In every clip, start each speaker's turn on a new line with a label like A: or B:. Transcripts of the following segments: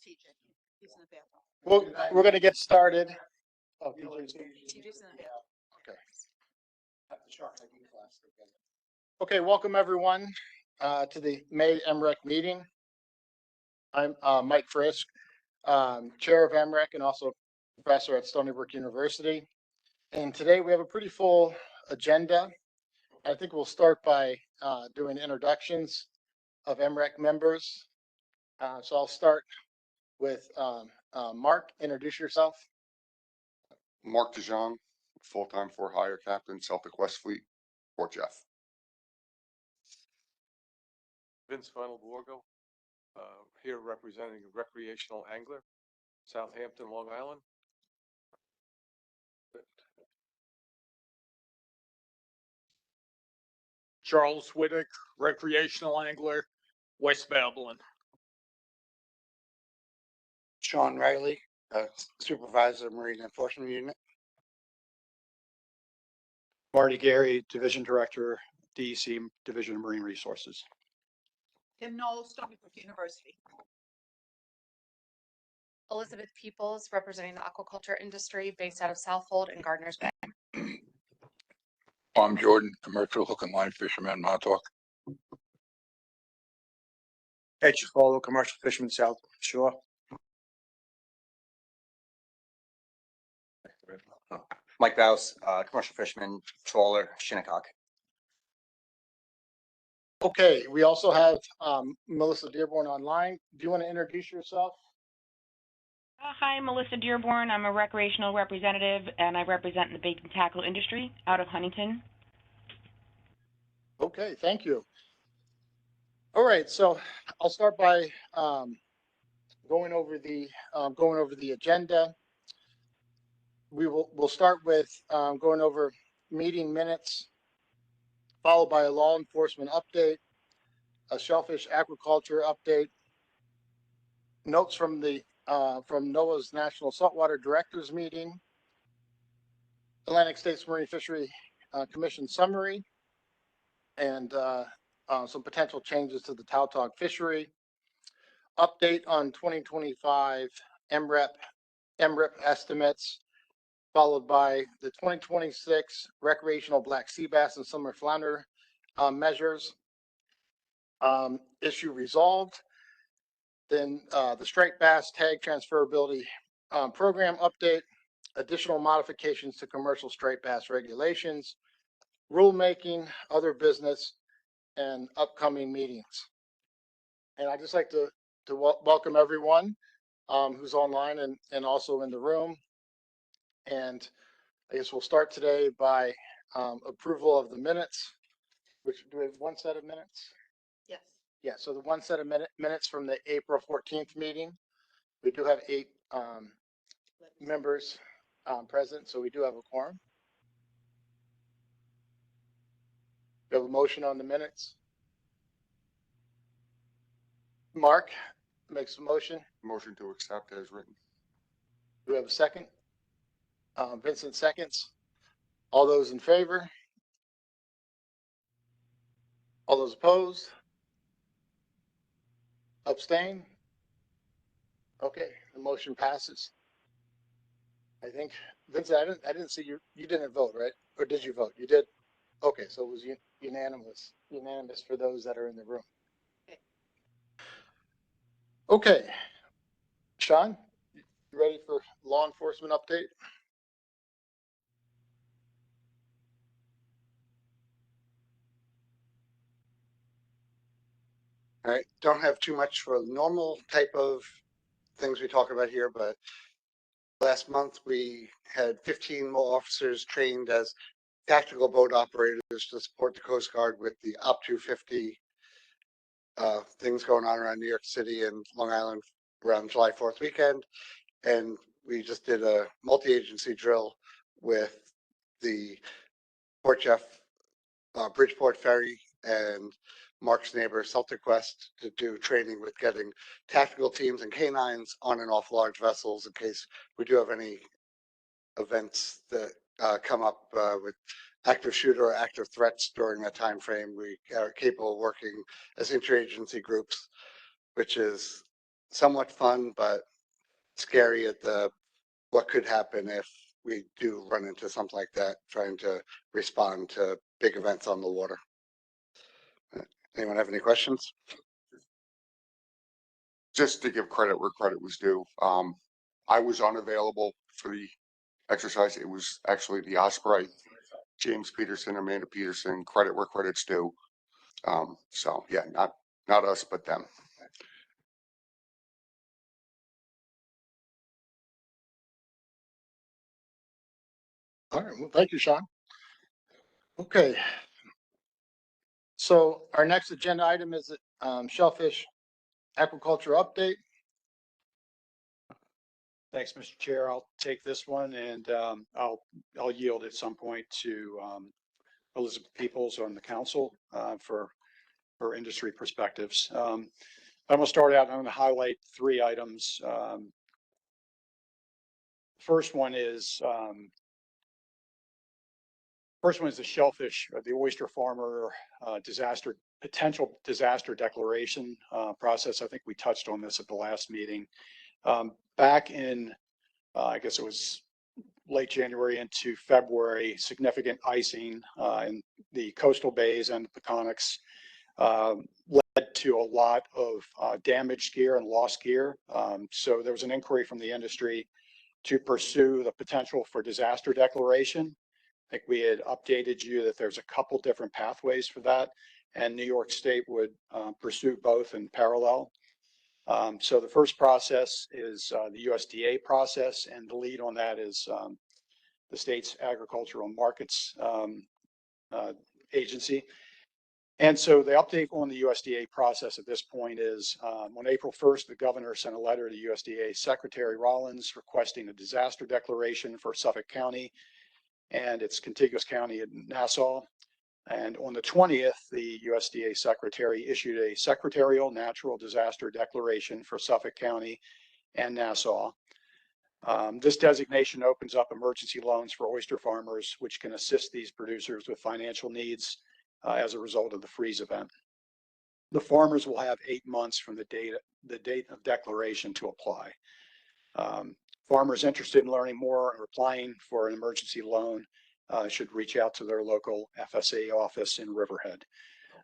A: TJ, he's in the bathroom.
B: Well, we're going to get started. Oh,
A: TJ's in the bathroom.
B: Okay, welcome everyone to the May MRAC meeting. I'm Mike Frisk, chair of MRAC and also professor at Stony Brook University. And today we have a pretty full agenda. I think we'll start by doing introductions of MRAC members. So I'll start with Mark. Introduce yourself.
C: Mark DeJean, full-time for-hire captain, Celtic West Fleet, Fort Jeff.
D: Vince Finalborgo, here representing a recreational angler, Southampton, Long Island.
E: Charles Whittick, recreational angler, West Babylon.
F: Sean Riley, supervisor, Marine Enforcement Unit.
G: Marty Gary, Division Director, DEC Division of Marine Resources.
A: Tim Knowles, Stony Brook University.
H: Elizabeth Peoples, representing the aquaculture industry based out of Southold and Gardner's Bay.
E: I'm Jordan, commercial hook and line fisherman, Montauk.
F: Ed Chifolo, commercial fisherman, South Shore.
I: Mike Baus, commercial fisherman, trawler, Shinnecock.
B: Okay, we also have Melissa Dearborn online. Do you want to introduce yourself?
J: Hi, Melissa Dearborn. I'm a recreational representative, and I represent the bait and tackle industry out of Huntington.
B: Okay, thank you. All right, so I'll start by going over the agenda. We'll start with going over meeting minutes, followed by a law enforcement update, a shellfish aquaculture update, notes from the from NOAA's National Saltwater Directors Meeting, Atlantic States Marine Fishery Commission summary, and some potential changes to the Tautog fishery, update on 2025 MREP estimates, followed by the 2026 recreational black sea bass and summer flounder measures, issue resolved. Then the striped bass tag transferability program update, additional modifications to commercial striped bass regulations, rulemaking, other business, and upcoming meetings. And I'd just like to welcome everyone who's online and also in the room. And I guess we'll start today by approval of the minutes, which do we have one set of minutes?
A: Yes.
B: Yeah, so the one set of minutes from the April 14th meeting. We do have 8 members present, so we do have a quorum. We have a motion on the minutes. Mark makes a motion.
C: Motion to accept as written.
B: Do we have a second? Vincent seconds. All those in favor? All those opposed? Abstain? Okay, the motion passes. I think, Vincent, I didn't see you. You didn't vote, right? Or did you vote? You did? Okay, so it was unanimous for those that are in the room. Okay, Sean, you ready for law enforcement update?
F: All right, don't have too much for the normal type of things we talk about here, but last month we had 15 more officers trained as tactical boat operators to support the Coast Guard with the Op 250 things going on around New York City and Long Island around July 4th weekend. And we just did a multi-agency drill with the Port Jeff, Bridgeport Ferry, and Mark's neighbor Celtic West to do training with getting tactical teams and canines on and off large vessels in case we do have any events that come up with active shooter or active threats during that time frame. We are capable of working as interagency groups, which is somewhat fun, but scary at what could happen if we do run into something like that, trying to respond to big events on the water. Anyone have any questions?
C: Just to give credit where credit was due. I was unavailable for the exercise. It was actually the Osprey, James Peterson, Amanda Peterson, credit where credit's due. So yeah, not us, but them.
B: All right, well, thank you, Sean. Okay. So our next agenda item is shellfish aquaculture update.
G: Thanks, Mr. Chair. I'll take this one and I'll yield at some point to Elizabeth Peoples on the council for industry perspectives. I'm going to start out, I'm going to highlight 3 items. First one is the shellfish, the oyster farmer potential disaster declaration process. I think we touched on this at the last meeting. Back in, I guess it was late January into February, significant icing in the coastal bays and the Peconics led to a lot of damaged gear and lost gear. So there was an inquiry from the industry to pursue the potential for disaster declaration. I think we had updated you that there's a couple different pathways for that, and New York State would pursue both in parallel. So the first process is the USDA process, and the lead on that is the state's agricultural markets agency. And so the update on the USDA process at this point is on April 1st, the governor sent a letter to USDA Secretary Rollins requesting a disaster declaration for Suffolk County and its contiguous county in Nassau. And on the 20th, the USDA Secretary issued a secretarial natural disaster declaration for Suffolk County and Nassau. This designation opens up emergency loans for oyster farmers, which can assist these producers with financial needs as a result of the freeze event. The farmers will have 8 months from the date of declaration to apply. Farmers interested in learning more or applying for an emergency loan should reach out to their local FSA office in Riverhead.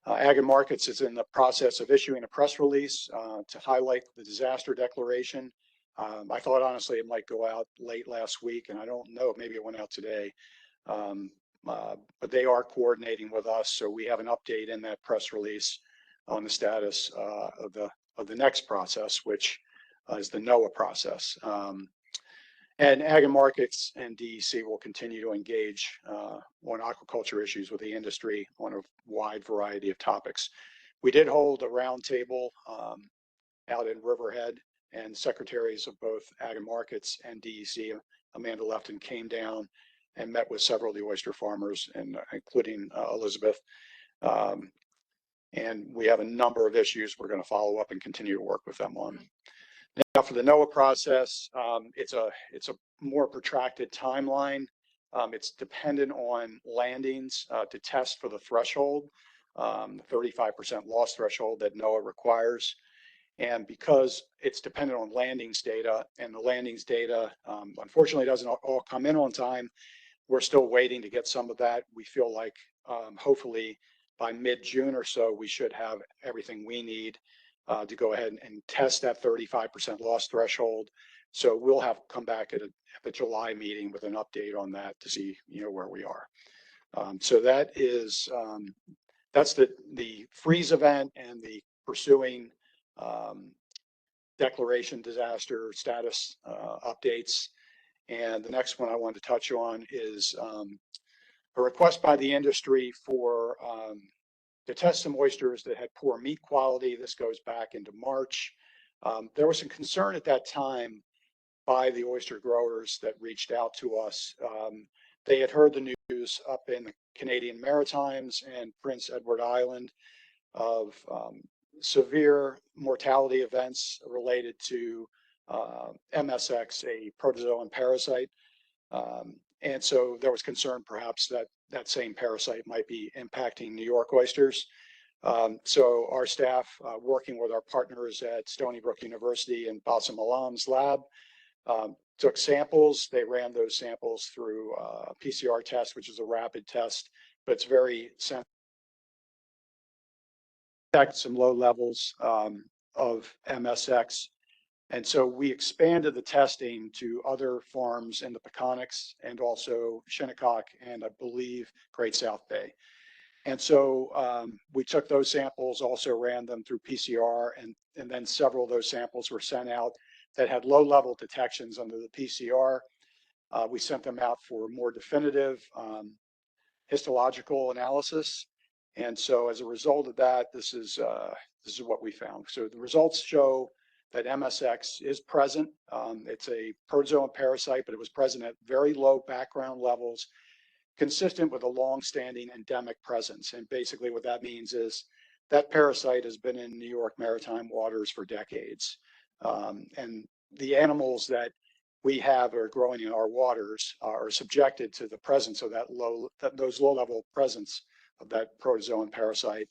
G: Ag and Markets is in the process of issuing a press release to highlight the disaster declaration. I thought honestly it might go out late last week, and I don't know, maybe it went out today. But they are coordinating with us, so we have an update in that press release on the status of the next process, which is the NOAA process. And Ag and Markets and DEC will continue to engage on aquaculture issues with the industry on a wide variety of topics. We did hold a roundtable out in Riverhead, and secretaries of both Ag and Markets and DEC, Amanda Lefton, came down and met with several of the oyster farmers, and including Elizabeth. And we have a number of issues we're going to follow up and continue to work with them on. Now for the NOAA process, it's a more protracted timeline. It's dependent on landings to test for the threshold, the 35% loss threshold that NOAA requires. And because it's dependent on landings data, and the landings data unfortunately doesn't all come in on time, we're still waiting to get some of that. We feel like hopefully by mid-June or so, we should have everything we need to go ahead and test that 35% loss threshold. So we'll have come back at the July meeting with an update on that to see, where we are. So that is that's the freeze event and the pursuing declaration disaster status updates. And the next one I wanted to touch on is a request by the industry for to test some oysters that had poor meat quality. This goes back into March. There was some concern at that time by the oyster growers that reached out to us. They had heard the news up in the Canadian Maritimes and Prince Edward Island of severe mortality events related to MSX, a protozoan parasite. And so there was concern perhaps that that same parasite might be impacting New York oysters. So our staff, working with our partners at Stony Brook University and Bassam Alam's lab, took samples. They ran those samples through a PCR test, which is a rapid test, but it's very sensitive. Detect some low levels of MSX. And so we expanded the testing to other farms in the Peconics and also Shinnecock and I believe Great South Bay. And so we took those samples, also ran them through PCR, and then several of those samples were sent out that had low level detections under the PCR. We sent them out for more definitive histological analysis. And so as a result of that, this is what we found. So the results show that MSX is present. It's a protozoan parasite, but it was present at very low background levels, consistent with a long-standing endemic presence. And basically what that means is that parasite has been in New York maritime waters for decades. And the animals that we have are growing in our waters are subjected to the presence of those low-level presence of that protozoan parasite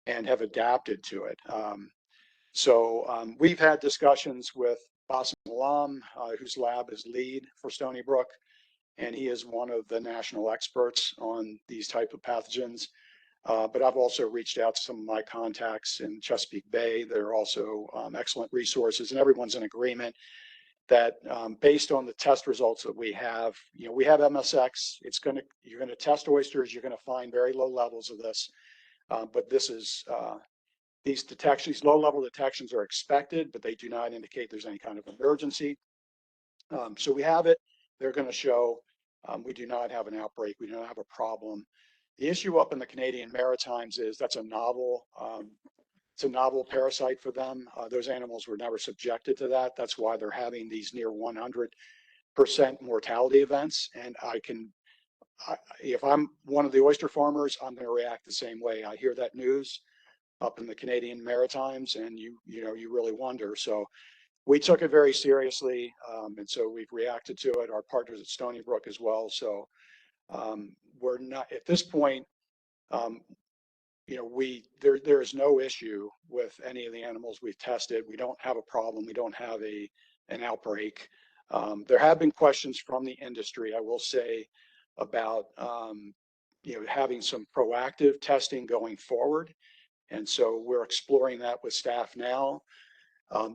G: and have adapted to it. We've had discussions with Bassam Alam, whose lab is lead for Stony Brook, and he is one of the national experts on these type of pathogens. But I've also reached out to some of my contacts in Chesapeake Bay. They're also excellent resources, and everyone's in agreement that based on the test results that we have MSX. You're gonna test oysters. You're gonna find very low levels of this, but these low-level detections are expected, but they do not indicate there's any kind of emergency. So we have it. They're going to show we do not have an outbreak. We don't have a problem. The issue up in the Canadian Maritimes is that's a novel. It's a novel parasite for them. Those animals were never subjected to that. That's why they're having these near 100% mortality events. And if I'm one of the oyster farmers, I'm going to react the same way. I hear that news up in the Canadian Maritimes, and you really wonder. So we took it very seriously, and so we've reacted to it. Our partners at Stony Brook as well. So we're not at this point. There is no issue with any of the animals we've tested. We don't have a problem. We don't have an outbreak. There have been questions from the industry, I will say, about having some proactive testing going forward. And so we're exploring that with staff now.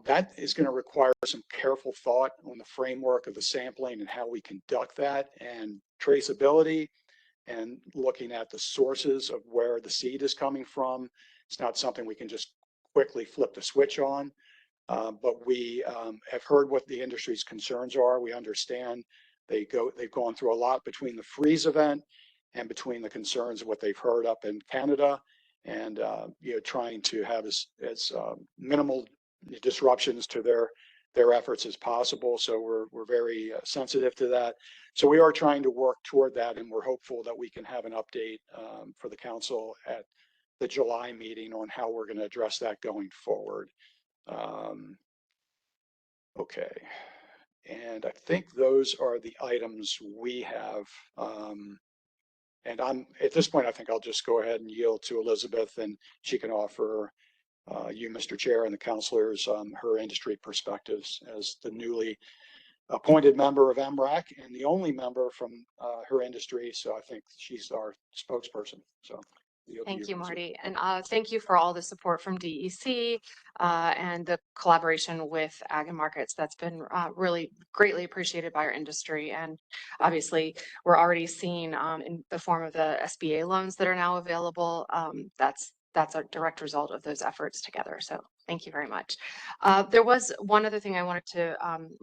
G: That is going to require some careful thought on the framework of the sampling and how we conduct that and traceability and looking at the sources of where the seed is coming from. It's not something we can just quickly flip the switch on, but we have heard what the industry's concerns are. We understand they've gone through a lot between the freeze event and between the concerns of what they've heard up in Canada, and trying to have as minimal disruptions to their efforts as possible. So we're very sensitive to that. So we are trying to work toward that, and we're hopeful that we can have an update for the council at the July meeting on how we're going to address that going forward. Okay, and I think those are the items we have. And at this point, I think I'll just go ahead and yield to Elizabeth, and she can offer you, Mr. Chair, and the councilors her industry perspectives as the newly appointed member of MRAC and the only member from her industry. So I think she's our spokesperson. So
H: thank you, Marty. And thank you for all the support from DEC and the collaboration with Ag and Markets. That's been really greatly appreciated by our industry. And obviously, we're already seeing in the form of the SBA loans that are now available. That's a direct result of those efforts together. So thank you very much. There was one other thing one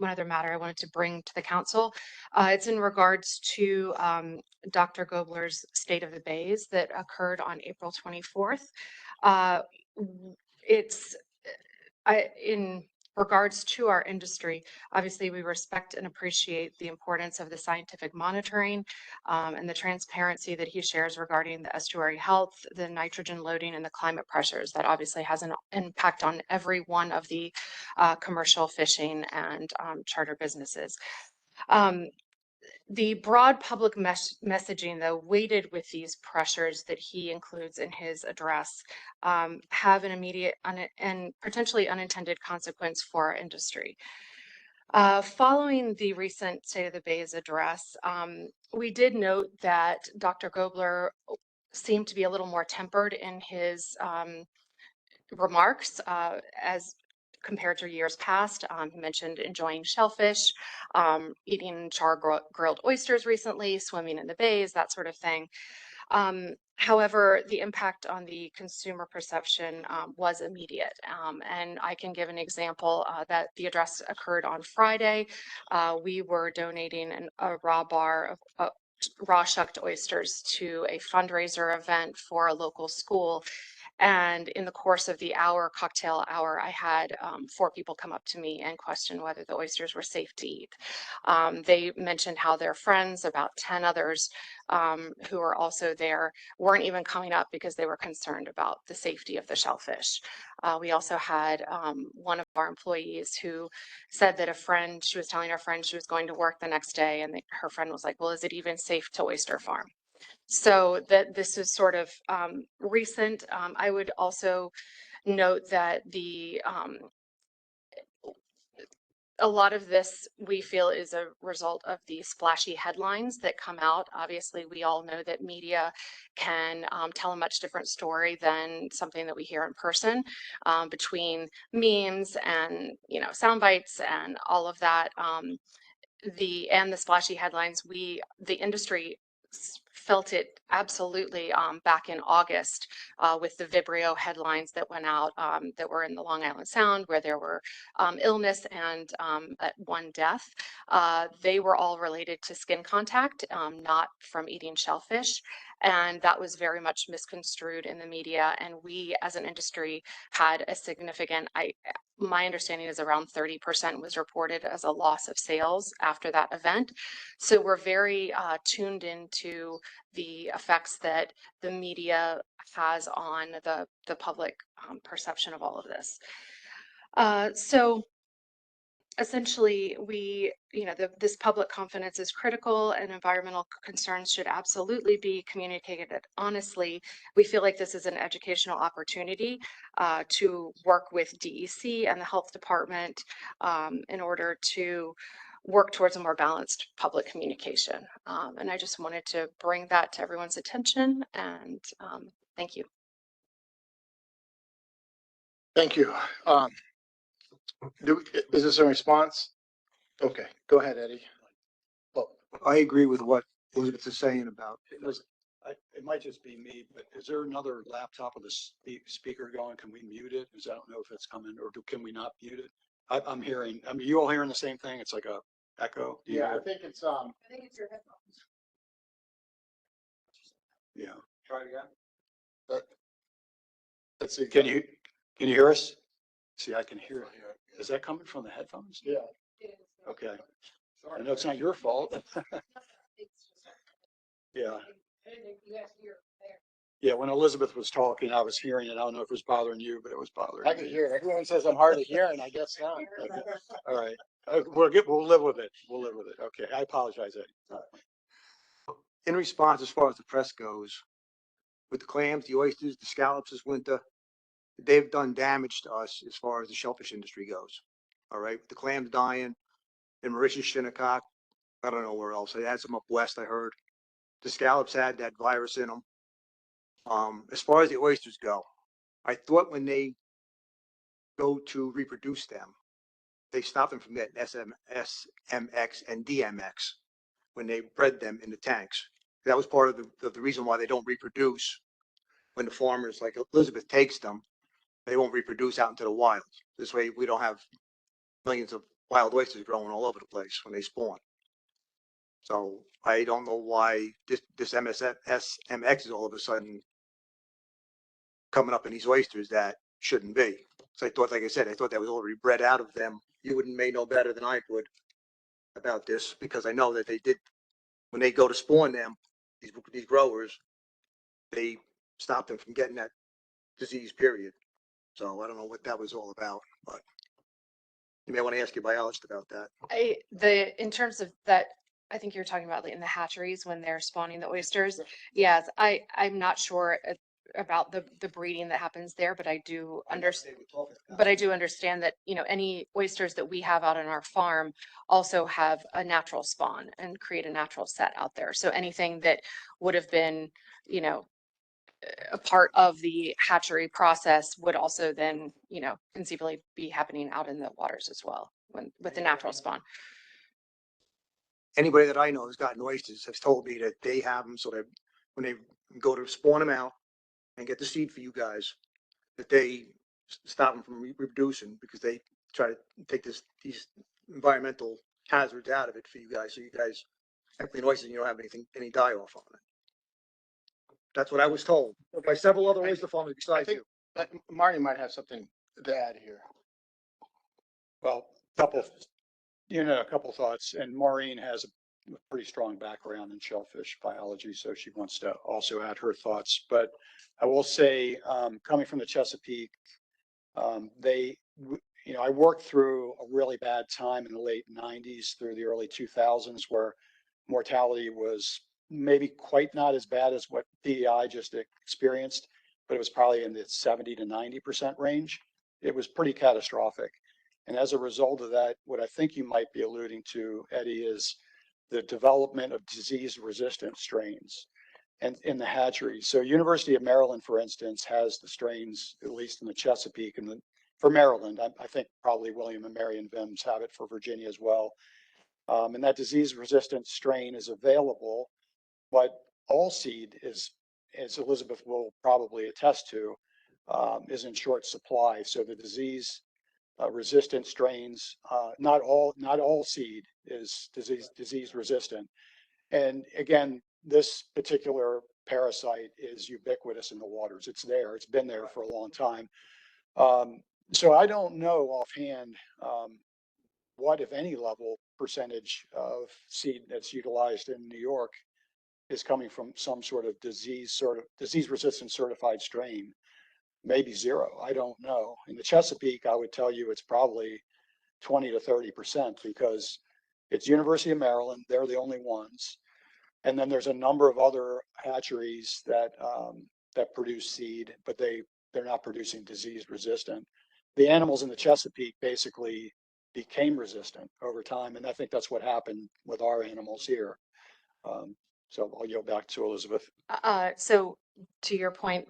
H: other matter I wanted to bring to the council. It's in regards to Dr. Gobler's State of the Bays that occurred on April 24th. In regards to our industry, obviously we respect and appreciate the importance of the scientific monitoring and the transparency that he shares regarding the estuary health, the nitrogen loading, and the climate pressures. That obviously has an impact on every one of the commercial fishing and charter businesses. The broad public messaging, though, weighted with these pressures that he includes in his address, have an immediate and potentially unintended consequence for our industry. Following the recent State of the Bay's address, we did note that Dr. Gobler seemed to be a little more tempered in his remarks as compared to years past. He mentioned enjoying shellfish, eating grilled oysters recently, swimming in the bays, that sort of thing. However, the impact on the consumer perception was immediate. And I can give an example that the address occurred on Friday. We were donating a raw bar of raw shucked oysters to a fundraiser event for a local school. And in the course of the cocktail hour, I had 4 people come up to me and question whether the oysters were safe to eat. They mentioned how their friends, about 10 others who were also there, weren't even coming up because they were concerned about the safety of the shellfish. We also had one of our employees who said that she was telling her friend she was going to work the next day, and her friend was like, well, is it even safe to oyster farm? So that this is sort of recent. I would also note that a lot of this we feel is a result of the splashy headlines that come out. Obviously, we all know that media can tell a much different story than something that we hear in person, between memes and sound bites and all of that. The splashy headlines, the industry felt it absolutely back in August with the Vibrio headlines that went out that were in the Long Island Sound, where there were illness and one death. They were all related to skin contact, not from eating shellfish. And that was very much misconstrued in the media. And we as an industry had a significant, my understanding is around 30% was reported as a loss of sales after that event. So we're very tuned into the effects that the media has on the public perception of all of this. So essentially, this public confidence is critical, and environmental concerns should absolutely be communicated honestly. We feel like this is an educational opportunity to work with DEC and the health department in order to work towards a more balanced public communication. And I just wanted to bring that to everyone's attention, and thank you.
B: Thank you. Is this a response? Okay, go ahead, Eddie. Well,
K: I agree with what Elizabeth is saying about.
G: It might just be me, but is there another laptop with a speaker going? Can we mute it? Because I don't know if it's coming, or can we not mute it? I'm hearing, you all hearing the same thing? It's like a echo. Do you
B: yeah,
G: hear
B: I
G: it?
B: think it's your headphones.
G: Yeah.
B: Try it again. Let's see.
G: Can you hear us? See, I can hear it. Is that coming from the headphones?
B: Yeah.
G: Okay. I know it's not your fault. Yeah. Yeah, when Elizabeth was talking, I was hearing it. I don't know if it was bothering you, but it was bothering
B: I can
G: me.
B: hear it. Everyone says I'm hard of hearing. I guess not.
G: Okay. All right. We'll live with it. We'll live with it. Okay. I apologize, Eddie.
K: In response, as far as the press goes, with the clams, the oysters, the scallops this winter, they've done damage to us as far as the shellfish industry goes. All right. With the clams dying in Mauritius, Shinnecock, I don't know where else. They had some up west, I heard. The scallops had that virus in them. As far as the oysters go, I thought when they go to reproduce them, they stop them from getting SMX and DMX when they bred them in the tanks. That was part of the reason why they don't reproduce when the farmers like Elizabeth takes them. They won't reproduce out into the wild. This way we don't have millions of wild oysters growing all over the place when they spawn. So I don't know why this SMX is all of a sudden coming up in these oysters that shouldn't be. So I thought, like I said, I thought that was already bred out of them. You may know better than I would about this, because I know that they did, when they go to spawn them, these growers, they stop them from getting that disease, period. So I don't know what that was all about, but you may want to ask your biologist about that.
H: In terms of that I think you're talking about in the hatcheries when they're spawning the oysters. Yes, I'm not sure about the breeding that happens there, but I do understand. But I do understand that, you know, any oysters that we have out on our farm also have a natural spawn and create a natural set out there. So anything that would have been, you know, a part of the hatchery process would also then, you know, conceivably be happening out in the waters as well when with the natural spawn.
K: Anybody that I know who's gotten oysters has told me that they have them so that when they go to spawn them out and get the seed for you guys, that they stop them from reproducing because they try to take these environmental hazards out of it for you guys. So you guys have clean oysters and you don't have any die off on it. That's what I was told by several other oyster farmers besides
B: think-
K: you.
B: But Marty might have something to add here.
G: Well, a couple thoughts, and Maureen has a pretty strong background in shellfish biology, so she wants to also add her thoughts. But I will say, coming from the Chesapeake, I worked through a really bad time in the late 90s through the early 2000s where mortality was maybe quite not as bad as what DEI just experienced, but it was probably in the 70 to 90% range. It was pretty catastrophic. And as a result of that, what I think you might be alluding to, Eddie, is the development of disease-resistant strains and in the hatchery. So University of Maryland, for instance, has the strains, at least in the Chesapeake and for Maryland. I think probably William and Marion Vims have it for Virginia as well. And that disease-resistant strain is available, but all seed is, as Elizabeth will probably attest to, is in short supply. So the disease resistant strains, not all seed is disease resistant. And again, this particular parasite is ubiquitous in the waters. It's there. It's been there for a long time. So I don't know offhand what, if any level percentage of seed that's utilized in New York is coming from some sort of disease resistant certified strain. Maybe zero. I don't know. In the Chesapeake, I would tell you it's probably 20 to 30% because it's University of Maryland. They're the only ones. And then there's a number of other hatcheries that produce seed, but they're not producing disease resistant. The animals in the Chesapeake basically became resistant over time. And I think that's what happened with our animals here. So I'll yield back to Elizabeth.
H: So to your point,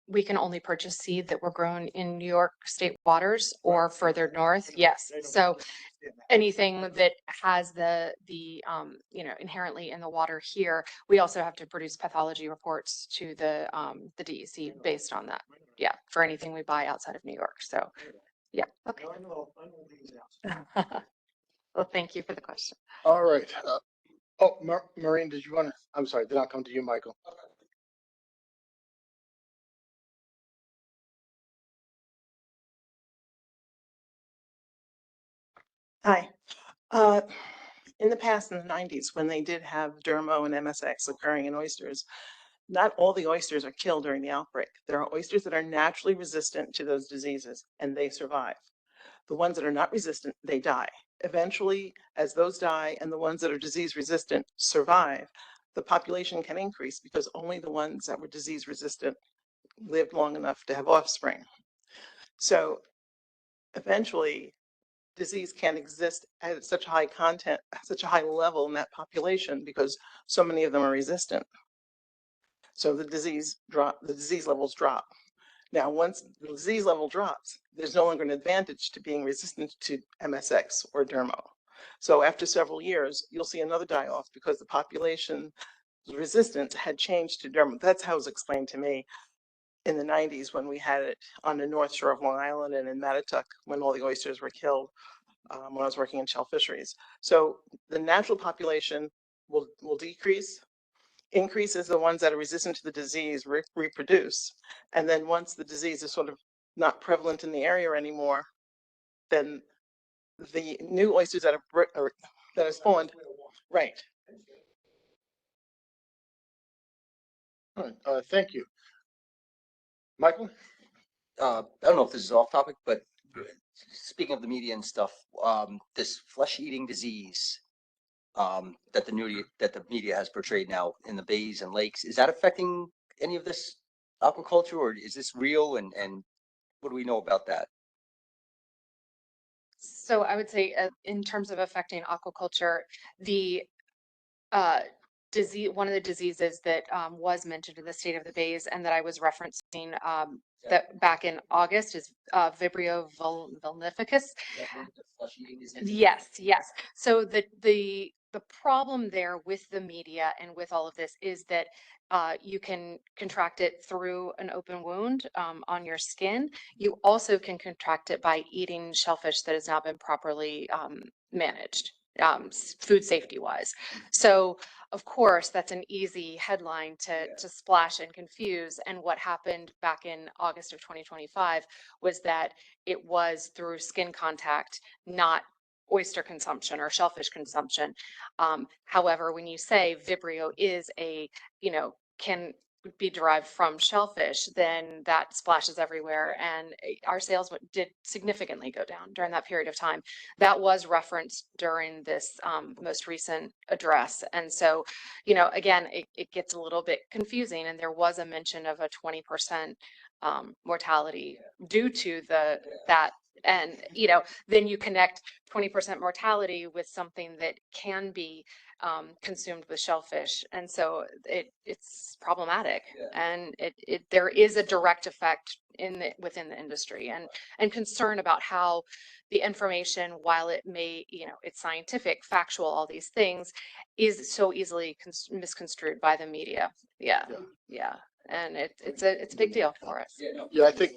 H: we can only purchase seed that were grown in New York state waters or further north. Yes. So anything that has the inherently in the water here, we also have to produce pathology reports to the DEC based on that. Yeah, for anything we buy outside of New York. So yeah. Okay. Well, thank you for the question.
B: All right. Maureen, did you want to? I'm sorry, did not come to you, Michael.
L: Hi. In the past, in the 90s, when they did have dermo and MSX occurring in oysters, not all the oysters are killed during the outbreak. There are oysters that are naturally resistant to those diseases, and they survive. The ones that are not resistant, they die. Eventually, as those die and the ones that are disease resistant survive, the population can increase because only the ones that were disease resistant lived long enough to have offspring. So eventually, disease can't exist at such high content, such a high level in that population because so many of them are resistant. So the disease levels drop. Now, once the disease level drops, there's no longer an advantage to being resistant to MSX or dermo. So after several years, you'll see another die-off because the population resistance had changed to dermo. That's how it was explained to me in the 90s when we had it on the North Shore of Long Island and in Mattituck when all the oysters were killed when I was working in shell fisheries. So the natural population will decrease. Increase is the ones that are resistant to the disease reproduce. And then once the disease is sort of not prevalent in the area anymore, then the new oysters that are spawned, right.
B: All right, thank you. Michael?
I: I don't know if this is off topic, but speaking of the media and stuff, this flesh-eating disease, that the media has portrayed now in the bays and lakes. Is that affecting any of this aquaculture, or is this real? And what do we know about that?
H: So I would say in terms of affecting aquaculture, the uh, disease, one of the diseases that was mentioned in the State of the Bays and that I was referencing that back in August is Vibrio vulnificus. Yes, yes. So the problem there with the media and with all of this is that you can contract it through an open wound on your skin. You also can contract it by eating shellfish that has not been properly managed, food safety wise. So of course, that's an easy headline to splash and confuse. And what happened back in August of 2025 was that it was through skin contact, not oyster consumption or shellfish consumption. However, when you say Vibrio is can be derived from shellfish, then that splashes everywhere. And our sales did significantly go down during that period of time. That was referenced during this most recent address. And so, again, it gets a little bit confusing. And there was a mention of a 20% mortality due to that. And, then you connect 20% mortality with something that can be consumed with shellfish. And so it's problematic. And there is a direct effect within the industry and concern about how the information, while it may, it's scientific, factual, all these things, is so easily misconstrued by the media. Yeah. And it's a big deal for us.
B: Yeah, I think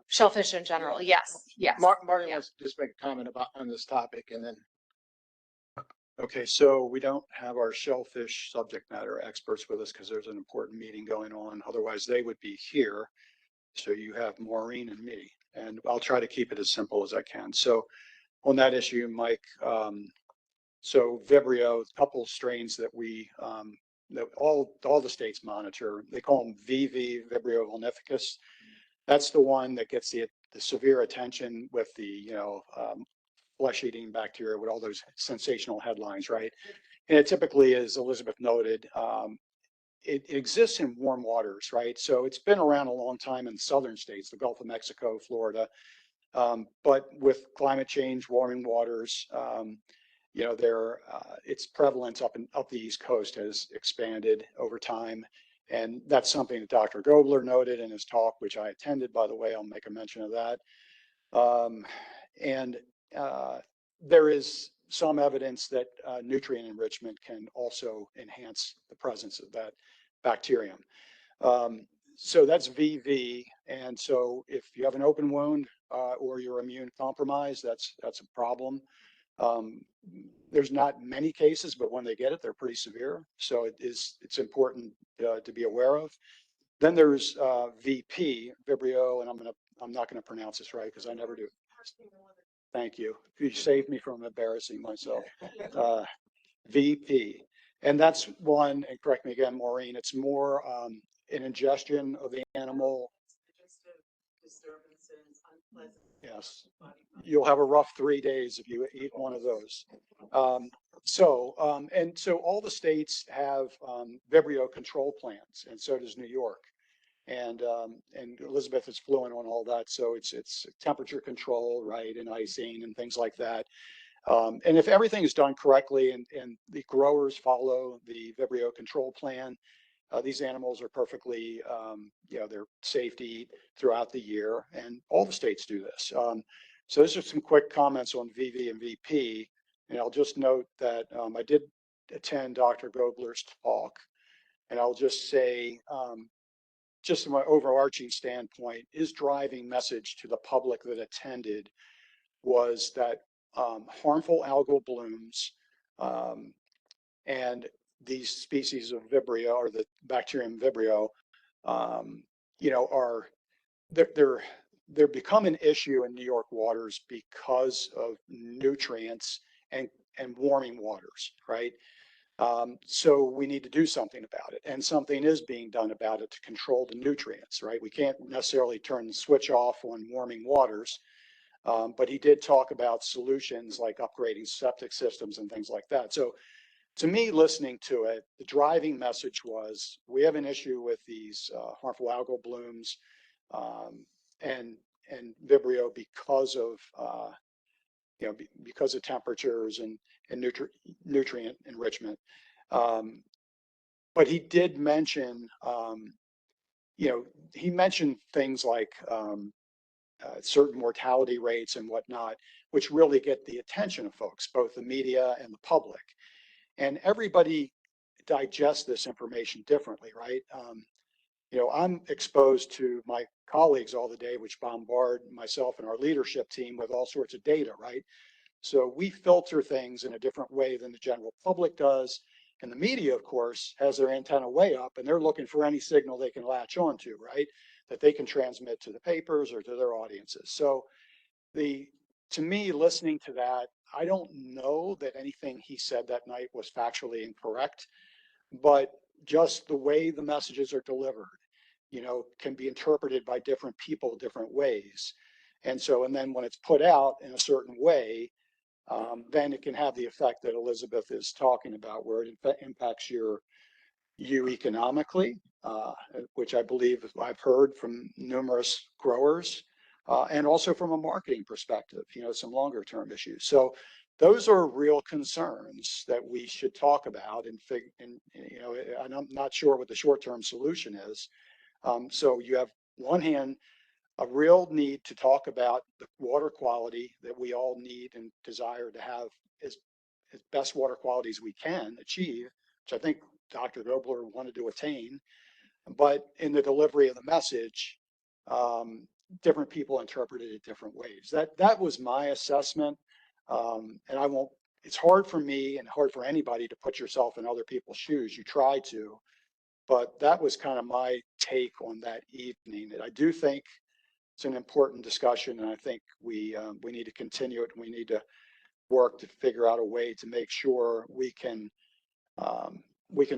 H: Shellfish in general. Yes.
B: Martin wants to just make a comment on this topic, and then.
G: Okay, so we don't have our shellfish subject matter experts with us because there's an important meeting going on. Otherwise, they would be here. So you have Maureen and me, and I'll try to keep it as simple as I can. So on that issue, Mike, so Vibrio, a couple strains that that all the states monitor, they call them VV, Vibrio vulnificus. That's the one that gets the severe attention with the, flesh-eating bacteria with all those sensational headlines, right? And it typically, as Elizabeth noted, it exists in warm waters, right? So it's been around a long time in southern states, the Gulf of Mexico, Florida. But with climate change, warming waters, its prevalence up the East Coast has expanded over time. And that's something that Dr. Gobler noted in his talk, which I attended, by the way. I'll make a mention of that. There is some evidence that nutrient enrichment can also enhance the presence of that bacterium. So that's VV. And so if you have an open wound or you're immune compromised, that's a problem. There's not many cases, but when they get it, they're pretty severe. So it's important to be aware of. Then there's VP, Vibrio, and I'm not gonna pronounce this right because I never do. Thank you. You saved me from embarrassing myself. VP, and that's one. And correct me again, Maureen. It's more an ingestion of the animal. Yes, you'll have a rough 3 days if you eat one of those. So all the states have Vibrio control plans, and so does New York. And Elizabeth is fluent on all that, so it's temperature control, right, and icing and things like that. And if everything is done correctly and the growers follow the Vibrio control plan, these animals are perfectly, they're safe to eat throughout the year, and all the states do this. So those are some quick comments on VV and VP, and I'll just note that I did attend Dr. Gobler's talk, and I'll just say, just from my overarching standpoint, his driving message to the public that attended was that harmful algal blooms and these species of Vibrio, or the bacterium Vibrio, they're become an issue in New York waters because of nutrients and warming waters, right? So we need to do something about it, and something is being done about it to control the nutrients, right? We can't necessarily turn the switch off on warming waters, But he did talk about solutions like upgrading septic systems and things like that. So to me, listening to it, the driving message was we have an issue with these harmful algal blooms and Vibrio because of because of temperatures and nutrient enrichment. But he did mention, he mentioned things like certain mortality rates and whatnot, which really get the attention of folks, both the media and the public. And everybody digests this information differently, right? I'm exposed to my colleagues all the day, which bombard myself and our leadership team with all sorts of data, right? So we filter things in a different way than the general public does. And the media, of course, has their antenna way up and they're looking for any signal they can latch onto, right? That they can transmit to the papers or to their audiences. So to me, listening to that, I don't know that anything he said that night was factually incorrect, but just the way the messages are delivered, can be interpreted by different people different ways. And then when it's put out in a certain way, then it can have the effect that Elizabeth is talking about, where it impacts you economically, which I believe I've heard from numerous growers, and also from a marketing perspective, some longer term issues. So those are real concerns that we should talk about and I'm not sure what the short term solution is. So you have one hand, a real need to talk about the water quality that we all need and desire to have as best water quality as we can achieve, which I think Dr. Dobler wanted to attain. But in the delivery of the message, different people interpreted it different ways. That was my assessment. And it's hard for me and hard for anybody to put yourself in other people's shoes. You try to, but that was kind of my take on that evening. And I do think it's an important discussion, and I think we need to continue it. And we need to work to figure out a way to make sure we can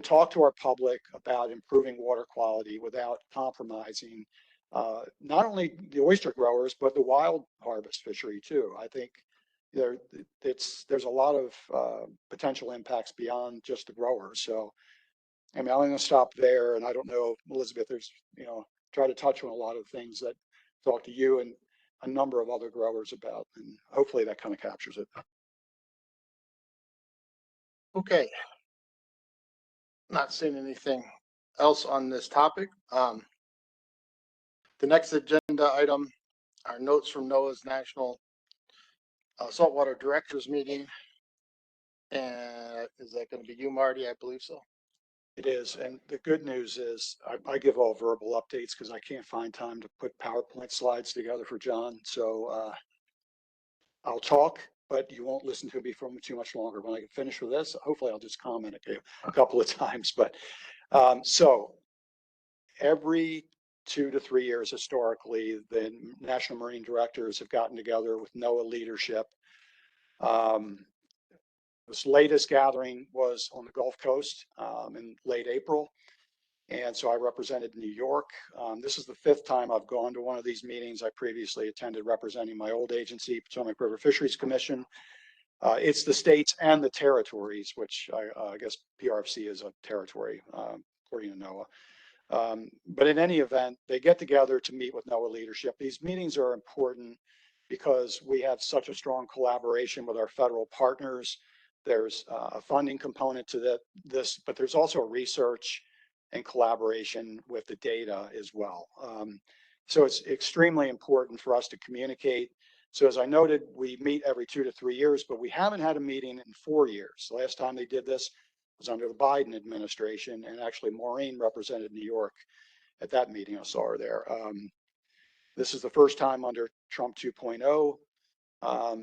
G: talk to our public about improving water quality without compromising not only the oyster growers but the wild harvest fishery too. I think there's a lot of potential impacts beyond just the growers. So I'm going to stop there, and I don't know, Elizabeth, there's try to touch on a lot of things that talk to you and a number of other growers about, and hopefully that kind of captures it.
B: Okay. Not seeing anything else on this topic. The next agenda item are notes from NOAA's National Saltwater Directors Meeting. And is that going to be you, Marty? I believe so.
G: It is. And the good news is I give all verbal updates because I can't find time to put PowerPoint slides together for John. So I'll talk, but you won't listen to me for too much longer. When I get finished with this, hopefully I'll just comment a couple of times. But so every 2 to 3 years historically, the National Marine Directors have gotten together with NOAA leadership. This latest gathering was on the Gulf Coast in late April. And so I represented New York. This is the 5th time I've gone to one of these meetings. I previously attended representing my old agency, Potomac River Fisheries Commission. It's the states and the territories, which I guess PRFC is a territory, according to NOAA. But in any event, they get together to meet with NOAA leadership. These meetings are important because we have such a strong collaboration with our federal partners. There's a funding component to this, but there's also research and collaboration with the data as well. So it's extremely important for us to communicate. So as I noted, we meet every 2 to 3 years, but we haven't had a meeting in 4 years. The last time they did this was under the Biden administration, and actually Maureen represented New York at that meeting. I saw her there. This is the first time under Trump 2.0.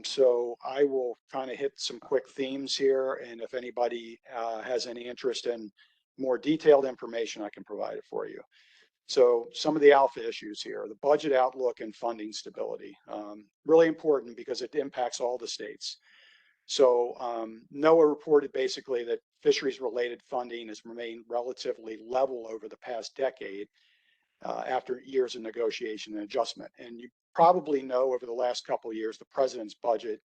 G: So I will kind of hit some quick themes here, and if anybody has any interest in more detailed information, I can provide it for you. So some of the alpha issues here, the budget outlook and funding stability, really important because it impacts all the states. So NOAA reported basically that fisheries related funding has remained relatively level over the past decade after years of negotiation and adjustment. And probably know, over the last couple of years, the president's budget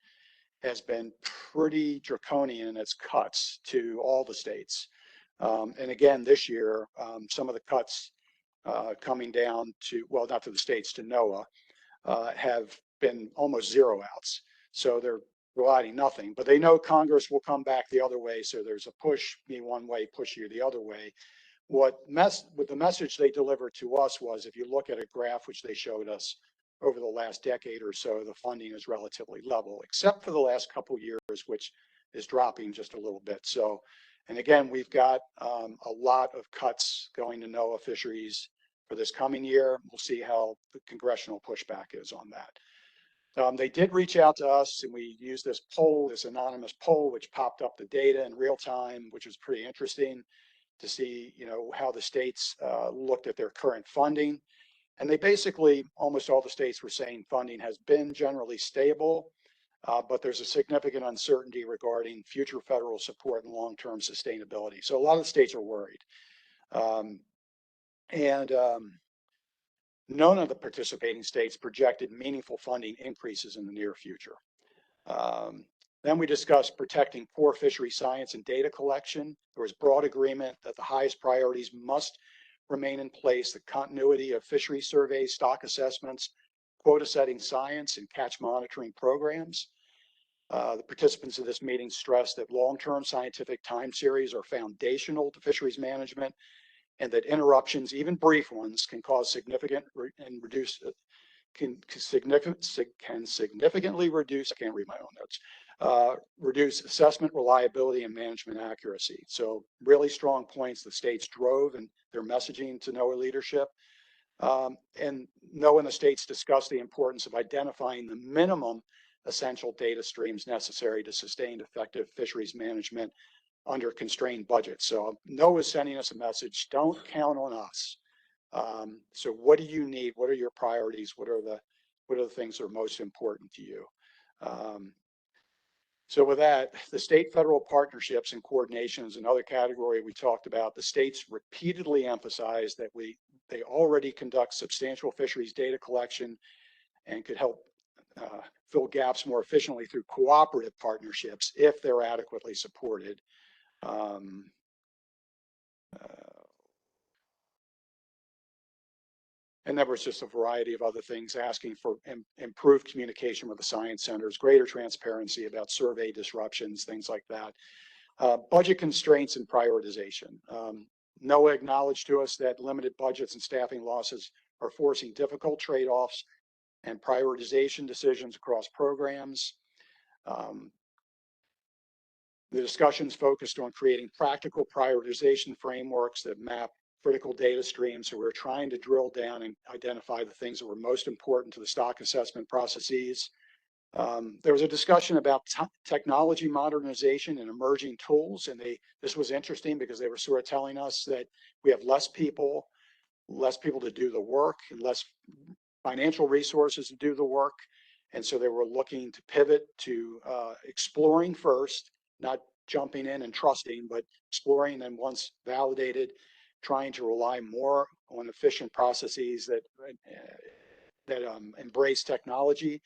G: has been pretty draconian in its cuts to all the states. And again, this year, some of the cuts coming down to, well, not to the states, to NOAA, have been almost zero outs. So they're providing nothing, but they know Congress will come back the other way. So there's a push me one way, push you the other way. What the message they delivered to us was, if you look at a graph which they showed us over the last decade or so, the funding is relatively level, except for the last couple of years, which is dropping just a little bit. So, and again, we've got a lot of cuts going to NOAA fisheries for this coming year. We'll see how the congressional pushback is on that. They did reach out to us, and we used this poll, this anonymous poll, which popped up the data in real time, which was pretty interesting to see, you know, how the states looked at their current funding. And they basically, almost all the states were saying funding has been generally stable, but there's a significant uncertainty regarding future federal support and long-term sustainability. So a lot of the states are worried. None of the participating states projected meaningful funding increases in the near future. Then we discussed protecting core fishery science and data collection. There was broad agreement that the highest priorities must remain in place: the continuity of fishery surveys, stock assessments, quota setting science, and catch monitoring programs. The participants of this meeting stressed that long-term scientific time series are foundational to fisheries management, and that interruptions, even brief ones, can cause significant and reduce can significantly reduce, I can't read my own notes, reduce assessment reliability and management accuracy. So really strong points the states drove in their messaging to NOAA leadership. And NOAA and the states discussed the importance of identifying the minimum essential data streams necessary to sustain effective fisheries management under constrained budgets. So NOAA is sending us a message: don't count on us. So what do you need? What are your priorities? What are the things that are most important to you? So with that, the state-federal partnerships and coordination is another category we talked about. The states repeatedly emphasized that they already conduct substantial fisheries data collection and could help fill gaps more efficiently through cooperative partnerships if they're adequately supported. And there was just a variety of other things asking for improved communication with the science centers, greater transparency about survey disruptions, things like that. Budget constraints and prioritization. NOAA acknowledged to us that limited budgets and staffing losses are forcing difficult trade-offs and prioritization decisions across programs. The discussions focused on creating practical prioritization frameworks that map critical data streams. So we're trying to drill down and identify the things that were most important to the stock assessment processes. There was a discussion about technology modernization and emerging tools. And this was interesting because they were sort of telling us that we have less people to do the work, and less financial resources to do the work. And so they were looking to pivot to exploring first, not jumping in and trusting, but exploring, and once validated, trying to rely more on efficient processes that embrace technology.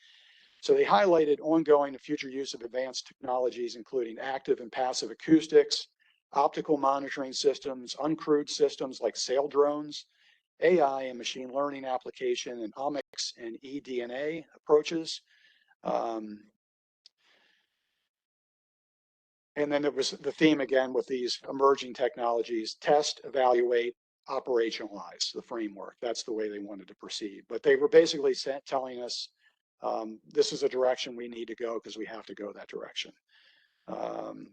G: So they highlighted ongoing and future use of advanced technologies, including active and passive acoustics, optical monitoring systems, uncrewed systems like sail drones, AI and machine learning application, and omics and eDNA approaches. And then there was the theme again with these emerging technologies: test, evaluate, operationalize the framework. That's the way they wanted to proceed. But they were basically telling us this is a direction we need to go because we have to go that direction.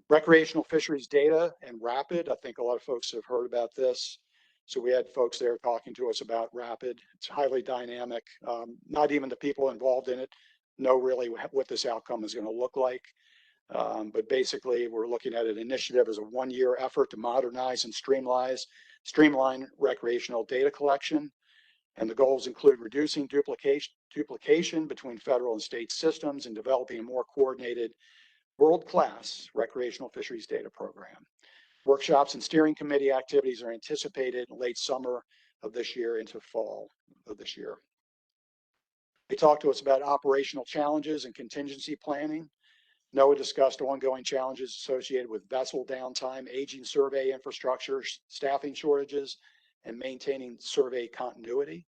G: Recreational fisheries data and RAPID. I think a lot of folks have heard about this. So we had folks there talking to us about RAPID. It's highly dynamic. Not even the people involved in it know really what this outcome is going to look like. But basically, we're looking at an initiative as a one-year effort to modernize and streamline recreational data collection. And the goals include reducing duplication between federal and state systems and developing a more coordinated, world-class recreational fisheries data program. Workshops and steering committee activities are anticipated in late summer of this year into fall of this year. They talked to us about operational challenges and contingency planning. NOAA discussed ongoing challenges associated with vessel downtime, aging survey infrastructure, staffing shortages, and maintaining survey continuity.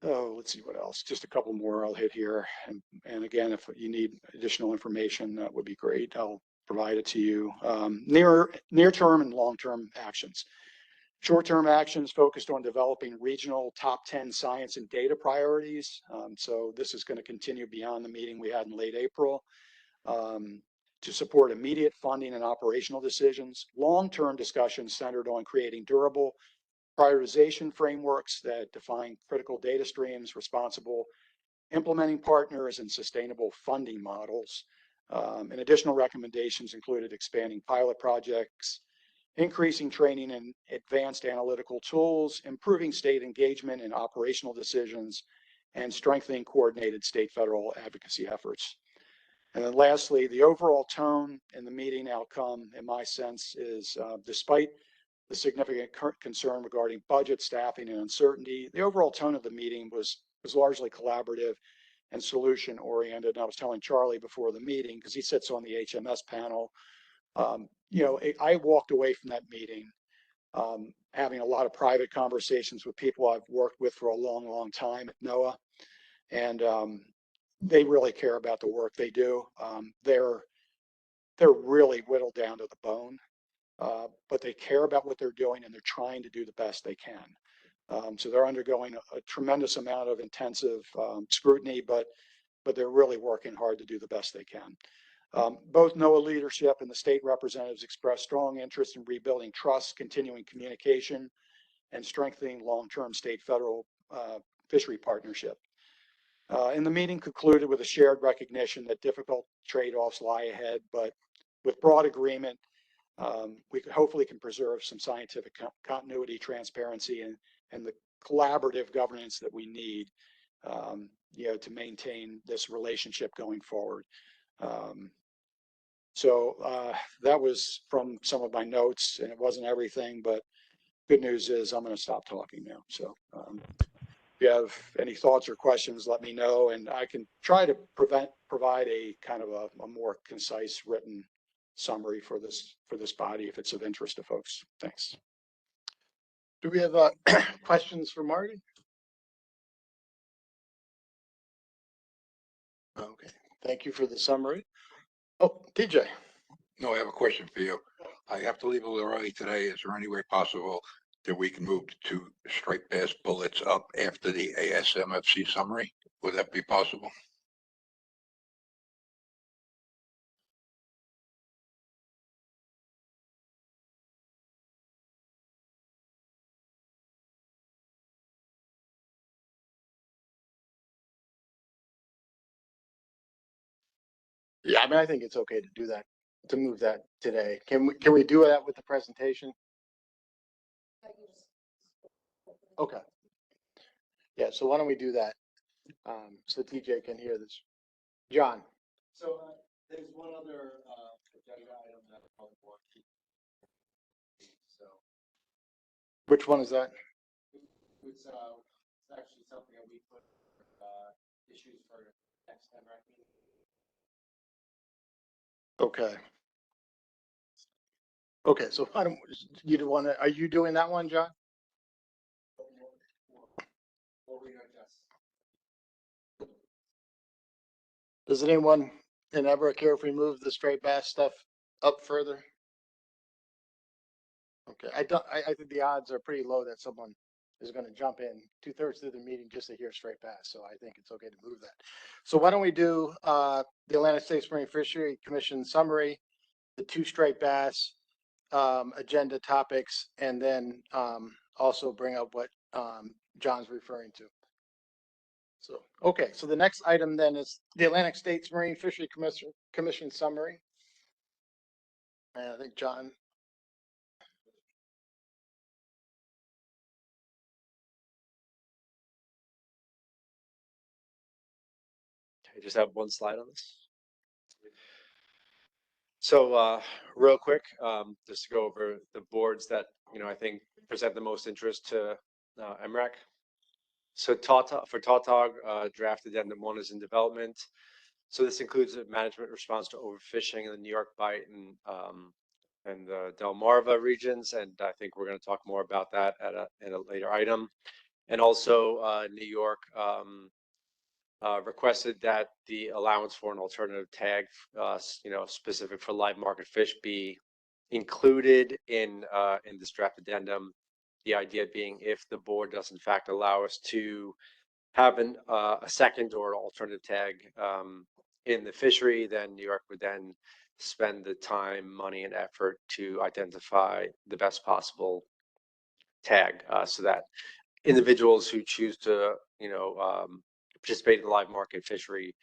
G: Let's see what else. Just a couple more I'll hit here. And again, if you need additional information, that would be great. I'll provide it to you. Near-term and long-term actions. Short-term actions focused on developing regional top 10 science and data priorities. So this is going to continue beyond the meeting we had in late April to support immediate funding and operational decisions. Long-term discussions centered on creating durable prioritization frameworks that define critical data streams, responsible implementing partners, and sustainable funding models. And additional recommendations included expanding pilot projects, increasing training in advanced analytical tools, improving state engagement in operational decisions, and strengthening coordinated state-federal advocacy efforts. And then lastly, the overall tone in the meeting outcome, in my sense, is despite the significant concern regarding budget, staffing, and uncertainty, the overall tone of the meeting was largely collaborative and solution-oriented. And I was telling Charlie before the meeting, because he sits on the HMS panel, I walked away from that meeting having a lot of private conversations with people I've worked with for a long, long time at NOAA. And they really care about the work they do. They're really whittled down to the bone, but they care about what they're doing and they're trying to do the best they can. So they're undergoing a tremendous amount of intensive scrutiny, but they're really working hard to do the best they can. Both NOAA leadership and the state representatives expressed strong interest in rebuilding trust, continuing communication, and strengthening long-term state-federal fishery partnership. And the meeting concluded with a shared recognition that difficult trade-offs lie ahead, but with broad agreement, we hopefully can preserve some scientific continuity, transparency, and the collaborative governance that we need, to maintain this relationship going forward. So that was from some of my notes, and it wasn't everything, but good news is I'm going to stop talking now. So if you have any thoughts or questions, let me know, and I can try to provide a kind of a more concise written summary for this body if it's of interest to folks. Thanks.
B: Do we have questions for Marty? Okay, thank you for the summary. Oh, TJ.
E: No, I have a question for you. I have to leave a little early today. Is there any way possible that we can move to striped bass bullets up after the ASMFC summary? Would that be possible?
B: Yeah, I mean, I think it's okay to do that, to move that today. Can we do that with the presentation? Okay. Yeah, so why don't we do that? So TJ can hear this. John.
M: So there's one other agenda item that I probably want to keep. So
B: Which one is that?
M: it's actually something that we put issues for next MRAC meeting.
B: Okay. Okay, so I don't, you want to, are you doing that one, John?
M: We'll readjust.
B: Does anyone ever care if we move the straight bass stuff up further? Okay, I think the odds are pretty low that someone is going to jump in 2/3 through the meeting just to hear straight bass. So I think it's okay to move that. So why don't we do the Atlantic States Marine Fishery Commission summary, the 2 straight bass agenda topics, and then also bring up what John's referring to. So, okay, so the next item then is the Atlantic States Marine Fishery Commission summary. And I think John.
N: I just have one slide on this. So real quick, just to go over the boards that, I think present the most interest to MRAC. So for Tautog, draft addendum 1 is in development. So this includes a management response to overfishing in the New York Bight and the Delmarva regions. And I think we're going to talk more about that in a later item. And also New York requested that the allowance for an alternative tag, specific for live market fish, be included in this draft addendum. The idea being, if the board does in fact allow us to have a second or alternative tag in the fishery, then New York would then spend the time, money, and effort to identify the best possible tag, so that individuals who choose to, participate in the live market fishery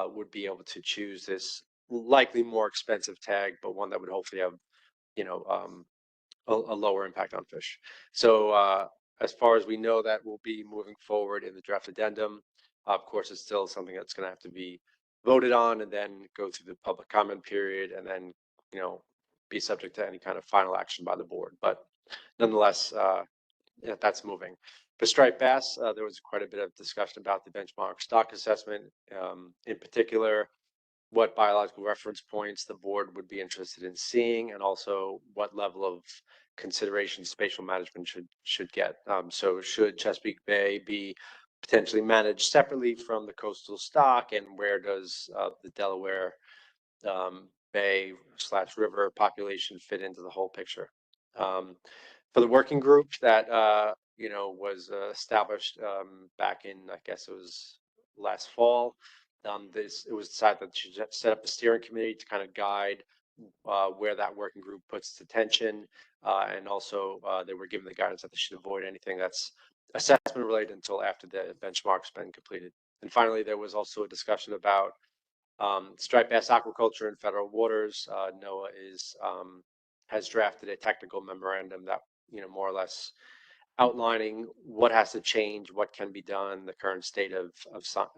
N: would be able to choose this likely more expensive tag, but one that would hopefully have, a lower impact on fish. So as far as we know, that will be moving forward in the draft addendum. Of course, it's still something that's going to have to be voted on and then go through the public comment period and then, be subject to any kind of final action by the board. But nonetheless, that's moving. For striped bass, there was quite a bit of discussion about the benchmark stock assessment, in particular, what biological reference points the board would be interested in seeing, and also what level of consideration spatial management should get. So should Chesapeake Bay be potentially managed separately from the coastal stock, and where does the Delaware Bay / river population fit into the whole picture? For the working group that was established back in, I guess it was last fall, it was decided that you should set up a steering committee to kind of guide where that working group puts its attention, and also they were given the guidance that they should avoid anything that's assessment related until after the benchmark's been completed. And finally, there was also a discussion about striped bass aquaculture in federal waters. NOAA has drafted a technical memorandum that, more or less outlining what has to change, what can be done, the current state of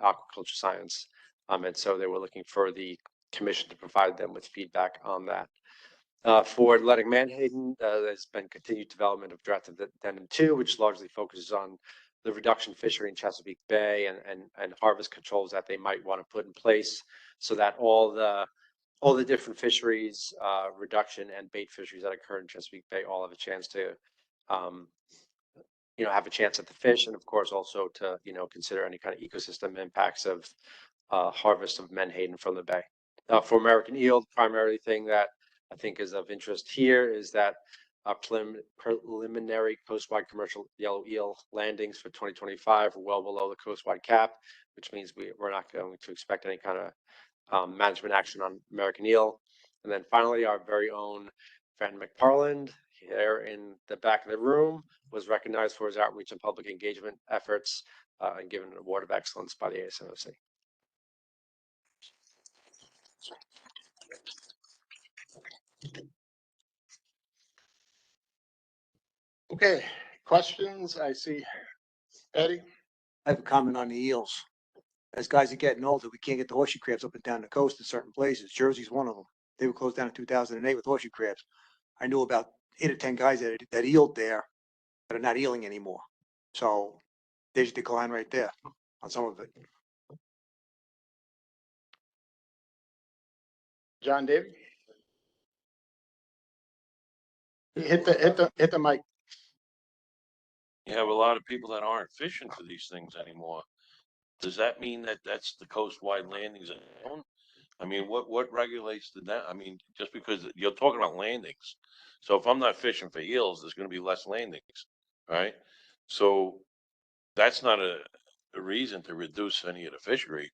N: aquaculture science. And so they were looking for the commission to provide them with feedback on that. For Atlantic Menhaden, there's been continued development of draft addendum 2, which largely focuses on the reduction fishery in Chesapeake Bay and harvest controls that they might want to put in place, so that all the different fisheries, reduction and bait fisheries that occur in Chesapeake Bay all have a chance to, have a chance at the fish, and of course also to, consider any kind of ecosystem impacts of harvest of menhaden from the bay. For American eel, the primary thing that I think is of interest here is that preliminary coastwide commercial yellow eel landings for 2025 are well below the coastwide cap, which means we're not going to expect any kind of management action on American eel. And then finally, our very own Fran McParland, here in the back of the room, was recognized for his outreach and public engagement efforts and given an award of excellence by the ASMFC.
B: Okay, questions? I see Eddie.
K: I have a comment on the eels. As guys are getting older, we can't get the horseshoe crabs up and down the coast in certain places. Jersey's one of them. They were closed down in 2008 with horseshoe crabs. I knew about 8 or 10 guys that eeled there that are not eeling anymore. So there's a decline right there on some of it.
B: John Davy. Hit the mic.
O: You have a lot of people that aren't fishing for these things anymore. Does that mean that that's the coastwide landings alone? I mean, what regulates that? I mean, just because you're talking about landings. So if I'm not fishing for eels, there's going to be less landings, right? So that's not a reason to reduce any of the fishery.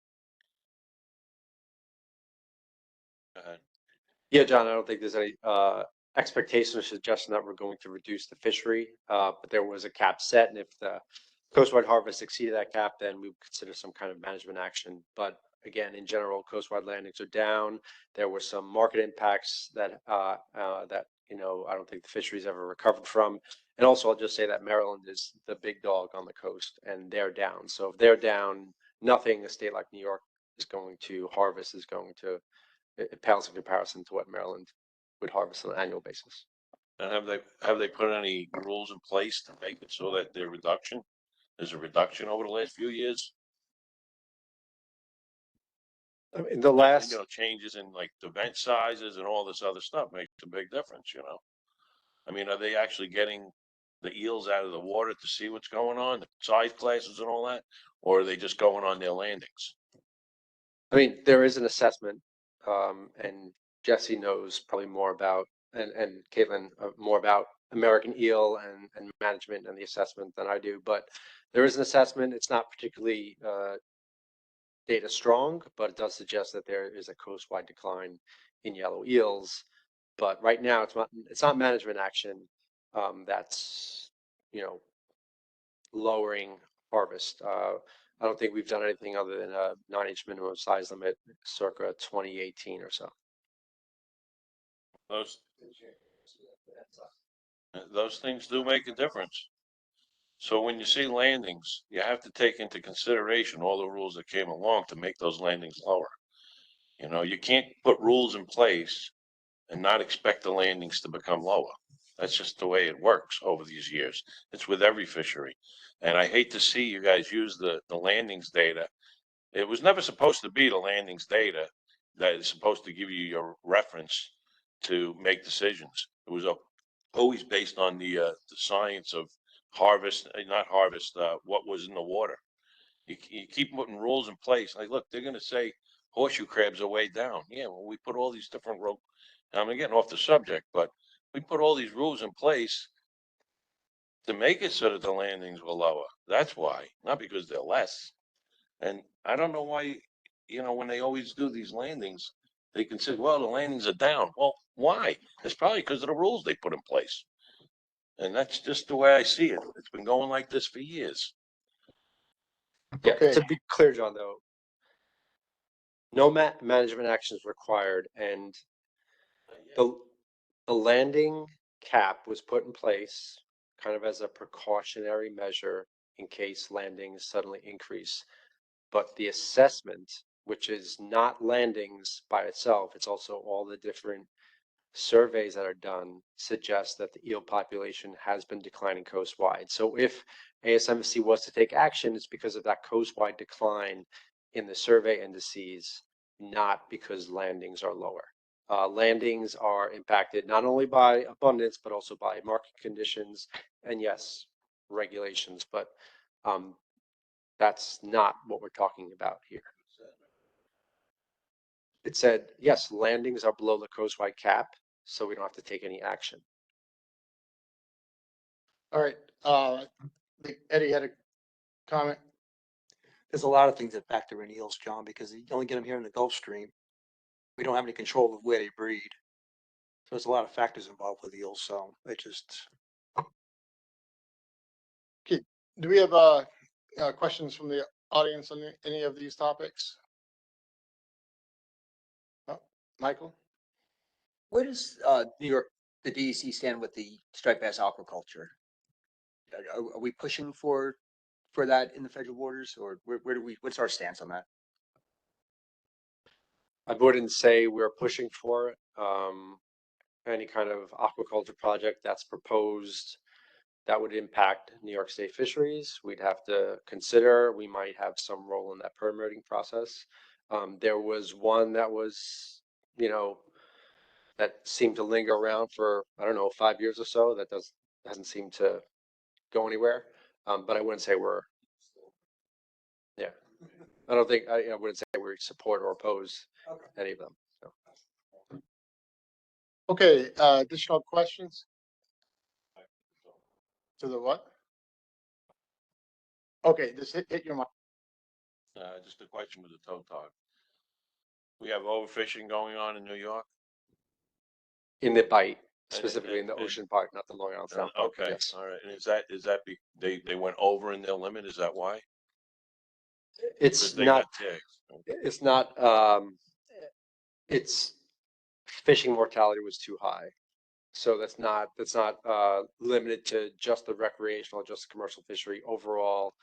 O: Go ahead.
N: Yeah, John, I don't think there's any expectation or suggestion that we're going to reduce the fishery, but there was a cap set, and if the coastwide harvest exceeded that cap, then we would consider some kind of management action. But again, in general, coastwide landings are down. There were some market impacts that I don't think the fisheries ever recovered from. And also, I'll just say that Maryland is the big dog on the coast, and they're down. So if they're down, nothing a state like New York is going to harvest is going to, it pales in comparison to what Maryland would harvest on an annual basis.
O: And have they put any rules in place to make it so that their reduction There's a reduction over the last few years.
N: I mean, the
O: And,
N: last,
O: you know, changes in like the bench sizes and all this other stuff makes a big difference, you know? I mean, are they actually getting the eels out of the water to see what's going on, the size classes and all that? Or are they just going on their landings?
N: I mean, there is an assessment, and Jesse knows probably more about, and Caitlin, more about American eel and management and the assessment than I do, but there is an assessment. It's not particularly, data strong, but it does suggest that there is a coastwide decline in yellow eels. But right now, it's not management action, that's, you know, lowering harvest. I don't think we've done anything other than a 9-inch minimum size limit circa 2018 or so.
O: Those things do make a difference. So when you see landings, you have to take into consideration all the rules that came along to make those landings lower. You know, you can't put rules in place and not expect the landings to become lower. That's just the way it works over these years. It's with every fishery. And I hate to see you guys use the landings data. It was never supposed to be the landings data that is supposed to give you your reference to make decisions. It was always based on the science of harvest, not harvest, what was in the water. You keep putting rules in place. Like, look, they're going to say horseshoe crabs are way down. Yeah, well, we put all these different I'm getting off the subject, but we put all these rules in place to make it so that the landings were lower. That's why, not because they're less. And I don't know why, you know, when they always do these landings, they can say, well, the landings are down. Well, why? It's probably because of the rules they put in place. And that's just the way I see it. It's been going like this for years.
N: Yeah,
B: Okay.
N: to be clear, John, though, no management action is required, and the landing cap was put in place kind of as a precautionary measure in case landings suddenly increase. But the assessment, which is not landings by itself, it's also all the different surveys that are done, suggest that the eel population has been declining coastwide. So if ASMFC was to take action, it's because of that coastwide decline in the survey indices, not because landings are lower. Landings are impacted not only by abundance, but also by market conditions and, yes, regulations. But that's not what we're talking about here. It said, yes, landings are below the coastwide cap, so we don't have to take any action.
B: All right. I think Eddie had a comment.
K: There's a lot of things that factor in eels, John, because you only get them here in the Gulf Stream. We don't have any control of where they breed. So there's a lot of factors involved with eels, so it just.
B: Okay. Do we have questions from the audience on any of these topics? Oh, Michael?
I: Where does New York, the DEC stand with the striped bass aquaculture? Are we pushing for that in the federal waters, or where do we? What's our stance on that?
N: I wouldn't say we're pushing for it. Any kind of aquaculture project that's proposed that would impact New York State fisheries, we'd have to consider. We might have some role in that permitting process. There was one that was, you know, that seemed to linger around for, I don't know, 5 years or so. That hasn't seemed to go anywhere. But I wouldn't say yeah. I don't think, I wouldn't say we support or oppose any of them. So.
B: Okay, additional questions? To the what? Okay, just hit your mic.
O: Just a question with the tow tog. We have overfishing going on in New York.
N: In the bite, specifically in the
O: and-
N: ocean part, not the Long Island Sound part.
O: Okay,
N: Yes.
O: all right. And is that they went over in their limit? Is that why?
N: It's
O: Because they
N: not,
O: got tagged.
N: it's not, it's fishing mortality was too high. So that's not limited to just the recreational, just the commercial fishery. Overall,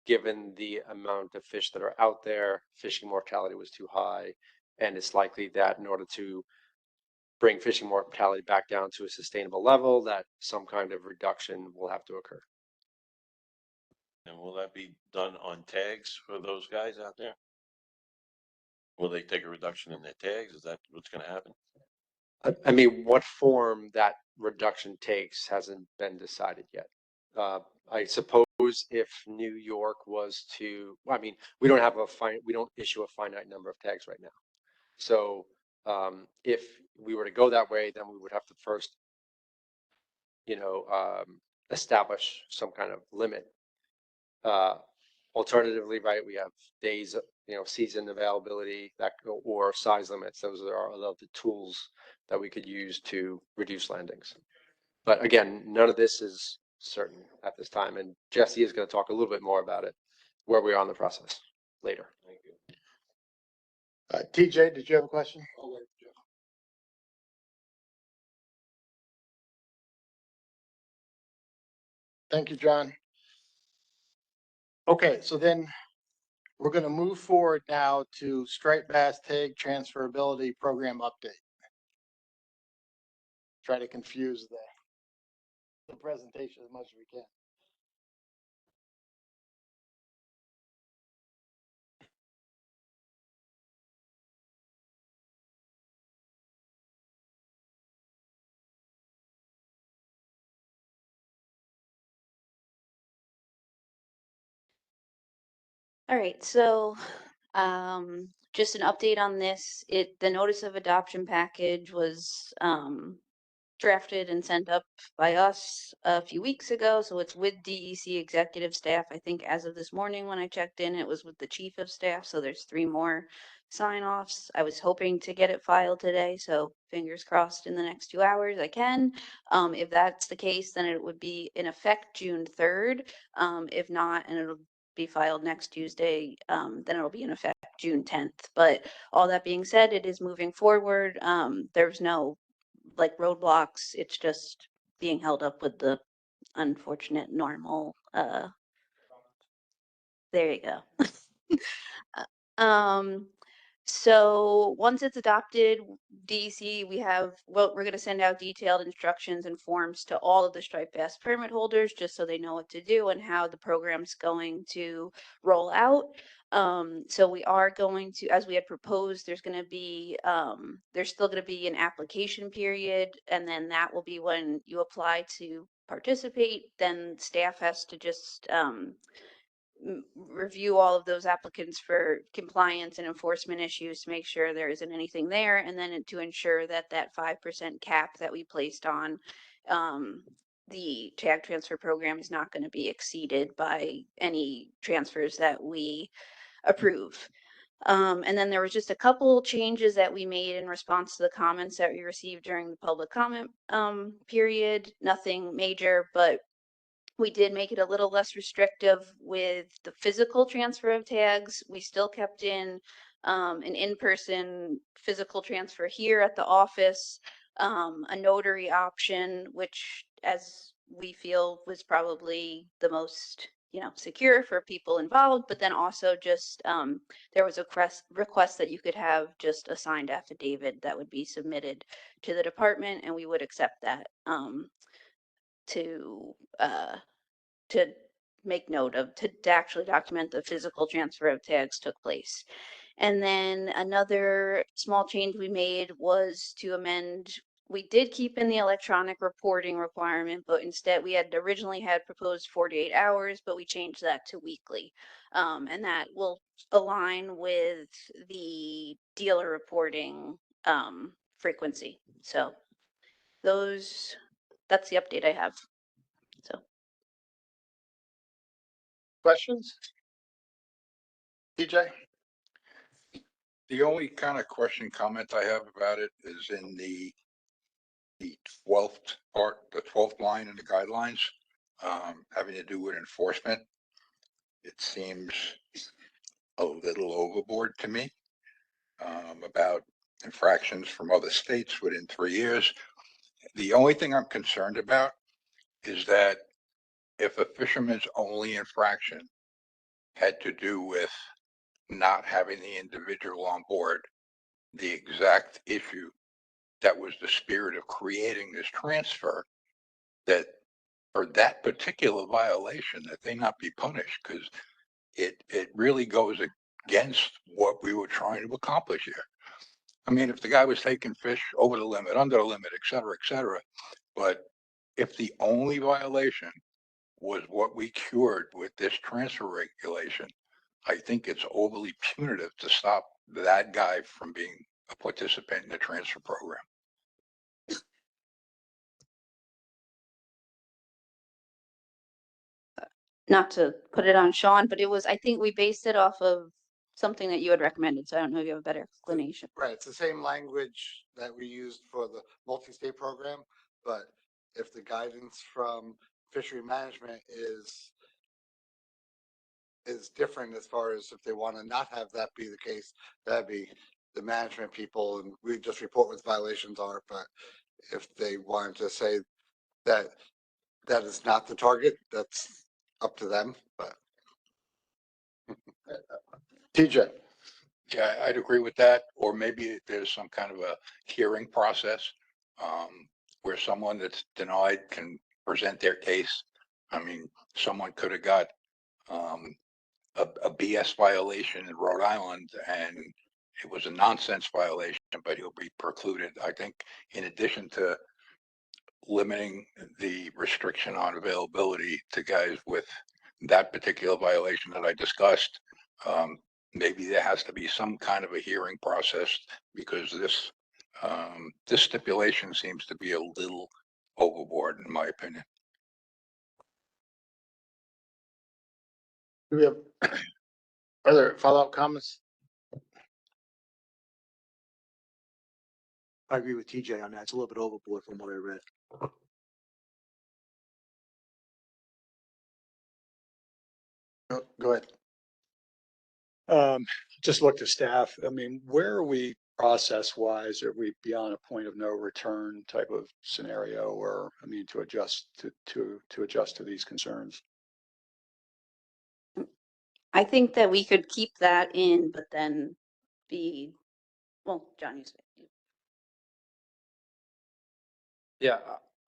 N: given the amount of fish that are out there, fishing mortality was too high. And it's likely that in order to bring fishing mortality back down to a sustainable level, that some kind of reduction will have to occur.
O: And will that be done on tags for those guys out there? Will they take a reduction in their tags? Is that what's gonna happen?
N: I mean, what form that reduction takes hasn't been decided yet. I suppose if New York was to, I mean, we don't have we don't issue a finite number of tags right now. So if we were to go that way, then we would have to first, establish some kind of limit. Alternatively, right, we have days, season availability or size limits. Those are the tools that we could use to reduce landings. But again, none of this is certain at this time. And Jesse is going to talk a little bit more about it, where we are in the process later.
O: Thank you.
B: TJ, did you have a question? Thank you, John. Okay, so then we're going to move forward now to striped bass tag transferability program update. Try to confuse the presentation as much as we can.
P: All right, so just an update on this. The notice of adoption package was drafted and sent up by us a few weeks ago. So it's with DEC executive staff. I think as of this morning when I checked in, it was with the chief of staff. So there's 3 more sign-offs. I was hoping to get it filed today. So fingers crossed in the next 2 hours I can. If that's the case, then it would be in effect June 3rd. If not, and it'll be filed next Tuesday, then it'll be in effect June 10th. But all that being said, it is moving forward. There's no roadblocks. It's just being held up with the unfortunate normal. There you go. So once it's adopted, DEC, we're going to send out detailed instructions and forms to all of the striped bass permit holders, just so they know what to do and how the program's going to roll out. So we are going to, as we had proposed, there's still going to be an application period, and then that will be when you apply to participate. Then staff has to just review all of those applicants for compliance and enforcement issues to make sure there isn't anything there, and then to ensure that that 5% cap that we placed on the tag transfer program is not going to be exceeded by any transfers that we approve. And then there was just a couple changes that we made in response to the comments that we received during the public comment period. Nothing major, but we did make it a little less restrictive with the physical transfer of tags. We still kept in an in-person physical transfer here at the office, a notary option, which, as we feel, was probably the most secure for people involved, but then also just there was a request that you could have just a signed affidavit that would be submitted to the department, and we would accept that to make note of, to actually document the physical transfer of tags took place. And then another small change we made was to amend, we did keep in the electronic reporting requirement, but instead we had originally had proposed 48 hours, but we changed that to weekly. And that will align with the dealer reporting frequency. So that's the update I have. So.
B: Questions? TJ?
E: The only kind of question comment I have about it is in the 12th part, the 12th line in the guidelines, having to do with enforcement. It seems a little overboard to me, about infractions from other states within 3 years. The only thing I'm concerned about is that if a fisherman's only infraction had to do with not having the individual on board, the exact issue that was the spirit of creating this transfer, that for that particular violation, that they not be punished, because it really goes against what we were trying to accomplish here. I mean, if the guy was taking fish over the limit, under the limit, et cetera, but if the only violation was what we cured with this transfer regulation, I think it's overly punitive to stop that guy from being a participant in the transfer program.
P: Not to put it on Sean, but it was, I think we based it off of something that you had recommended, so I don't know if you have a better explanation.
F: Right, it's the same language that we used for the multi-state program, but if the guidance from fishery management is different as far as if they want to not have that be the case, that'd be the management people, and we just report what violations are. But if they wanted to say that that is not the target, that's up to them. But
B: TJ,
E: Yeah, I'd agree with that. Or maybe there's some kind of a hearing process where someone that's denied can present their case. I mean, someone could have got a BS violation in Rhode Island and it was a nonsense violation, but he'll be precluded. I think in addition to limiting the restriction on availability to guys with that particular violation that I discussed, maybe there has to be some kind of a hearing process because this stipulation seems to be a little overboard, in my opinion.
B: do we have other follow-up comments?
K: I agree with TJ on that. It's a little bit overboard from what I read.
B: Go ahead.
G: Just look to staff. I mean, where are we process wise? Are we beyond a point of no return type of scenario or, I mean, to adjust to adjust to these concerns?
P: I think that we could keep that in, but then be, well, John, you said.
N: Yeah,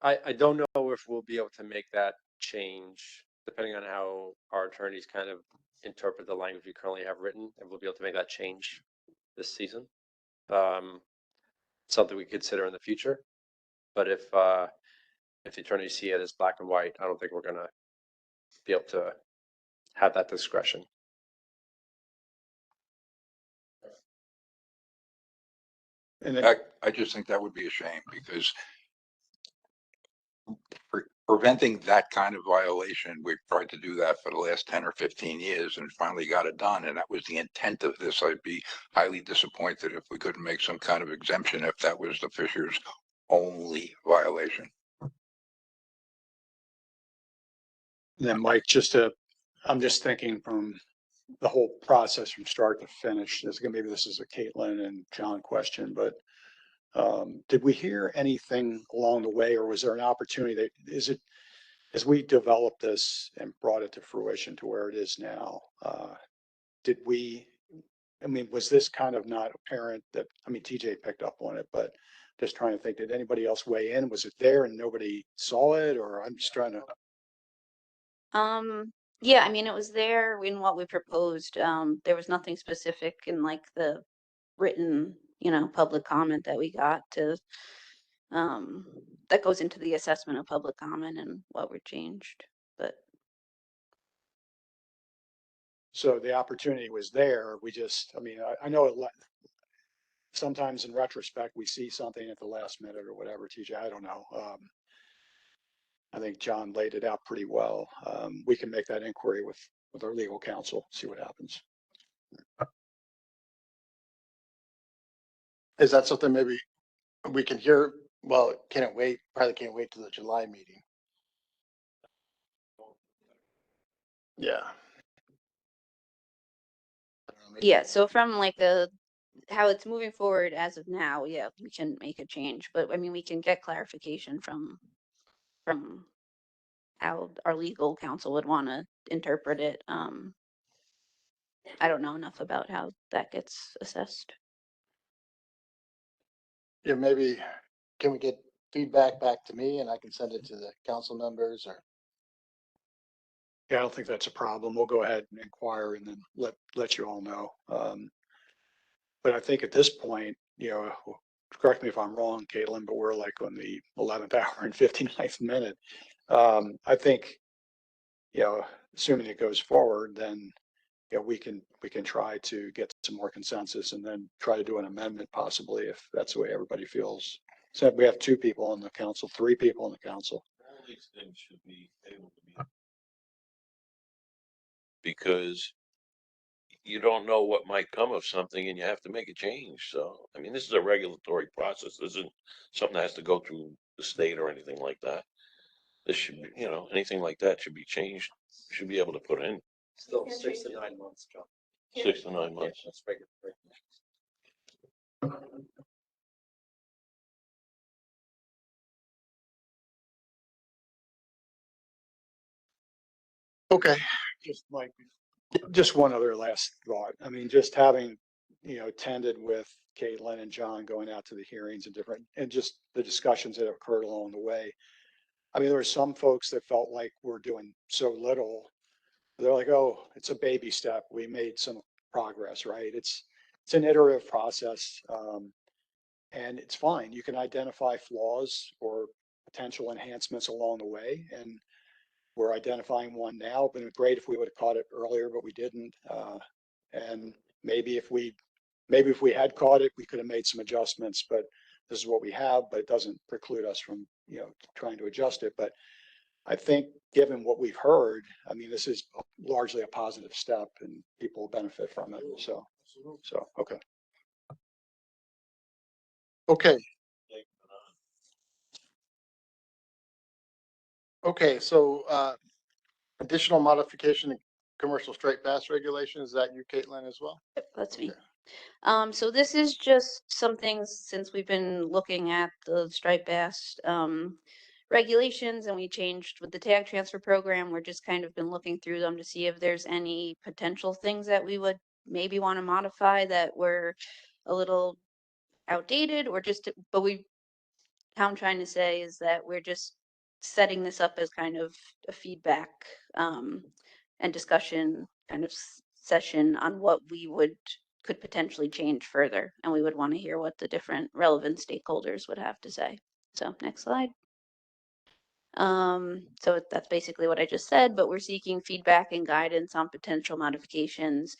N: I don't know if we'll be able to make that change, depending on how our attorneys kind of interpret the language we currently have written, and we'll be able to make that change this season. Something we consider in the future. But if the attorneys see it as black and white, I don't think we're gonna be able to have that discretion.
G: And then,
E: I just think that would be a shame because preventing that kind of violation, we've tried to do that for the last 10 or 15 years and finally got it done. And that was the intent of this. I'd be highly disappointed if we couldn't make some kind of exemption if that was the fisher's only violation.
G: then Mike, I'm just thinking from the whole process from start to finish. Maybe this is a Caitlin and John question, but did we hear anything along the way, or was there an opportunity that as we developed this and brought it to fruition to where it is now? Was this kind of not apparent that, I mean, TJ picked up on it, but just trying to think, did anybody else weigh in? Was it there and nobody saw it, or I'm just trying to.
P: Yeah, I mean, it was there in what we proposed. There was nothing specific in like the written, public comment that we got to, that goes into the assessment of public comment and what were changed, but.
G: So the opportunity was there. I know sometimes in retrospect, we see something at the last minute or whatever, TJ, I don't know. I think John laid it out pretty well. We can make that inquiry with our legal counsel, see what happens.
B: Is that something maybe we can hear? Well, probably can't wait till the July meeting. Yeah.
P: Yeah, so from like how it's moving forward as of now, yeah, we can make a change, but I mean, we can get clarification from how our legal counsel would want to interpret it. I don't know enough about how that gets assessed.
B: Yeah, maybe can we get feedback back to me and I can send it to the council members or?
G: Yeah, I don't think that's a problem. We'll go ahead and inquire and then let you all know. But I think at this point, correct me if I'm wrong, Caitlin, but we're like on the 11th hour and 59th minute. I think, assuming it goes forward, then, we can try to get some more consensus and then try to do an amendment possibly if that's the way everybody feels. So we have 2 people on the council, 3 people on the council.
O: All these things should be able to be. Because you don't know what might come of something and you have to make a change. So, I mean, this is a regulatory process. This isn't something that has to go through the state or anything like that. This should be, anything like that should be changed, should be able to put in
N: Still 6 to 9 months, John.
O: 6 to 9
N: Yeah,
O: months.
N: that's regular.
B: Okay.
G: Just one other last thought. I mean, just having, attended with Caitlin and John going out to the hearings and just the discussions that have occurred along the way. I mean, there were some folks that felt like we're doing so little. They're like, oh, it's a baby step. We made some progress, right? It's an iterative process. And it's fine. You can identify flaws or potential enhancements along the way. And we're identifying one now. It'd been great if we would have caught it earlier, but we didn't. And maybe if we had caught it, we could have made some adjustments, but this is what we have, but it doesn't preclude us from, trying to adjust it. But I think given what we've heard, I mean, this is largely a positive step and people will benefit from it. So, okay.
B: Okay. Okay, so additional modification in commercial straight bass regulation, is that you, Caitlin, as well?
P: Yep, that's me.
B: Okay.
P: So this is just some things since we've been looking at the striped bass regulations and we changed with the tag transfer program. We're just kind of been looking through them to see if there's any potential things that we would maybe want to modify that were a little outdated or but how I'm trying to say is that we're just setting this up as kind of a feedback and discussion kind of session on what we could potentially change further. And we would want to hear what the different relevant stakeholders would have to say. So next slide. So that's basically what I just said, but we're seeking feedback and guidance on potential modifications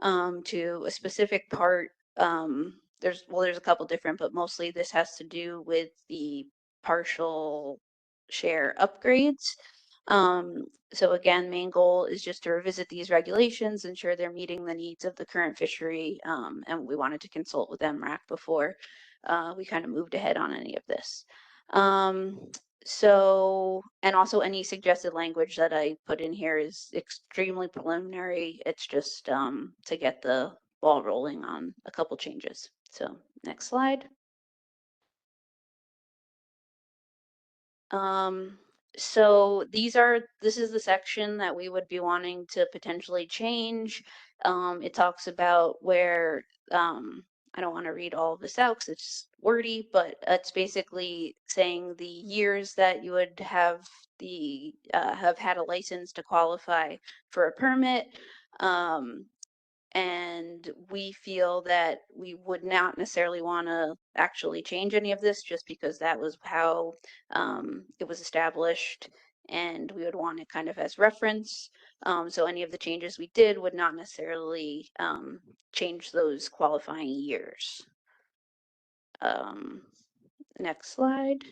P: to a specific part. There's a couple different, but mostly this has to do with the partial share upgrades. So again, main goal is just to revisit these regulations, ensure they're meeting the needs of the current fishery. And we wanted to consult with MRAC before we kind of moved ahead on any of this. So, and also any suggested language that I put in here is extremely preliminary. It's just to get the ball rolling on a couple changes. So next slide. So this is the section that we would be wanting to potentially change. It talks about where, I don't want to read all of this out because it's wordy, but it's basically saying the years that you would have have had a license to qualify for a permit. And we feel that we would not necessarily want to actually change any of this just because that was how it was established and we would want it kind of as reference. So any of the changes we did would not necessarily change those qualifying years. Next slide.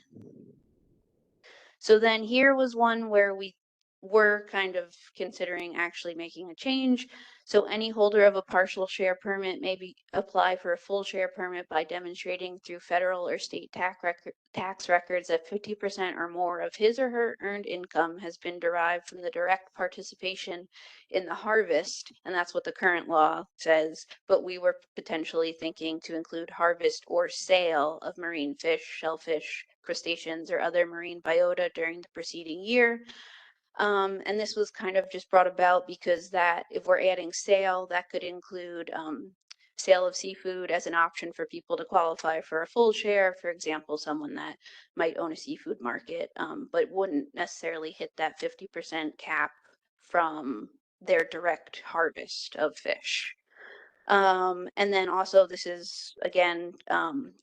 P: So then here was one where we were kind of considering actually making a change. So any holder of a partial share permit may apply for a full share permit by demonstrating through federal or state tax records that 50% or more of his or her earned income has been derived from the direct participation in the harvest. And that's what the current law says. But we were potentially thinking to include harvest or sale of marine fish, shellfish, crustaceans, or other marine biota during the preceding year. And this was kind of just brought about because that if we're adding sale, that could include sale of seafood as an option for people to qualify for a full share. For example, someone that might own a seafood market, but wouldn't necessarily hit that 50% cap from their direct harvest of fish. And then also this is, again,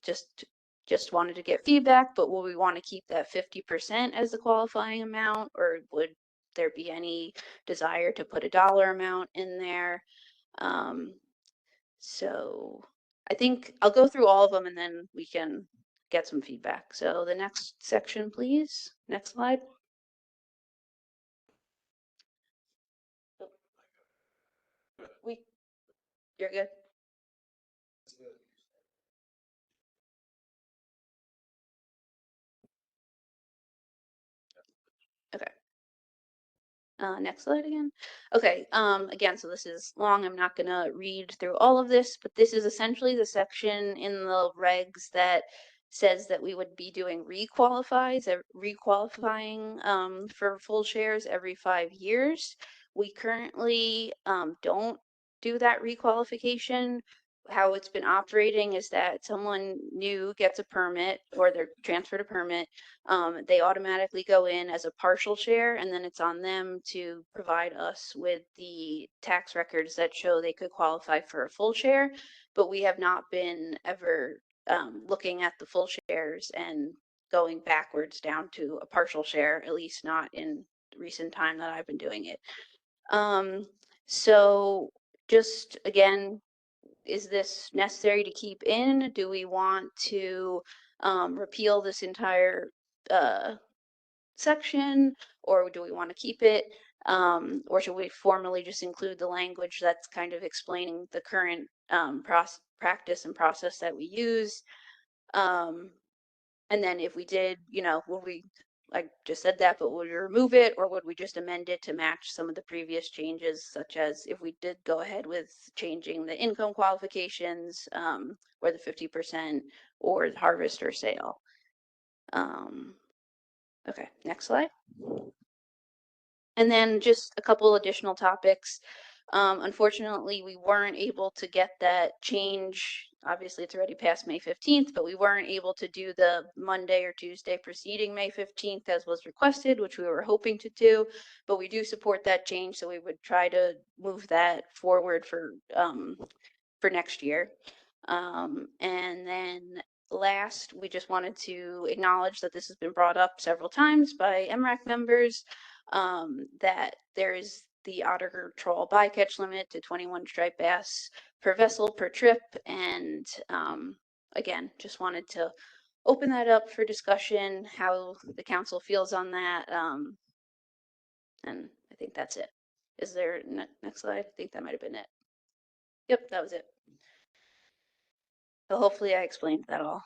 P: just wanted to get feedback, but will we want to keep that 50% as the qualifying amount, or would there be any desire to put a dollar amount in there? So I think I'll go through all of them and then we can get some feedback. So the next section, please. Next slide. You're good. Okay. Next slide again. Okay, again, so this is long. I'm not gonna read through all of this, but this is essentially the section in the regs that says that we would be doing requalifying for full shares every 5 years. We currently don't do that requalification. How it's been operating is that someone new gets a permit or they're transferred a permit, they automatically go in as a partial share, and then it's on them to provide us with the tax records that show they could qualify for a full share. But we have not been ever looking at the full shares and going backwards down to a partial share, at least not in recent time that I've been doing it. So just again, is this necessary to keep in? Do we want to repeal this entire section, or do we want to keep it? Or should we formally just include the language that's kind of explaining the current practice and process that we use? And then if we did, would we, I just said that, but would we remove it, or would we just amend it to match some of the previous changes, such as if we did go ahead with changing the income qualifications, or the 50%, or the harvest or sale? Okay, next slide. And then just a couple additional topics. Unfortunately, we weren't able to get that change. Obviously, it's already past May 15th, but we weren't able to do the Monday or Tuesday preceding May 15th as was requested, which we were hoping to do. But we do support that change, so we would try to move that forward for next year. And then last, we just wanted to acknowledge that this has been brought up several times by MRAC members, that there is the otter trawl bycatch limit to 21 striped bass per vessel per trip. And again, just wanted to open that up for discussion, how the council feels on that. And I think that's it. Is there next slide? I think that might have been it. Yep, that was it. So hopefully I explained that all.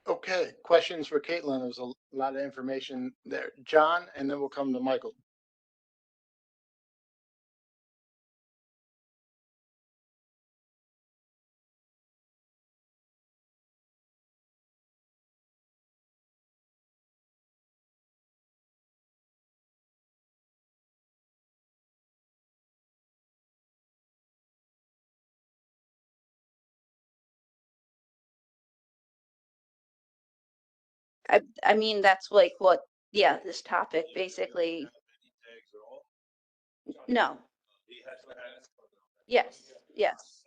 B: Okay, questions for Caitlin? There's a lot of information there. John, and then we'll come to Michael.
P: I mean, that's like what, yeah, this topic basically. No. Yes, yes.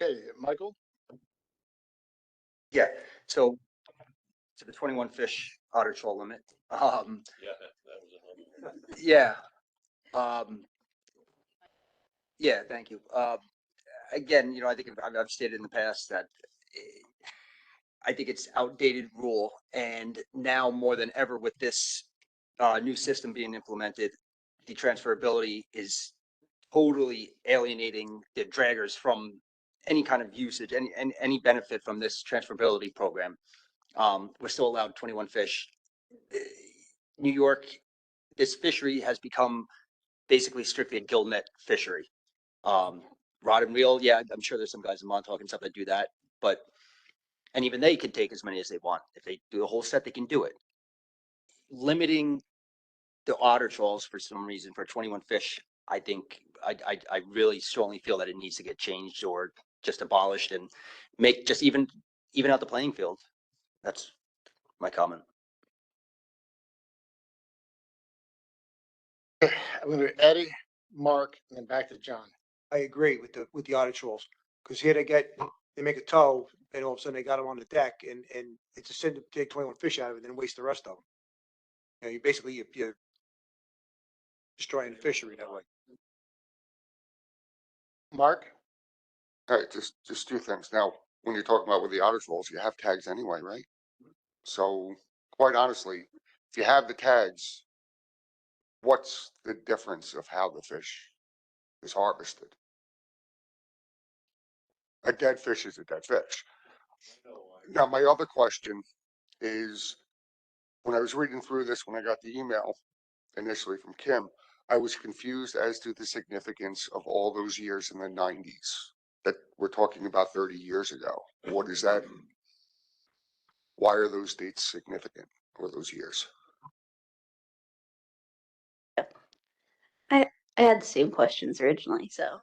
B: Okay, Michael?
I: Yeah, so to the 21 fish otter trawl limit.
O: Yeah, that was another.
I: Yeah. Yeah, thank you. Again, I think I've stated in the past that I think it's outdated rule, and now more than ever with this new system being implemented, the transferability is totally alienating the draggers from any kind of usage, any benefit from this transferability program. We're still allowed 21 fish. New York, this fishery has become basically strictly a gill net fishery. rod and reel, yeah, I'm sure there's some guys in Montauk and stuff that do that, but, and even they can take as many as they want. If they do a whole set, they can do it. Limiting the otter trolls for some reason for 21 fish, I think, I really strongly feel that it needs to get changed or just abolished and make just even out the playing field. That's my comment.
B: I'm gonna do Eddie, Mark, and then back to John.
K: I agree with the otter trolls, because here they make a tow, and all of a sudden they got them on the deck, and it's a sin to take 21 fish out of it and then waste the rest of them. You know, you basically, you're destroying the fishery that way.
B: Mark?
C: All right, just two things. Now, when you're talking about with the otter trolls, you have tags anyway, right? So quite honestly, if you have the tags, what's the difference of how the fish is harvested? A dead fish is a dead fish. Now, my other question is, when I was reading through this, when I got the email initially from Kim, I was confused as to the significance of all those years in the 90s that we're talking about 30 years ago. What is that? Why are those dates significant, or those years?
P: I had the same questions originally, so.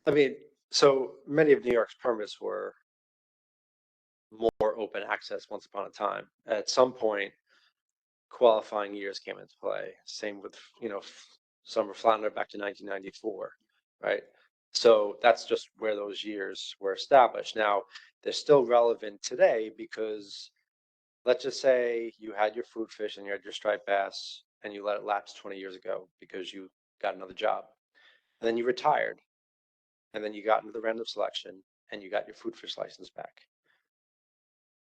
N: I mean, so many of New York's permits were more open access once upon a time. At some point, qualifying years came into play. Same with, summer flounder back to 1994, right? So that's just where those years were established. Now, they're still relevant today because let's just say you had your food fish and you had your striped bass and you let it lapse 20 years ago because you got another job. And then you retired. And then you got into the random selection and you got your food fish license back.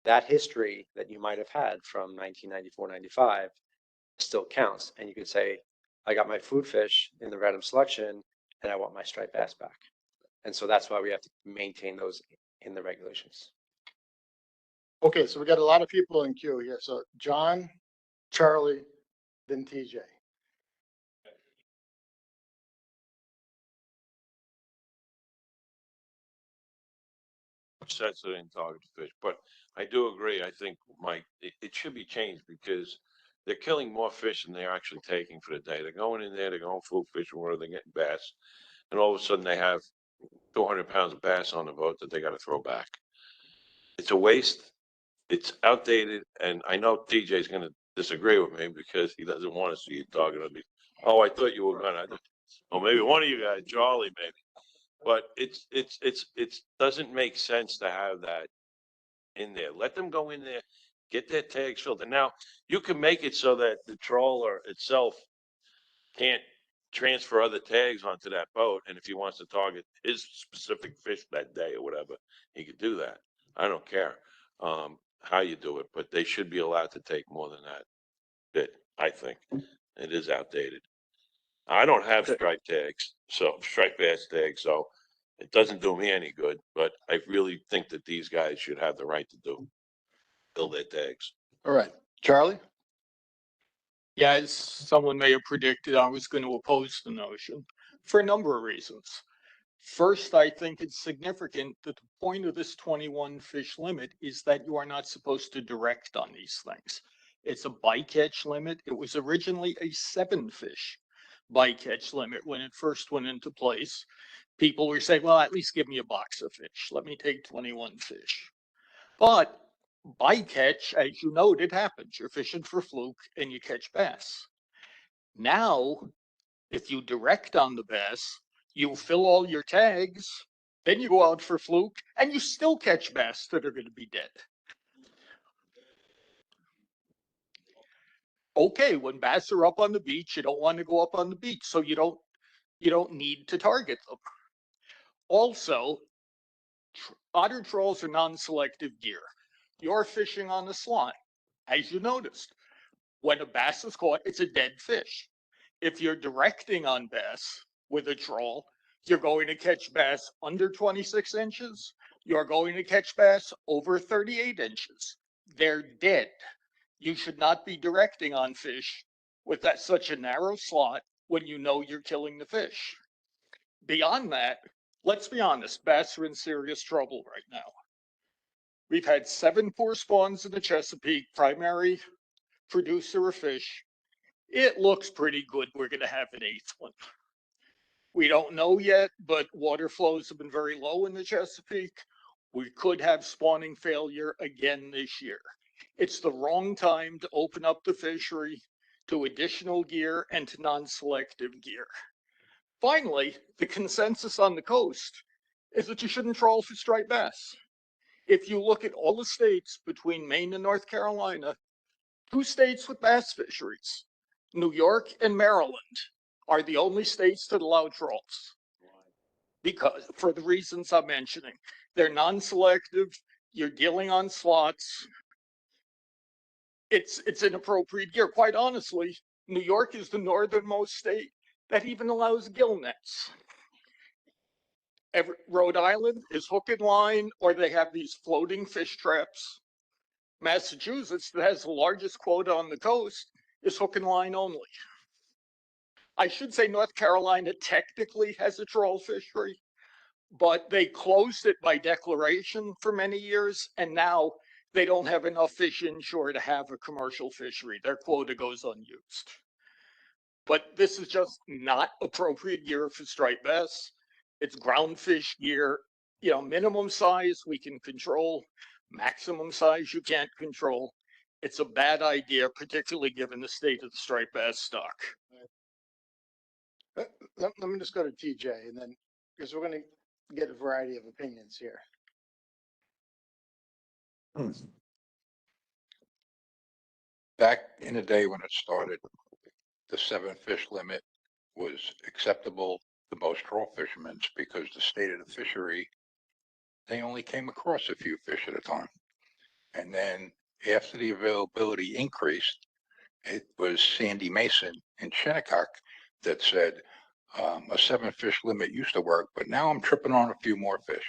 N: That history that you might have had from 1994, 95 still counts. And you could say, I got my food fish in the random selection and I want my striped bass back. And so that's why we have to maintain those in the regulations.
B: Okay, so we got a lot of people in queue here. So John, Charlie, then TJ.
O: Sensitive and target fish, but I do agree. I think, Mike, it should be changed because they're killing more fish than they're actually taking for the day. They're going in there, they're going food fishing, where they're getting bass, and all of a sudden they have 200 pounds of bass on the boat that they got to throw back. It's a waste. It's outdated, and I know TJ's going to disagree with me because he doesn't want to see you talking to me. Oh, I thought you were gonna. Or maybe one of you guys, Charlie, maybe. But it doesn't make sense to have that in there. Let them go in there, get their tags filled. And now you can make it so that the trawler itself can't transfer other tags onto that boat. And if he wants to target his specific fish that day or whatever, he could do that. I don't care how you do it, but they should be allowed to take more than that. I think it is outdated. I don't have striped tags, so striped bass tags, so it doesn't do me any good, but I really think that these guys should have the right to build their tags.
B: All right, Charlie?
Q: Yeah, as someone may have predicted, I was going to oppose the notion for a number of reasons. First, I think it's significant that the point of this 21 fish limit is that you are not supposed to direct on these things. It's a bycatch limit. It was originally a 7 fish bycatch limit when it first went into place. People were saying, well, at least give me a box of fish. Let me take 21 fish. But bycatch, as you know, it happens. You're fishing for fluke and you catch bass. Now, if you direct on the bass, you fill all your tags, then you go out for fluke, and you still catch bass that are going to be dead. Okay, when bass are up on the beach, you don't want to go up on the beach, so you don't need to target them. Also, otter trolls are non-selective gear. You're fishing on the slot, as you noticed. When a bass is caught, it's a dead fish. If you're directing on bass with a troll, you're going to catch bass under 26 inches. You're going to catch bass over 38 inches. They're dead. You should not be directing on fish with such a narrow slot when you know you're killing the fish. Beyond that, let's be honest, bass are in serious trouble right now. We've had 7 poor spawns in the Chesapeake, primary producer of fish. It looks pretty good. We're going to have an 8th one. We don't know yet, but water flows have been very low in the Chesapeake. We could have spawning failure again this year. It's the wrong time to open up the fishery to additional gear and to non-selective gear. Finally, the consensus on the coast is that you shouldn't trawl for striped bass. If you look at all the states between Maine and North Carolina, 2 states with bass fisheries, New York and Maryland, are the only states that allow trawls. Because, for the reasons I'm mentioning, they're non-selective, you're dealing on slots, it's inappropriate gear. Quite honestly, New York is the northernmost state that even allows gill nets. Rhode Island is hook and line, or they have these floating fish traps. Massachusetts, that has the largest quota on the coast, is hook and line only. I should say North Carolina technically has a trawl fishery, but they closed it by declaration for many years, and now they don't have enough fish inshore to have a commercial fishery. Their quota goes unused. But this is just not appropriate gear for striped bass. It's ground fish gear. You know, minimum size we can control, maximum size you can't control. It's a bad idea, particularly given the state of the striped bass stock.
B: Let me just go to TJ and then, because we're going to get a variety of opinions here.
E: Back in the day when it started, the 7 fish limit was acceptable to most trawl fishermen because the state of the fishery, they only came across a few fish at a time. And then after the availability increased, it was Sandy Mason in Shinnecock that said, a 7 fish limit used to work, but now I'm tripping on a few more fish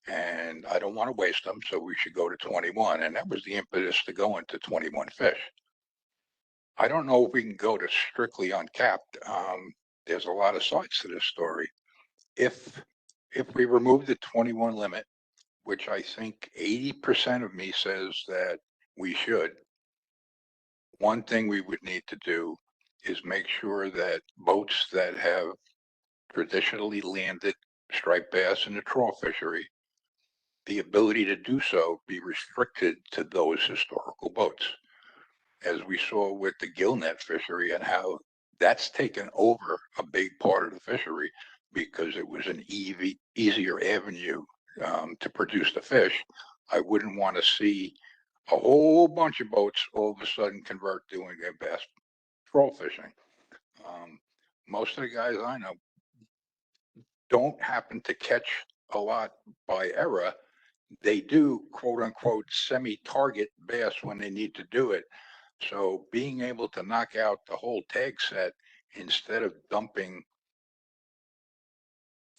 E: and I don't want to waste them. So we should go to 21. And that was the impetus to go into 21 fish. I don't know if we can go to strictly uncapped. There's a lot of sides to this story. If we remove the 21 limit, which I think 80% of me says that we should, one thing we would need to do is make sure that boats that have traditionally landed striped bass in the trawl fishery, the ability to do so be restricted to those historical boats. As we saw with the gill net fishery and how that's taken over a big part of the fishery because it was an easier avenue to produce the fish. I wouldn't want to see a whole bunch of boats all of a sudden convert doing their bass trawl fishing. Most of the guys I know don't happen to catch a lot by error. They do quote unquote semi-target bass when they need to do it. So being able to knock out the whole tag set instead of dumping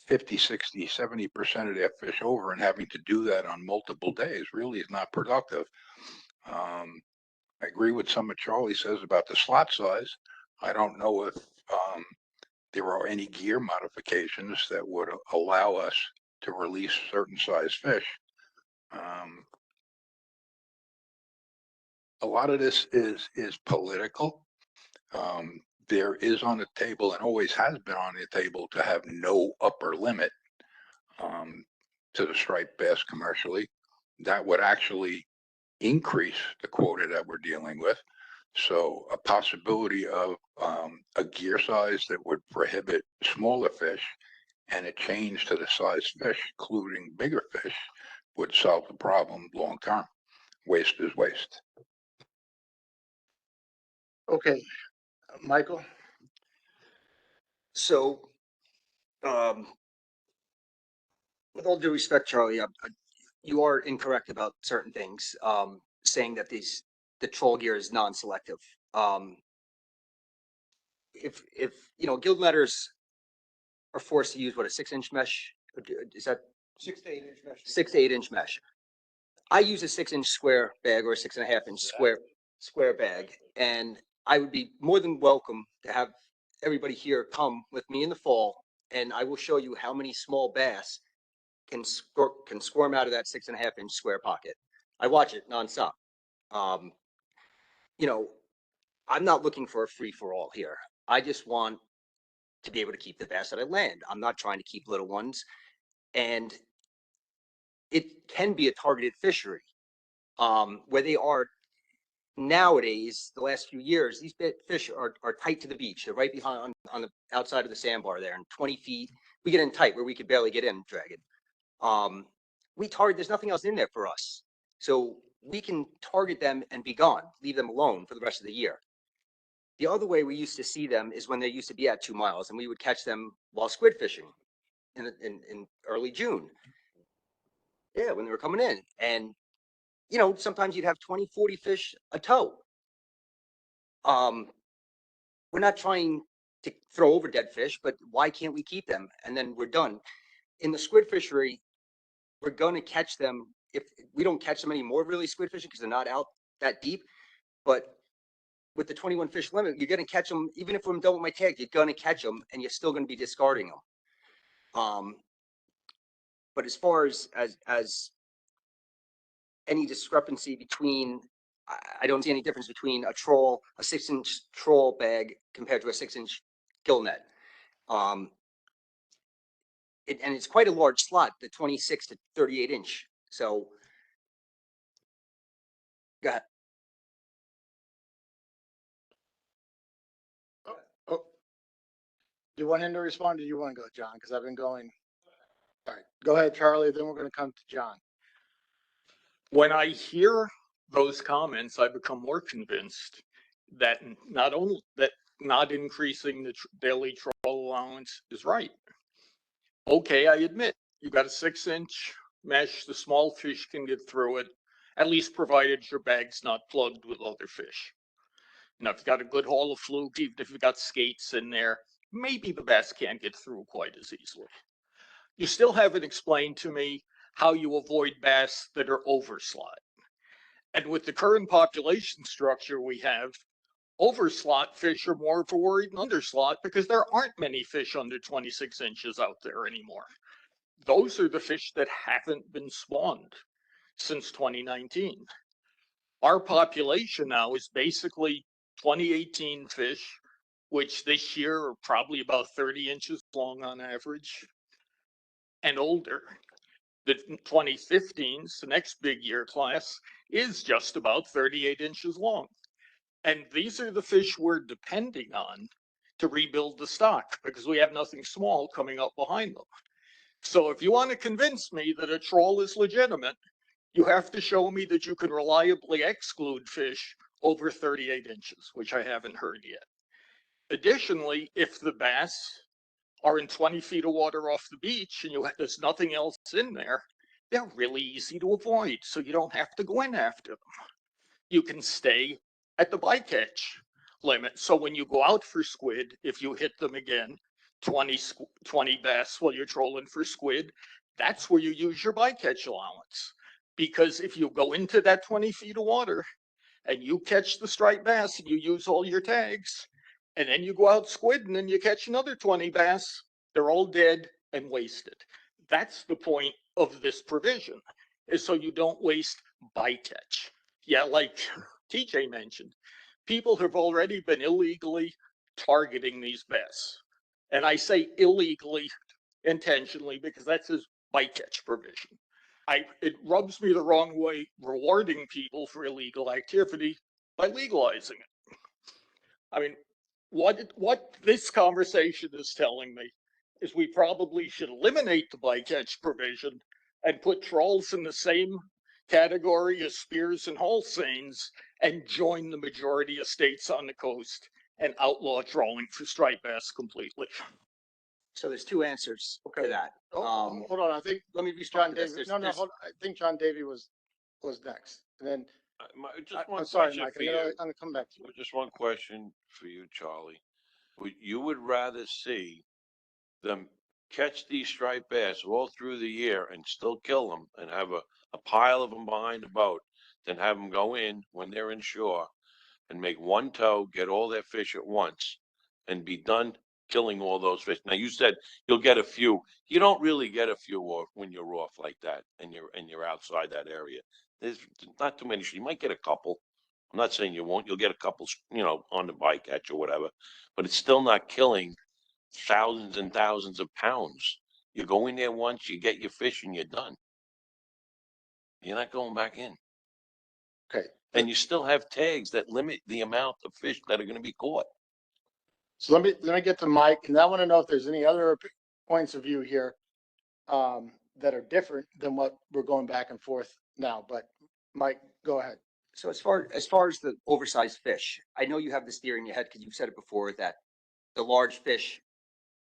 E: 50, 60, 70% of their fish over and having to do that on multiple days really is not productive. I agree with some of Charlie says about the slot size. I don't know if there are any gear modifications that would allow us to release certain size fish. A lot of this is political. There is on the table and always has been on the table to have no upper limit to the striped bass commercially. That would actually increase the quota that we're dealing with. So a possibility of a gear size that would prohibit smaller fish and a change to the size fish, including bigger fish, would solve the problem long term. Waste is waste.
B: Okay, Michael.
I: So, with all due respect, Charlie, you are incorrect about certain things. Saying that the troll gear is non-selective. If you know, guild letters are forced to use what, a 6-inch mesh? Is that
K: 6 to 8 inch mesh?
I: 6 to 8 inch mesh? I use a 6-inch square bag or a 6.5 inch square bag, and I would be more than welcome to have everybody here come with me in the fall, and I will show you how many small bass can squirm out of that 6.5 inch square pocket. I watch it nonstop. You know, I'm not looking for a free for all here. I just want to be able to keep the bass that I land. I'm not trying to keep little ones, and it can be a targeted fishery. Where they are nowadays, the last few years, these fish are tight to the beach. They're right behind on the outside of the sandbar there, and 20 feet. We get in tight where we could barely get in, drag it. We target, there's nothing else in there for us. So we can target them and be gone, leave them alone for the rest of the year. The other way we used to see them is when they used to be at 2 miles, and we would catch them while squid fishing in early June. Yeah, when they were coming in. And, you know, sometimes you'd have 20, 40 fish a tow. We're not trying to throw over dead fish, but why can't we keep them? And then we're done. In the squid fishery, we're going to catch them. If we don't catch them anymore, really squid fishing, because they're not out that deep. But with the 21 fish limit, you're going to catch them. Even if I'm done with my tag, you're going to catch them, and you're still going to be discarding them. But as far as any discrepancy between, I don't see any difference between a 6-inch trawl bag compared to a 6-inch gill net. And it's quite a large slot, the 26 to 38 inch. So, go ahead.
B: Oh, do you want him to respond or do you want to go, John? Because I've been going. All right, go ahead, Charlie. Then we're going to come to John.
Q: When I hear those comments, I become more convinced that not only that not increasing the daily trawl allowance is right. Okay, I admit you got a 6-inch mesh, the small fish can get through it, at least provided your bag's not plugged with other fish. Now, if you've got a good haul of fluke, even if you've got skates in there, maybe the bass can't get through quite as easily. You still haven't explained to me how you avoid bass that are overslot. And with the current population structure we have, overslot fish are more of a worry than underslot because there aren't many fish under 26 inches out there anymore. Those are the fish that haven't been spawned since 2019. Our population now is basically 2018 fish, which this year are probably about 30 inches long on average and older. The 2015s, the next big year class, is just about 38 inches long. And these are the fish we're depending on to rebuild the stock because we have nothing small coming up behind them. So if you want to convince me that a trawl is legitimate, you have to show me that you can reliably exclude fish over 38 inches, which I haven't heard yet. Additionally, if the bass are in 20 feet of water off the beach and there's nothing else in there, they're really easy to avoid, so you don't have to go in after them. You can stay at the bycatch limit. So when you go out for squid, if you hit them again, 20 bass while you're trolling for squid, that's where you use your bycatch allowance. Because if you go into that 20 feet of water and you catch the striped bass and you use all your tags, and then you go out squidding and you catch another 20 bass, they're all dead and wasted. That's the point of this provision, is so you don't waste bycatch. Yeah, like TJ mentioned, people have already been illegally targeting these bass. And I say illegally intentionally because that's his bycatch provision. It rubs me the wrong way rewarding people for illegal activity by legalizing it. I mean, what this conversation is telling me is we probably should eliminate the bycatch provision and put trawls in the same category as spears and haul seines and join the majority of states on the coast and outlaw trawling for striped bass completely.
I: So there's two answers to that.
B: Hold on. I think
I: Let me
B: John
I: respond to this.
B: Davy. No, hold on. I think John Davy was next. And then
O: Just one
B: I'm sorry,
O: question
B: Mike.
O: for
B: I'm
O: you.
B: gonna come back to you.
O: Just one question for you, Charlie. You would rather see them catch these striped bass all through the year and still kill them and have a pile of them behind the boat than have them go in when they're inshore and make one tow, get all their fish at once, and be done killing all those fish. Now, you said you'll get a few. You don't really get a few off when you're off like that and you're outside that area. There's not too many. You might get a couple. I'm not saying you won't. You'll get a couple, on the bycatch or whatever, but it's still not killing thousands and thousands of pounds. You go in there once, you get your fish, and you're done. You're not going back in.
B: Okay.
O: And you still have tags that limit the amount of fish that are going to be caught.
B: So let me get to Mike, and I want to know if there's any other points of view here that are different than what we're going back and forth now. But Mike, go ahead.
I: So as far as the oversized fish, I know you have this theory in your head because you've said it before that the large fish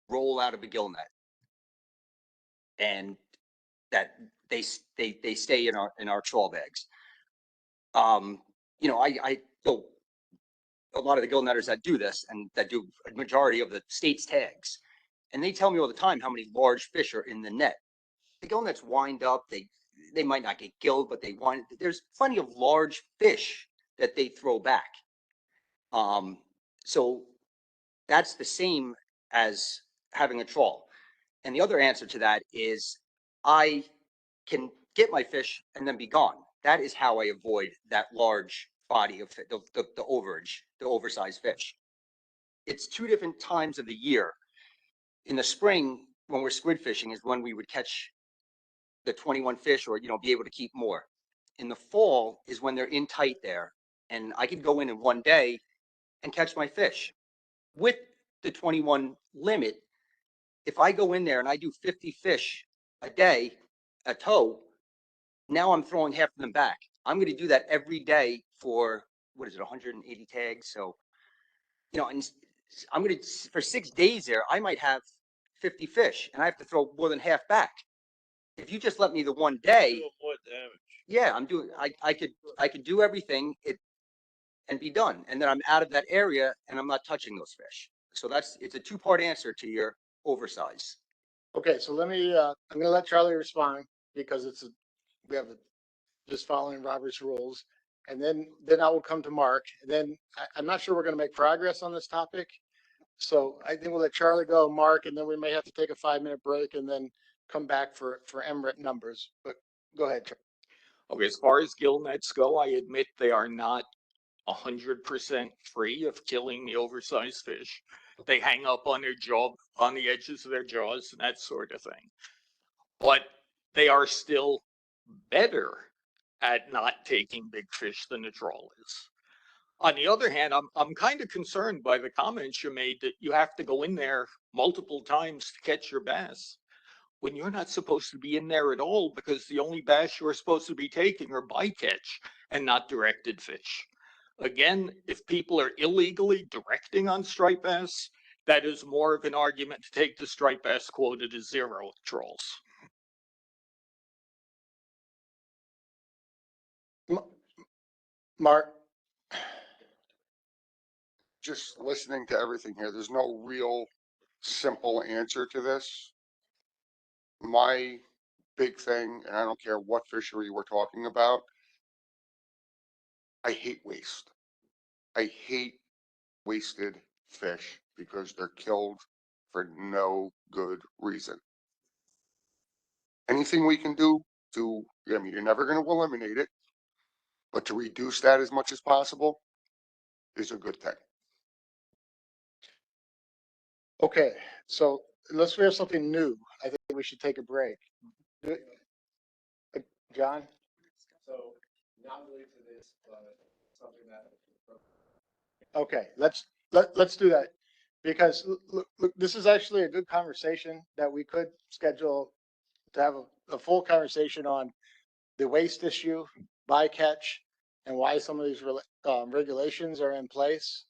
I: roll out of a gill net and that they stay in our trawl bags. I know a lot of the gill netters that do this and that do a majority of the state's tags, and they tell me all the time how many large fish are in the net. The gill nets wind up, they might not get gilled, but there's plenty of large fish that they throw back. So that's the same as having a trawl. And the other answer to that is I can get my fish and then be gone. That is how I avoid that large body of the overage, the oversized fish. It's 2 different times of the year. In the spring, when we're squid fishing, is when we would catch the 21 fish or, be able to keep more. In the fall is when they're in tight there. And I could go in one day and catch my fish. With the 21 limit, if I go in there and I do 50 fish a day, a tow, now I'm throwing half of them back. I'm going to do that every day for, 180 tags. So, and I'm going to, for 6 days there, I might have 50 fish and I have to throw more than half back. If you just let me the one day, yeah, I could do everything and be done. And then I'm out of that area and I'm not touching those fish. So it's a 2-part answer to your oversize.
B: Okay, so let me, I'm going to let Charlie respond because we have just following Robert's rules. And then I will come to Mark. And then I'm not sure we're going to make progress on this topic. So I think we'll let Charlie go, Mark, and then we may have to take a 5-minute break and then come back for MRAC numbers. But go ahead, Charlie.
Q: Okay, as far as gill nets go, I admit they are not 100% free of killing the oversized fish. They hang up on their jaw, on the edges of their jaws, and that sort of thing. But they are still better at not taking big fish than the trawl is. On the other hand, I'm kind of concerned by the comments you made that you have to go in there multiple times to catch your bass when you're not supposed to be in there at all, because the only bass you're supposed to be taking are bycatch and not directed fish. Again, if people are illegally directing on striped bass, that is more of an argument to take the striped bass quota to 0 trawls.
B: Mark.
C: Just listening to everything here, there's no real simple answer to this. My big thing, and I don't care what fishery we're talking about, I hate waste. I hate wasted fish because they're killed for no good reason. Anything we can do you're never going to eliminate it, but to reduce that as much as possible is a good thing.
B: Okay, so unless we have something new, I think we should take a break. John?
M: So not related to this, but something that.
B: Okay, let's do that because look, this is actually a good conversation that we could schedule to have a full conversation on the waste issue, bycatch, and why some of these regulations are in place.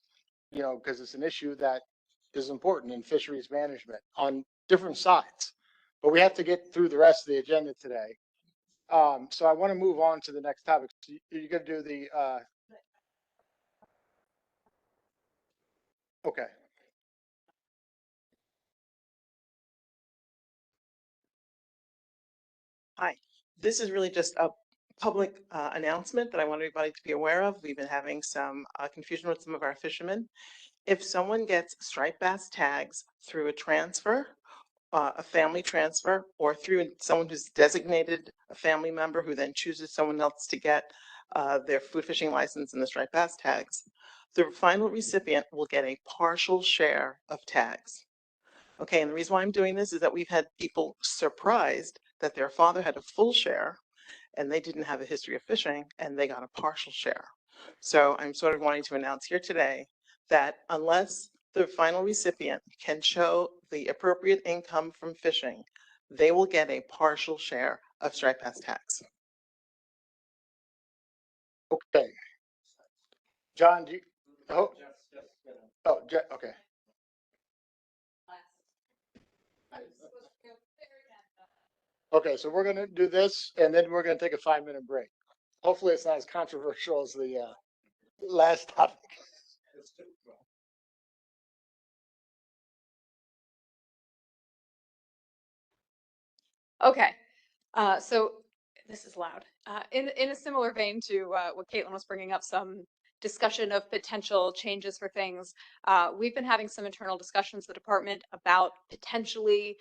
B: Because it's an issue that is important in fisheries management on different sides. But we have to get through the rest of the agenda today. So I want to move on to the next topic. So you're going to do the okay.
L: Hi, this is really just a public announcement that I want everybody to be aware of. We've been having some confusion with some of our fishermen. If someone gets striped bass tags through a transfer, a family transfer, or through someone who's designated a family member who then chooses someone else to get their food fishing license and the striped bass tags, the final recipient will get a partial share of tags. Okay, and the reason why I'm doing this is that we've had people surprised that their father had a full share and they didn't have a history of fishing and they got a partial share. So I'm sort of wanting to announce here today that unless the final recipient can show the appropriate income from fishing, they will get a partial share of striped bass tax.
B: Okay. John, do you, oh, okay. Okay, so we're gonna do this and then we're gonna take a 5-minute break. Hopefully it's not as controversial as the last topic.
H: Okay, so this is loud. In a similar vein to what Caitlin was bringing up, some discussion of potential changes for things. We've been having some internal discussions with the department about potentially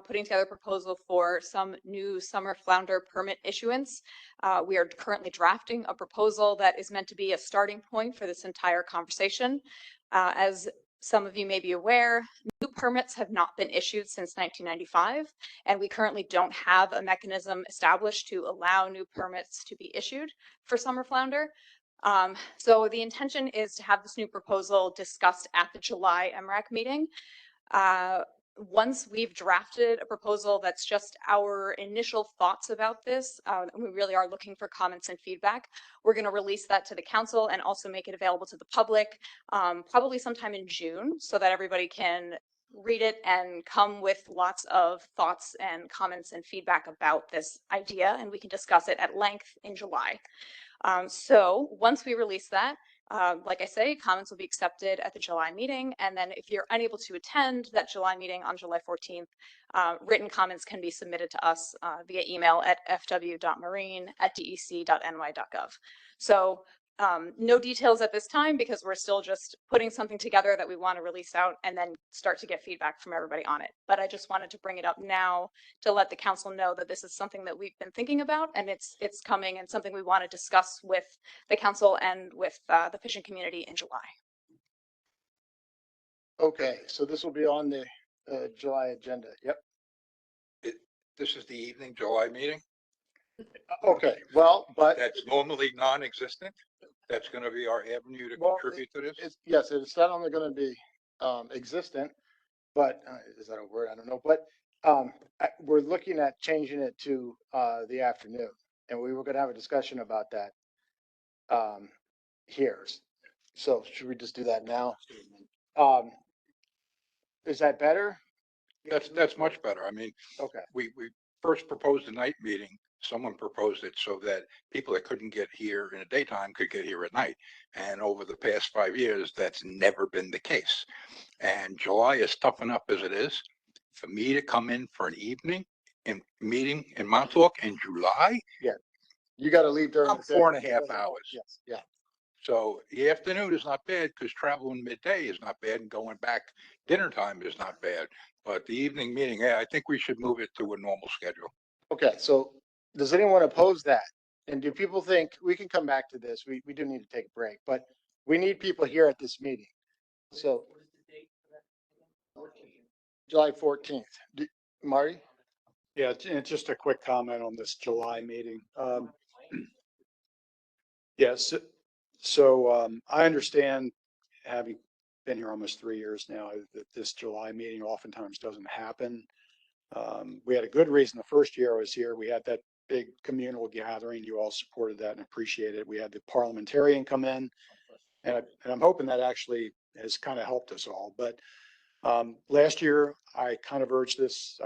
H: putting together a proposal for some new summer flounder permit issuance. We are currently drafting a proposal that is meant to be a starting point for this entire conversation. As some of you may be aware, new permits have not been issued since 1995, and we currently don't have a mechanism established to allow new permits to be issued for summer flounder. So the intention is to have this new proposal discussed at the July MRAC meeting. Once we've drafted a proposal that's just our initial thoughts about this, we really are looking for comments and feedback. We're going to release that to the council and also make it available to the public, probably sometime in June, so that everybody can read it and come with lots of thoughts and comments and feedback about this idea, and we can discuss it at length in July. So once we release that, like I say, comments will be accepted at the July meeting. And then if you're unable to attend that July meeting on July 14th, written comments can be submitted to us via email at fw.marine@dec.ny.gov. So no details at this time because we're still just putting something together that we want to release out and then start to get feedback from everybody on it. But I just wanted to bring it up now to let the council know that this is something that we've been thinking about, and it's coming and something we want to discuss with the council and with the fishing community in July.
B: Okay, so this will be on the July agenda. Yep.
E: This is the evening July meeting.
B: Okay, well, but
E: That's normally non-existent. That's going to be our avenue to
B: Well,
E: contribute to this.
B: yes, it's not only going to be existent, but is that a word? I don't know. But we're looking at changing it to the afternoon, and we were going to have a discussion about that here. So should we just do that now? Is that better?
E: That's much better. I mean,
B: Okay.
E: we first proposed a night meeting. Someone proposed it so that people that couldn't get here in the daytime could get here at night. And over the past 5 years, that's never been the case. And July is tough enough as it is. For me to come in for an evening meeting in Montauk in July,
B: You got to leave during
E: I'm
B: the day.
E: 4.5 hours.
B: Yes, yeah.
E: So the afternoon is not bad because traveling midday is not bad and going back dinner time is not bad. But the evening meeting, yeah, I think we should move it to a normal schedule.
B: Okay, so does anyone oppose that? And do people think, we can come back to this, we do need to take a break, but we need people here at this meeting. So July 14th. Marty?
G: Yeah, and just a quick comment on this July meeting. Yes, so I understand, having been here almost 3 years now, that this July meeting oftentimes doesn't happen. We had a good reason the first year I was here. We had that big communal gathering. You all supported that and appreciated it. We had the parliamentarian come in, and I'm hoping that actually has kind of helped us all. But last year, I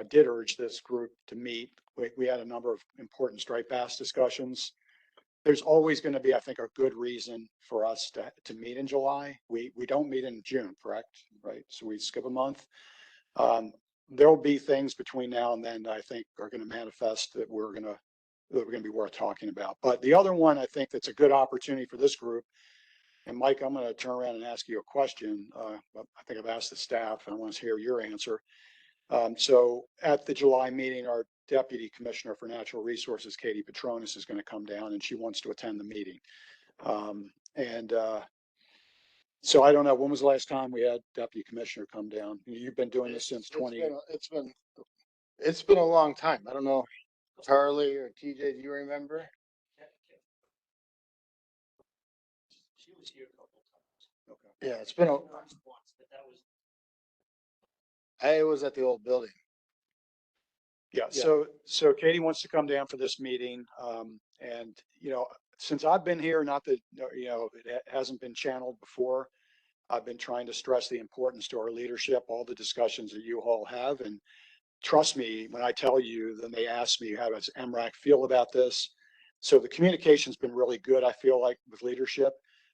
G: did urge this group to meet. We had a number of important striped bass discussions. There's always going to be, I think, a good reason for us to meet in July. We don't meet in June, correct? Right? So we skip a month. There'll be things between now and then that I think are going to manifest that we're going to be worth talking about. But the other one, I think that's a good opportunity for this group And Mike, I'm going to turn around and ask you a question. I think I've asked the staff and I want to hear your answer. So at the July meeting, our Deputy Commissioner for Natural Resources, Katie Petronis, is going to come down and she wants to attend the meeting. So I don't know, when was the last time we had Deputy Commissioner come down? You've been doing this since
B: It's been a long time. I don't know, Charlie or TJ, do you remember?
M: She was here a couple of times.
G: Okay.
B: Yeah, it's been
M: Once, but that was.
B: I was at the old building.
G: Yeah,
B: Yeah.
G: so Katie wants to come down for this meeting. And, since I've been here, not that, it hasn't been channeled before. I've been trying to stress the importance to our leadership, all the discussions that you all have. And trust me, when I tell you, then they ask me, how does MRAC feel about this? So the communication's been really good, I feel like, with leadership.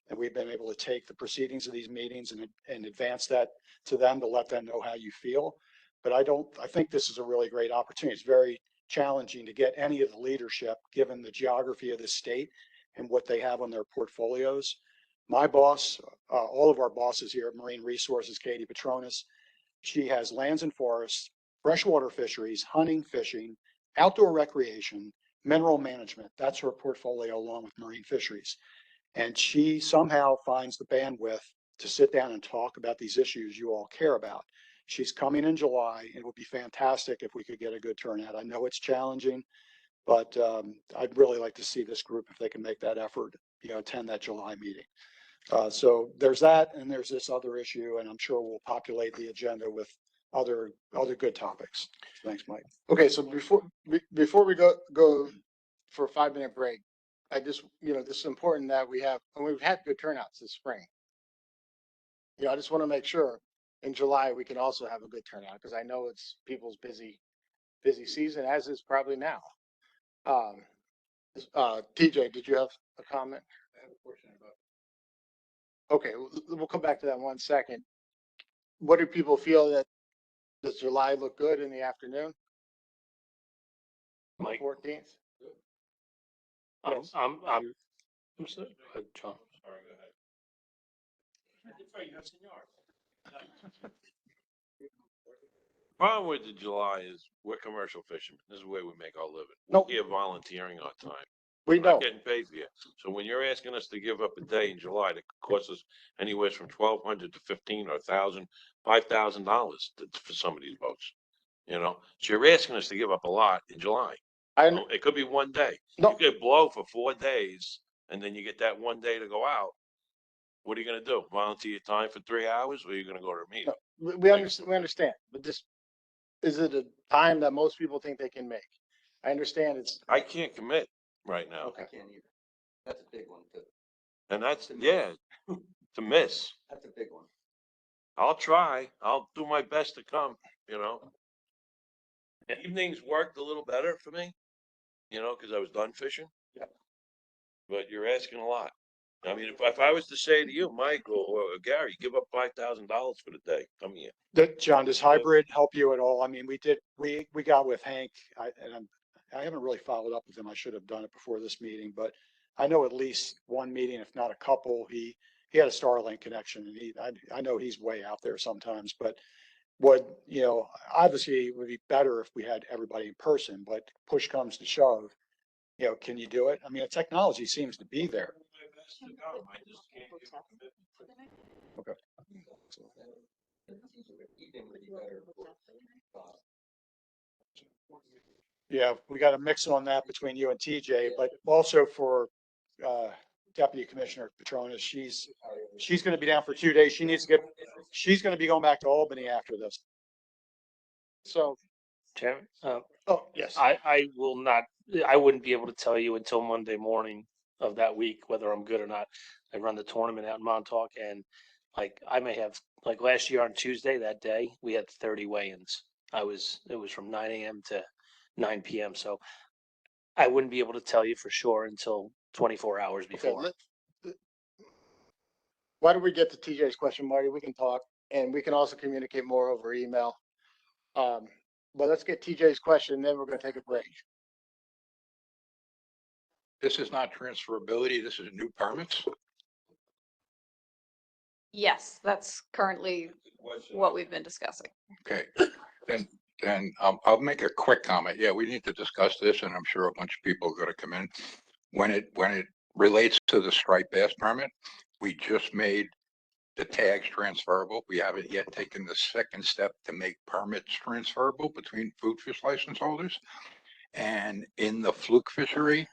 G: And we've been able to take the proceedings of these meetings and advance that to them to let them know how you feel. But I think this is a really great opportunity. It's very challenging to get any of the leadership, given the geography of the state and what they have on their portfolios. My boss, all of our bosses here at Marine Resources, Katie Petronis, she has lands and forests, freshwater fisheries, hunting, fishing, outdoor recreation, mineral management. That's her portfolio along with marine fisheries. And she somehow finds the bandwidth to sit down and talk about these issues you all care about. She's coming in July. It would be fantastic if we could get a good turnout. I know it's challenging, but I'd really like to see this group, if they can make that effort, attend that July meeting. So there's that, and there's this other issue, and I'm sure we'll populate the agenda with other good topics. Thanks, Mike.
B: Okay, so before we go for a 5-minute break, I just, this is important that we've had good turnouts this spring. I just want to make sure in July we can also have a good turnout, because I know it's people's busy season, as is probably now. TJ, did you have a comment?
E: I have a question about.
B: Okay, we'll come back to that in 1 second. What do people feel that, does July look good in the afternoon?
M: Mike.
B: 14th?
M: I'm sorry, go ahead, John. Sorry, go ahead.
O: Problem with the July is we're commercial fishermen. This is the way we make our living.
B: Nope.
O: We're here volunteering our time.
B: We
O: We're not
B: know.
O: getting paid for it. So when you're asking us to give up a day in July that costs us anywhere from $1,200 to $1,500 or $1,000, $5,000 for some of these boats, So you're asking us to give up a lot in July. It could be one day.
B: No.
O: You could blow for 4 days and then you get that one day to go out. What are you going to do? Volunteer your time for 3 hours, or are you going to go to a meeting?
B: No, we understand, but this, is it a time that most people think they can make? I understand it's.
O: I can't commit right now.
B: Okay.
I: I can't either. That's a big one too.
O: And that's, to miss.
I: That's a big one.
O: I'll try. I'll do my best to come, Evenings worked a little better for me, because I was done fishing.
B: Yeah.
O: But you're asking a lot. I mean, if I was to say to you, Mike or Gary, give up $5,000 for the day, come here.
G: John, does hybrid help you at all? I mean, we got with Hank, I haven't really followed up with him. I should have done it before this meeting, but I know at least one meeting, if not a couple. He had a Starlink connection, and I know he's way out there sometimes, but obviously it would be better if we had everybody in person, but push comes to shove, can you do it? I mean, the technology seems to be there. Okay. Yeah, we got a mix on that between you and TJ, but also for Deputy Commissioner Petronis, she's going to be down for 2 days. She's going to be going back to Albany after this. So,
M: Chairman,
B: oh, yes.
M: I will not, I wouldn't be able to tell you until Monday morning of that week whether I'm good or not. I run the tournament out in Montauk, and I may have, last year on Tuesday, that day, we had 30 weigh-ins. It was from 9 a.m. to 9 p.m. So I wouldn't be able to tell you for sure until 24 hours before.
B: Okay, why don't we get to TJ's question, Marty? We can talk, and we can also communicate more over email. But let's get TJ's question, then we're going to take a break.
E: This is not transferability. This is new permits.
H: Yes, that's currently what we've been discussing.
E: Okay, then I'll make a quick comment. Yeah, we need to discuss this, and I'm sure a bunch of people are gonna come in. When it relates to the striped bass permit, we just made the tags transferable. We haven't yet taken the second step to make permits transferable between food fish license holders. And in the fluke fishery,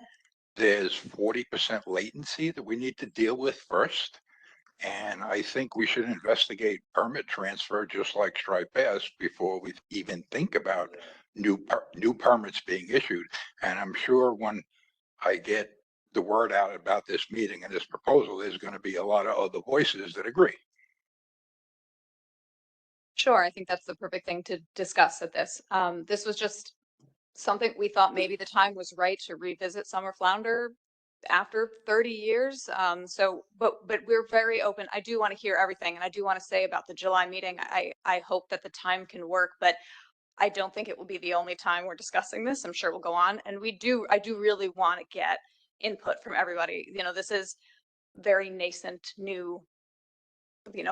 E: there's 40% latency that we need to deal with first. And I think we should investigate permit transfer just like striped bass before we even think about new permits being issued. And I'm sure when I get the word out about this meeting and this proposal, there's going to be a lot of other voices that agree.
H: Sure, I think that's the perfect thing to discuss at this. This was just something we thought maybe the time was right to revisit summer flounder after 30 years. But we're very open. I do want to hear everything, and I do want to say about the July meeting, I hope that the time can work, but I don't think it will be the only time we're discussing this. I'm sure we'll go on, and I do really want to get input from everybody. You know, this is very nascent, new,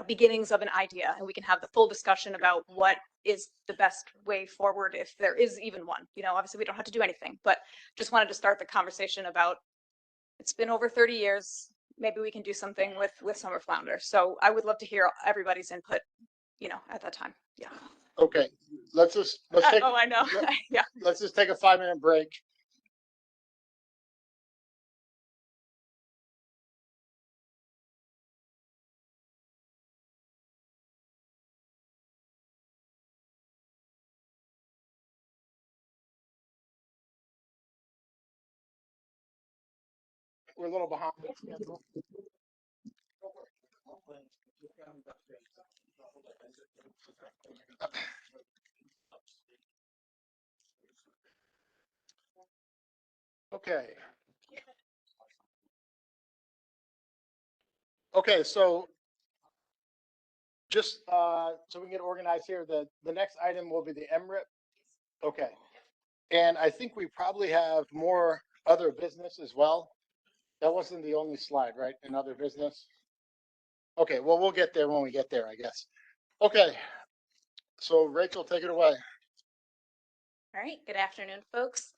H: beginnings of an idea, and we can have the full discussion about what is the best way forward if there is even one. Obviously we don't have to do anything, but just wanted to start the conversation about, it's been over 30 years. Maybe we can do something with summer flounder. So I would love to hear everybody's input, at that time. Yeah.
B: Okay, let's take.
H: Oh, I know. Yeah.
B: Let's just take a 5-minute break. We're a little behind schedule. Okay. Okay, so just so we can get organized here, the next item will be the MRIP. Okay. And I think we probably have more other business as well. That wasn't the only slide, right? In other business. Okay, well, we'll get there when we get there, I guess. Okay. So Rachel, take it away.
R: All right, good afternoon, folks.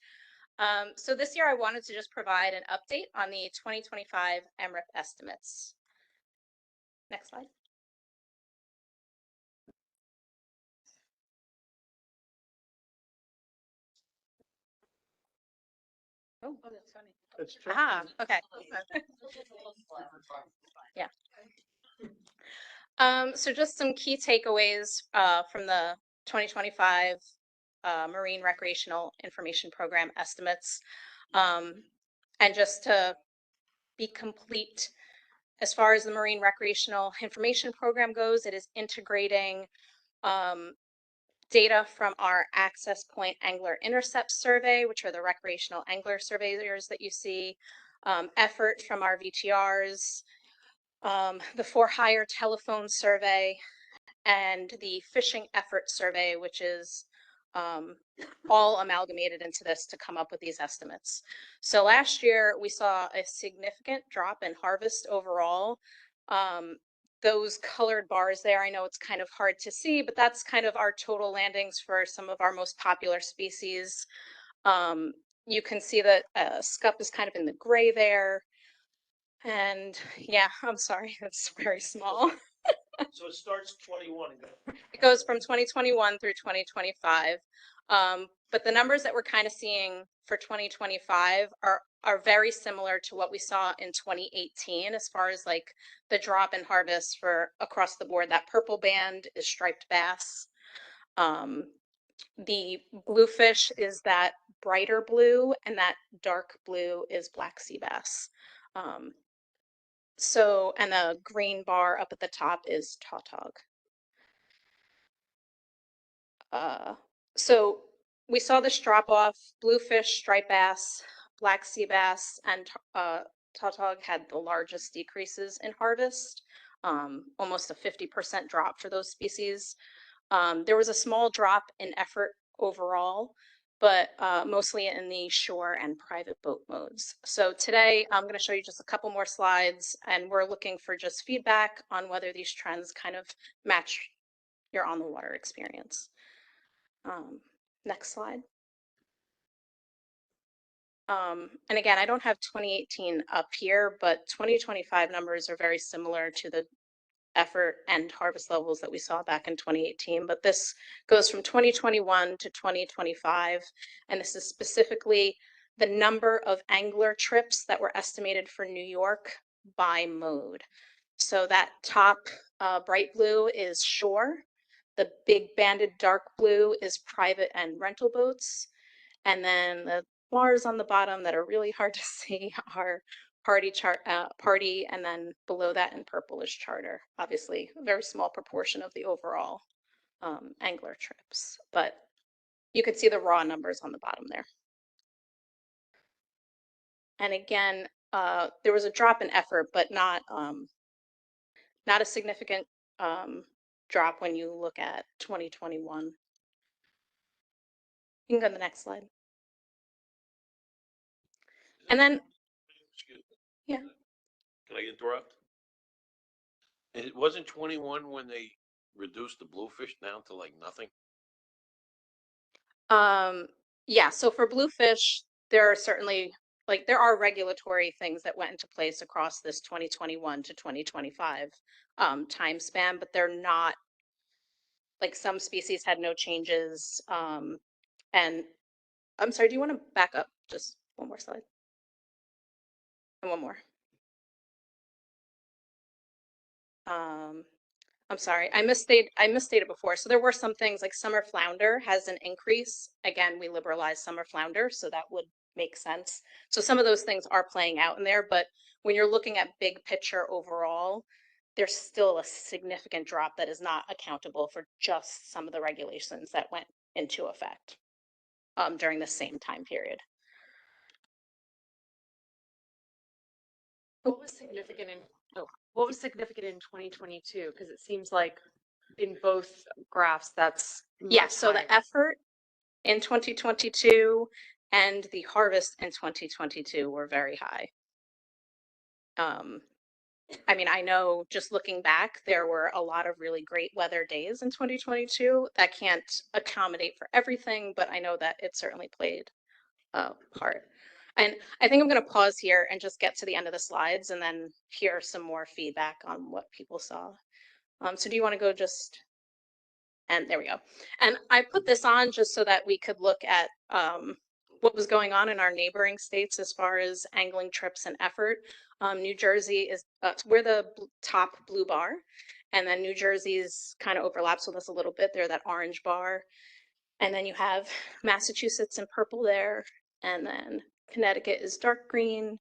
R: So this year I wanted to just provide an update on the 2025 MRIP estimates. Next slide. Oh, that's funny.
B: It's true.
R: Okay. Yeah. So just some key takeaways from the 2025 Marine Recreational Information Program estimates. And just to be complete, as far as the Marine Recreational Information Program goes, it is integrating data from our Access Point Angler Intercept Survey, which are the recreational angler surveyors that you see, effort from our VTRs, the For Hire telephone survey, and the Fishing Effort Survey, which is all amalgamated into this to come up with these estimates. So last year we saw a significant drop in harvest overall. Those colored bars there, I know it's kind of hard to see, but that's kind of our total landings for some of our most popular species. You can see that scup is kind of in the gray there. And yeah, I'm sorry, that's very small.
M: So it starts 21.
R: It goes from 2021 through 2025. But the numbers that we're kind of seeing for 2025 are very similar to what we saw in 2018 as far as like the drop in harvest for across the board. That purple band is striped bass. The bluefish is that brighter blue, and that dark blue is black sea bass. And the green bar up at the top is tautog. So we saw this drop off. Bluefish, striped bass, black sea bass, and tautog had the largest decreases in harvest, almost a 50% drop for those species. There was a small drop in effort overall, but mostly in the shore and private boat modes. So today I'm going to show you just a couple more slides, and we're looking for just feedback on whether these trends kind of match your on the water experience. Next slide. And again, I don't have 2018 up here, but 2025 numbers are very similar to the effort and harvest levels that we saw back in 2018. But this goes from 2021 to 2025. And this is specifically the number of angler trips that were estimated for New York by mode. So that top bright blue is shore. The big banded dark blue is private and rental boats. And then the bars on the bottom that are really hard to see are party, and then below that in purple is charter. Obviously, a very small proportion of the overall angler trips, but you could see the raw numbers on the bottom there. And again, there was a drop in effort, but not a significant drop when you look at 2021. You can go to the next slide. And then, yeah.
O: Can I interrupt? It wasn't 21 when they reduced the bluefish down to like nothing?
R: Yeah, so for bluefish, there are certainly, like, there are regulatory things that went into place across this 2021 to 2025 time span, but they're not, like, some species had no changes. And I'm sorry, do you want to back up just one more slide? And one more. I'm sorry, I misstated before. So there were some things like summer flounder has an increase. Again, we liberalized summer flounder, so that would make sense. So some of those things are playing out in there, but when you're looking at big picture overall, there's still a significant drop that is not accountable for just some of the regulations that went into effect during the same time period.
H: What was significant what was significant in 2022? Because it seems like in both graphs, that's
R: Yeah,
H: much
R: so
H: higher.
R: the effort in 2022 and the harvest in 2022 were very high. I mean, I know just looking back, there were a lot of really great weather days in 2022 that can't accommodate for everything, but I know that it certainly played a part. And I think I'm going to pause here and just get to the end of the slides and then hear some more feedback on what people saw. So do you want to go just, and there we go. And I put this on just so that we could look at what was going on in our neighboring states as far as angling trips and effort. New Jersey is, we're the top blue bar, and then New Jersey's kind of overlaps with us a little bit. They're that orange bar. And then you have Massachusetts in purple there, and then Connecticut is dark green.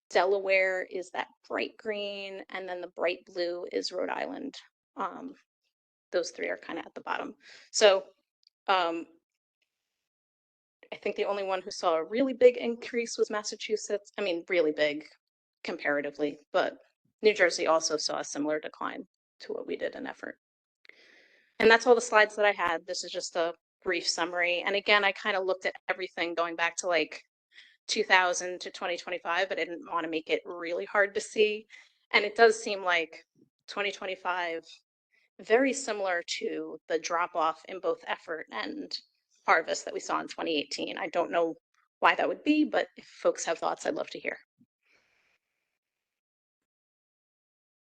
R: Delaware is that bright green, and then the bright blue is Rhode Island. Those three are kind of at the bottom. So I think the only one who saw a really big increase was Massachusetts. I mean, really big comparatively, but New Jersey also saw a similar decline to what we did in effort. And that's all the slides that I had. This is just a brief summary. And again, I kind of looked at everything going back to like 2000 to 2025, but I didn't want to make it really hard to see. And it does seem like 2025, very similar to the drop off in both effort and harvest that we saw in 2018. I don't know why that would be, but if folks have thoughts, I'd love to hear.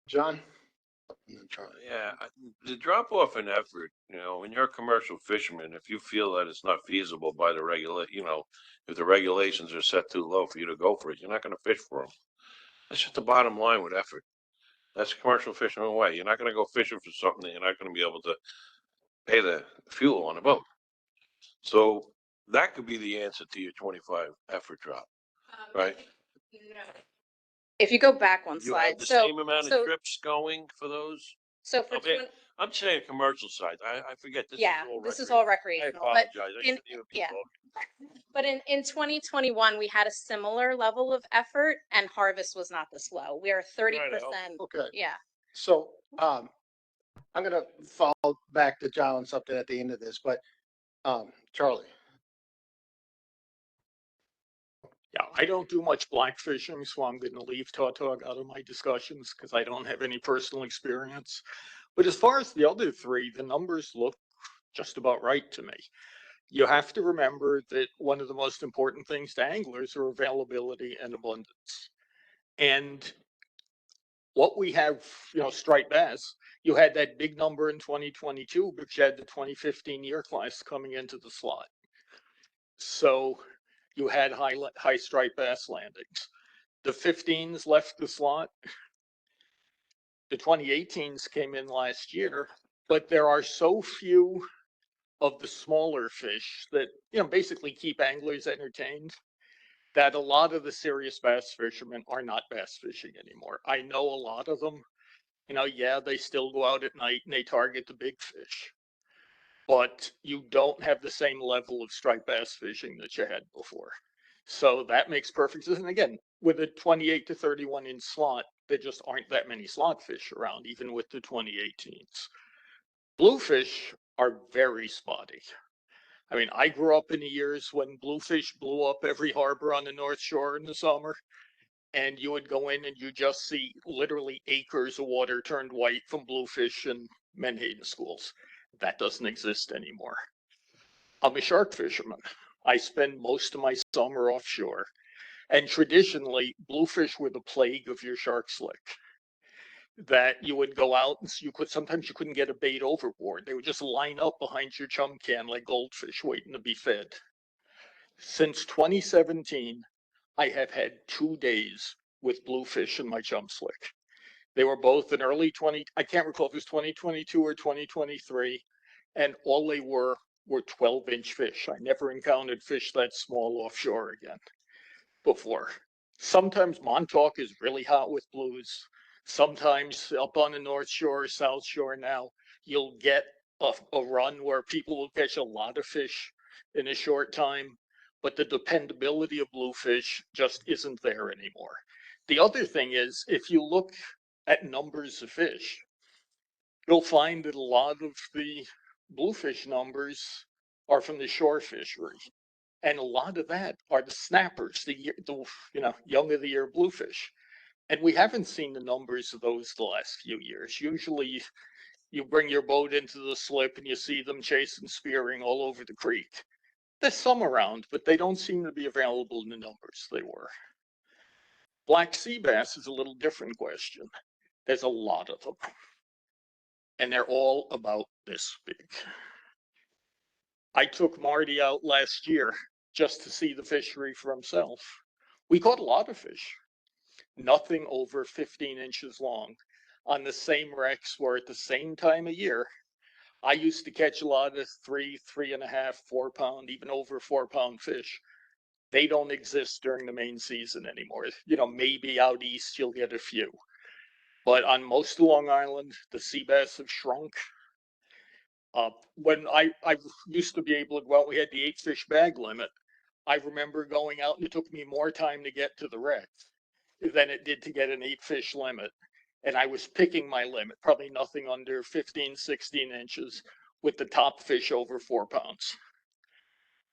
B: John?
O: Yeah, the drop off in effort, when you're a commercial fisherman, if you feel that it's not feasible by the if the regulations are set too low for you to go for it, you're not going to fish for them. That's just the bottom line with effort. That's commercial fisherman way. You're not going to go fishing for something that you're not going to be able to pay the fuel on a boat. So that could be the answer to your 25 effort drop, right?
R: If you go back one
O: You
R: slide,
O: have the same amount of trips going for those?
R: So for
O: I'm saying commercial side. I forget. This
R: yeah,
O: is all
R: this is all recreational.
O: I apologize. I
R: In,
O: shouldn't even be
R: yeah.
O: talking.
R: But in 2021, we had a similar level of effort, and harvest was not this low. We are 30%.
B: Okay.
R: Yeah.
B: So I'm going to follow back to John's update at the end of this, but Charlie,
Q: Yeah, I don't do much black fishing, so I'm going to leave tautog out of my discussions because I don't have any personal experience. But as far as the other three, the numbers look just about right to me. You have to remember that one of the most important things to anglers are availability and abundance. And what we have, striped bass, you had that big number in 2022, but you had the 2015 year class coming into the slot. So you had high striped bass landings. The 15s left the slot. The 2018s came in last year, but there are so few of the smaller fish that, basically keep anglers entertained, that a lot of the serious bass fishermen are not bass fishing anymore. I know a lot of them, yeah, they still go out at night and they target the big fish, but you don't have the same level of striped bass fishing that you had before. So that makes perfect sense. And again, with a 28 to 31 inch slot, there just aren't that many slot fish around, even with the 2018s. Bluefish are very spotty. I mean, I grew up in the years when bluefish blew up every harbor on the North Shore in the summer, and you would go in and you just see literally acres of water turned white from bluefish in Menhaden schools. That doesn't exist anymore. I'm a shark fisherman. I spend most of my summer offshore, and traditionally, bluefish were the plague of your shark slick. That you would go out and sometimes you couldn't get a bait overboard. They would just line up behind your chum can like goldfish waiting to be fed. Since 2017, I have had 2 days with bluefish in my chum slick. They were both in early I can't recall if it was 2022 or 2023, and all they were 12-inch fish. I never encountered fish that small offshore again before. Sometimes Montauk is really hot with blues. Sometimes up on the North Shore, South Shore now, you'll get a run where people will catch a lot of fish in a short time, but the dependability of bluefish just isn't there anymore. The other thing is, if you look at numbers of fish, you'll find that a lot of the bluefish numbers are from the shore fishery. And a lot of that are the snappers, the young of the year bluefish. And we haven't seen the numbers of those the last few years. Usually you bring your boat into the slip and you see them chasing, spearing all over the creek. There's some around, but they don't seem to be available in the numbers they were. Black sea bass is a little different question. There's a lot of them. And they're all about this big. I took Marty out last year just to see the fishery for himself. We caught a lot of fish, nothing over 15 inches long on the same wrecks where at the same time of year, I used to catch a lot of 3.5, 4 pound, even over 4 pound fish. They don't exist during the main season anymore. Maybe out east you'll get a few. But on most of Long Island, the sea bass have shrunk. When I used to be able to go out, we had the 8 fish bag limit. I remember going out and it took me more time to get to the wreck than it did to get an 8 fish limit. And I was picking my limit, probably nothing under 15, 16 inches with the top fish over 4 pounds.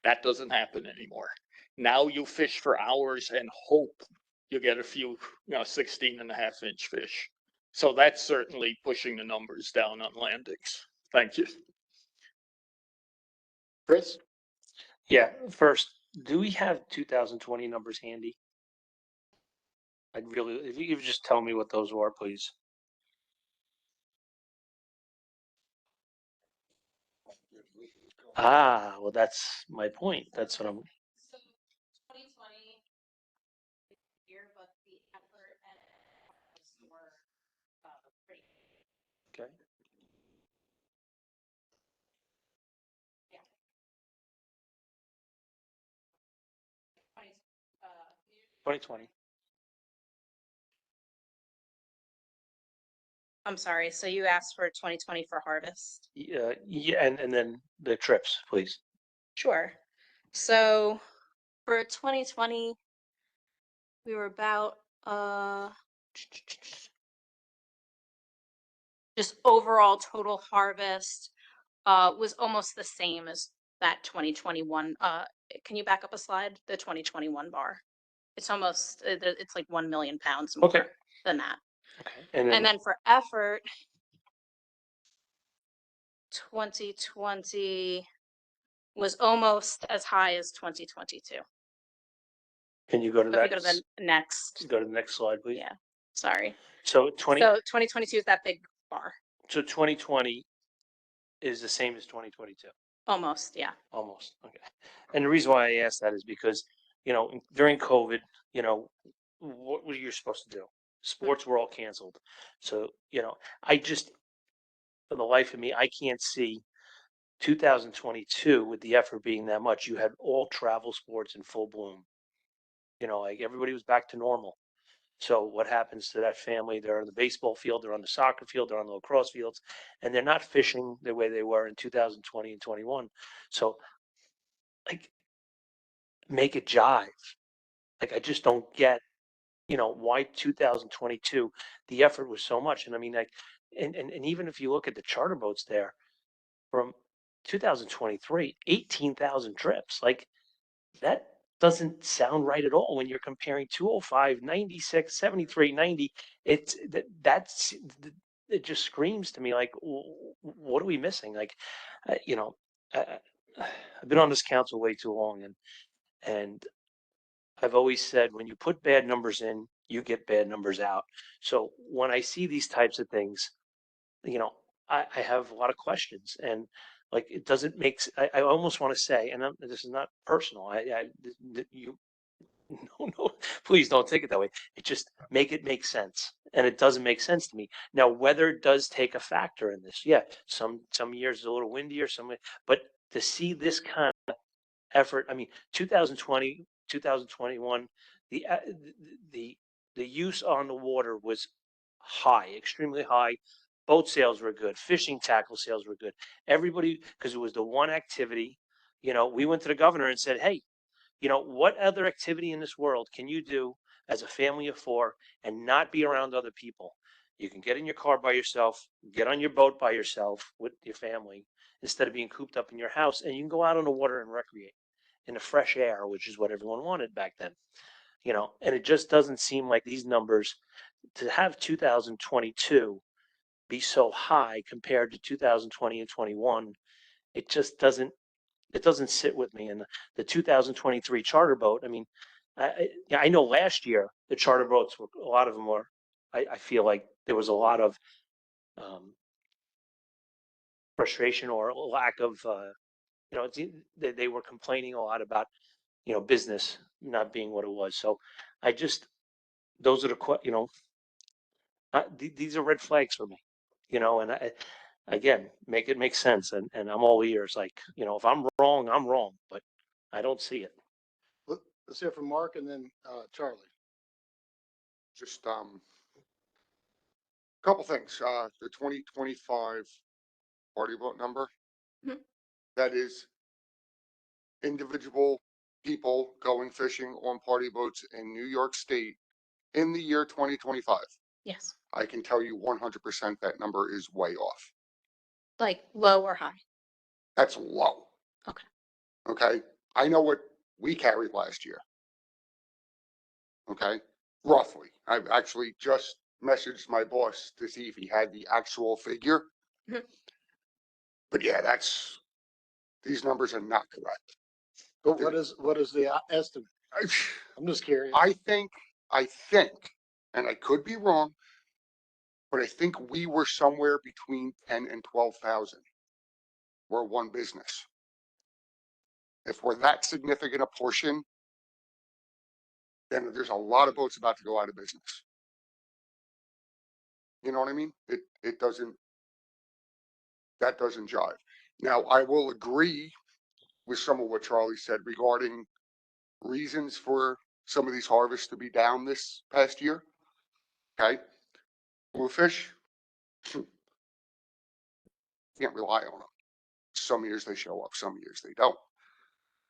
Q: That doesn't happen anymore. Now you fish for hours and hope you get a few, 16.5-inch fish. So that's certainly pushing the numbers down on landings. Thank you.
B: Chris?
M: Yeah, first, do we have 2020 numbers handy? If you could just tell me what those were, please. Ah, well, that's my point. That's what I'm.
R: So 2020 year, but the effort and were pretty.
M: Okay.
R: Yeah.
M: 2020.
R: I'm sorry. So you asked for 2020 for harvest?
M: Yeah, and then the trips, please.
R: Sure. So for 2020, we were about just overall total harvest was almost the same as that 2021. Can you back up a slide? The 2021 bar. It's almost, it's like 1 million pounds
M: Okay.
R: more than that.
M: Okay.
R: And then for effort, 2020 was almost as high as 2022.
M: Can you go to
R: So if
M: that?
R: you go to the next,
M: Go to the next slide, please.
R: yeah, sorry.
M: So
R: So 2022 is that big bar,
M: so 2020 is the same as 2022.
R: almost, yeah.
M: Almost. Okay. And the reason why I asked that is because, during COVID, what were you supposed to do? Sports were all canceled. So, I just, for the life of me, I can't see 2022 with the effort being that much. You had all travel sports in full bloom. Like everybody was back to normal. So what happens to that family? They're on the baseball field, they're on the soccer field, they're on the lacrosse fields, and they're not fishing the way they were in 2020 and 21. So, like, make it jive. Like, I just don't get, why 2022 the effort was so much. And I mean, like, and even if you look at the charter boats there from 2023, 18,000 trips, like that doesn't sound right at all when you're comparing 205, 96, 73, 90. It's that's it just screams to me like, what are we missing? Like, I, I've been on this council way too long, and I've always said when you put bad numbers in, you get bad numbers out. So when I see these types of things, you know, I have a lot of questions, and like it doesn't make. I almost want to say, and this is not personal. You no, please don't take it that way. It just make it make sense, and it doesn't make sense to me. Now, weather does take a factor in this. Yeah, some years is a little windier, but to see this kind of effort, I mean, 2020, 2021, the uh, the the use on the water was high, extremely high. Boat sales were good, fishing tackle sales were good. Everybody, because it was the one activity. We went to the governor and said, "Hey, what other activity in this world can you do as a family of four and not be around other people? You can get in your car by yourself, get on your boat by yourself with your family instead of being cooped up in your house, and you can go out on the water and recreate in the fresh air, which is what everyone wanted back then. And it just doesn't seem like these numbers to have 2022 be so high compared to 2020 and 21. It just doesn't sit with me. And the 2023 charter boat, I mean, I know last year the charter boats were a lot of them were. I feel like there was a lot of frustration or lack of they were complaining a lot about business not being what it was. So I just those are these are red flags for me, and again, make it make sense. And I'm all ears. Like, if I'm wrong, I'm wrong, but I don't see it.
B: Let's hear from Mark and then Charlie.
C: Just couple things. The 2025 party boat number,
R: Mhm.
C: that is individual people going fishing on party boats in New York State in the year 2025.
R: Yes,
C: I can tell you 100% that number is way off.
R: like low or high.
C: That's low.
R: Okay.
C: Okay. I know what we carried last year. Okay. Roughly. I've actually just messaged my boss to see if he had the actual figure.
R: Mhm.
C: But yeah, these numbers are not correct.
B: But what is the estimate? I'm just curious.
C: I think, and I could be wrong, but I think we were somewhere between 10 and 12,000. We're one business. If we're that significant a portion, then there's a lot of boats about to go out of business. You know what I mean? That doesn't jive. Now, I will agree with some of what Charlie said regarding reasons for some of these harvests to be down this past year. Okay. Bluefish, can't rely on them. Some years they show up, some years they don't.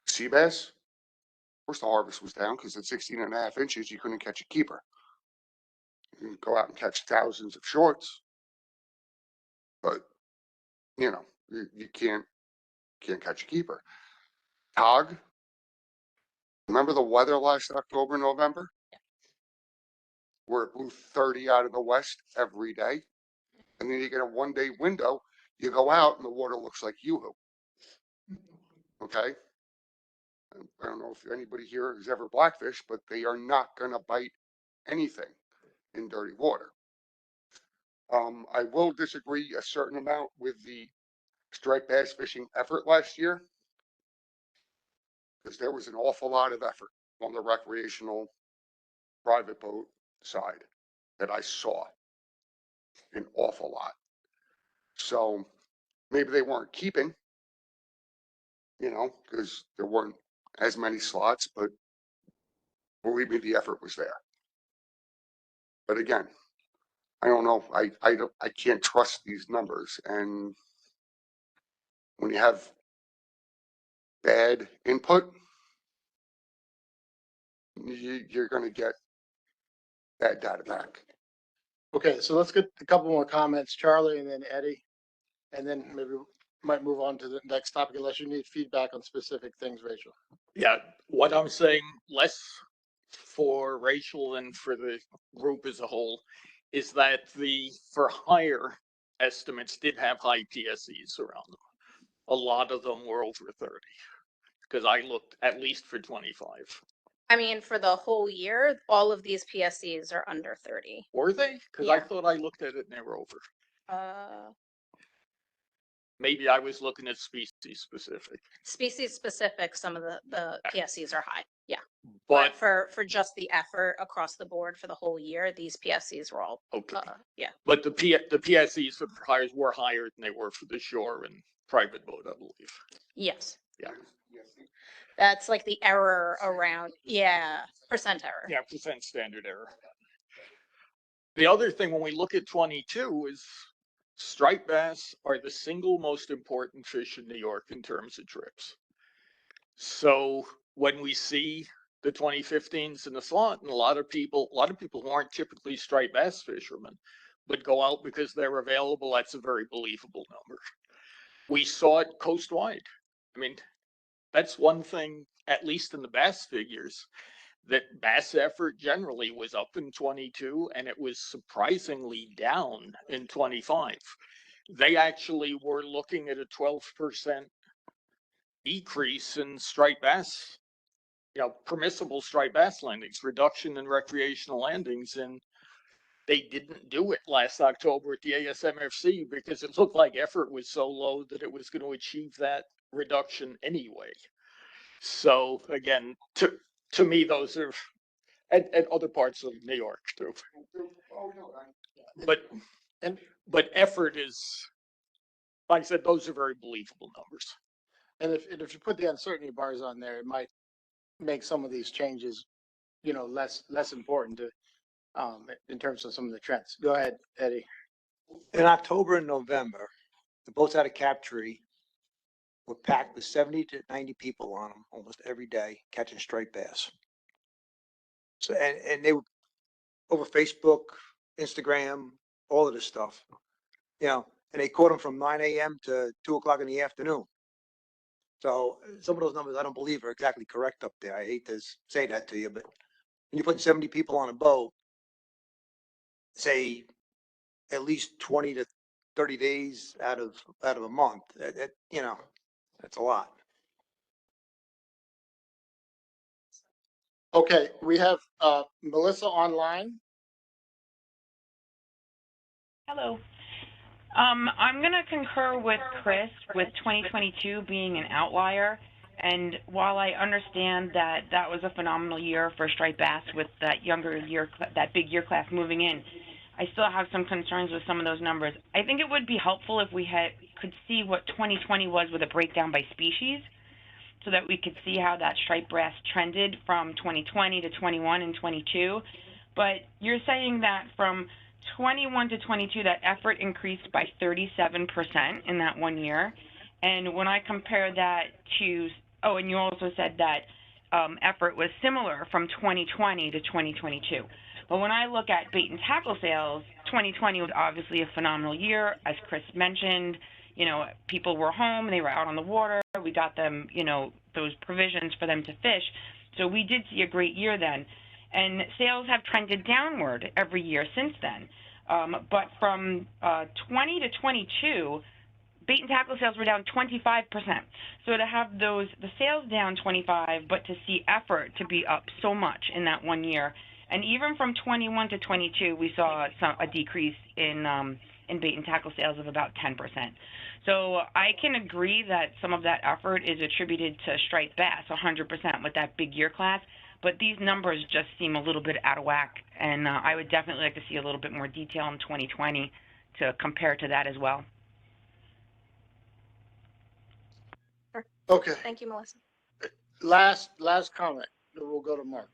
C: Sea bass, of course the harvest was down because at 16.5 inches, you couldn't catch a keeper. You can go out and catch thousands of shorts, but you can't catch a keeper. Tog, Remember the weather last October, November? Where it blew 30 out of the west every day? And then you get a 1-day window, you go out and the water looks like Yoo-hoo. Okay? I don't know if anybody here has ever blackfished, but they are not gonna bite anything in dirty water. I will disagree a certain amount with the striped bass fishing effort last year, because there was an awful lot of effort on the recreational private boat side that I saw, an awful lot. So maybe they weren't keeping, because there weren't as many slots, but believe me, the effort was there. But again, I don't know. I can't trust these numbers, and when you have bad input, you're going to get bad data back.
B: Okay, so let's get a couple more comments, Charlie and then Eddie. And then maybe we might move on to the next topic unless you need feedback on specific things, Rachel.
Q: Yeah, what I'm saying, less for Rachel and for the group as a whole, is that the for hire estimates did have high PSEs around them. A lot of them were over 30, because I looked at least for 25.
R: I mean, for the whole year, all of these PSCs are under 30.
Q: Were they? Because I
R: Yeah.
Q: thought I looked at it and they were over. Maybe I was looking at species specific.
R: Species specific, some of the PSCs are high. Yeah.
Q: But
R: for just the effort across the board for the whole year, these PSCs were all
Q: okay.
R: Yeah.
Q: But the PSCs for hires were higher than they were for the shore and private boat, I believe.
R: Yes.
Q: Yeah.
R: That's like the error around, percent error.
Q: Yeah, percent standard error. The other thing when we look at 22 is striped bass are the single most important fish in New York in terms of trips. So when we see the 2015s in the slot, and a lot of people who aren't typically striped bass fishermen, but go out because they're available, that's a very believable number. We saw it coastwide. I mean, that's one thing, at least in the bass figures, that bass effort generally was up in 22 and it was surprisingly down in 25. They actually were looking at a 12% decrease in striped bass, permissible striped bass landings, reduction in recreational landings. And they didn't do it last October at the ASMFC because it looked like effort was so low that it was going to achieve that reduction anyway. So again, to me, those are, and other parts of New York too. But effort is, like I said, those are very believable numbers.
B: And if you put the uncertainty bars on there, it might make some of these changes, less important to, in terms of some of the trends. Go ahead, Eddie.
K: In October and November, the boats out of Captree were packed with 70 to 90 people on them almost every day catching striped bass. So, and they were over Facebook, Instagram, all of this stuff, and they caught them from 9 a.m. to 2 o'clock in the afternoon. So some of those numbers I don't believe are exactly correct up there. I hate to say that to you, but when you put 70 people on a boat, say at least 20 to 30 days out of a month, that's a lot.
B: Okay, we have Melissa online.
J: Hello. I'm going to concur with Chris with 2022 being an outlier. And while I understand that that was a phenomenal year for striped bass with that that big year class moving in, I still have some concerns with some of those numbers. I think it would be helpful if we could see what 2020 was with a breakdown by species, so that we could see how that striped bass trended from 2020 to 21 and 22. But you're saying that from 21 to 22, that effort increased by 37% in that 1 year. And when I compare that to, and you also said that effort was similar from 2020 to 2022. But when I look at bait and tackle sales, 2020 was obviously a phenomenal year. As Chris mentioned, people were home, they were out on the water, we got them, those provisions for them to fish. So we did see a great year then. And sales have trended downward every year since then. But from 20 to 22, bait and tackle sales were down 25%. So to have the sales down 25, but to see effort to be up so much in that 1 year, and even from 21 to 22, we saw a decrease in bait and tackle sales of about 10%. So I can agree that some of that effort is attributed to striped bass 100% with that big year class, but these numbers just seem a little bit out of whack, and I would definitely like to see a little bit more detail in 2020 to compare to that as well.
B: Okay,
R: Thank you, Melissa.
B: last comment, then we'll go to Mark.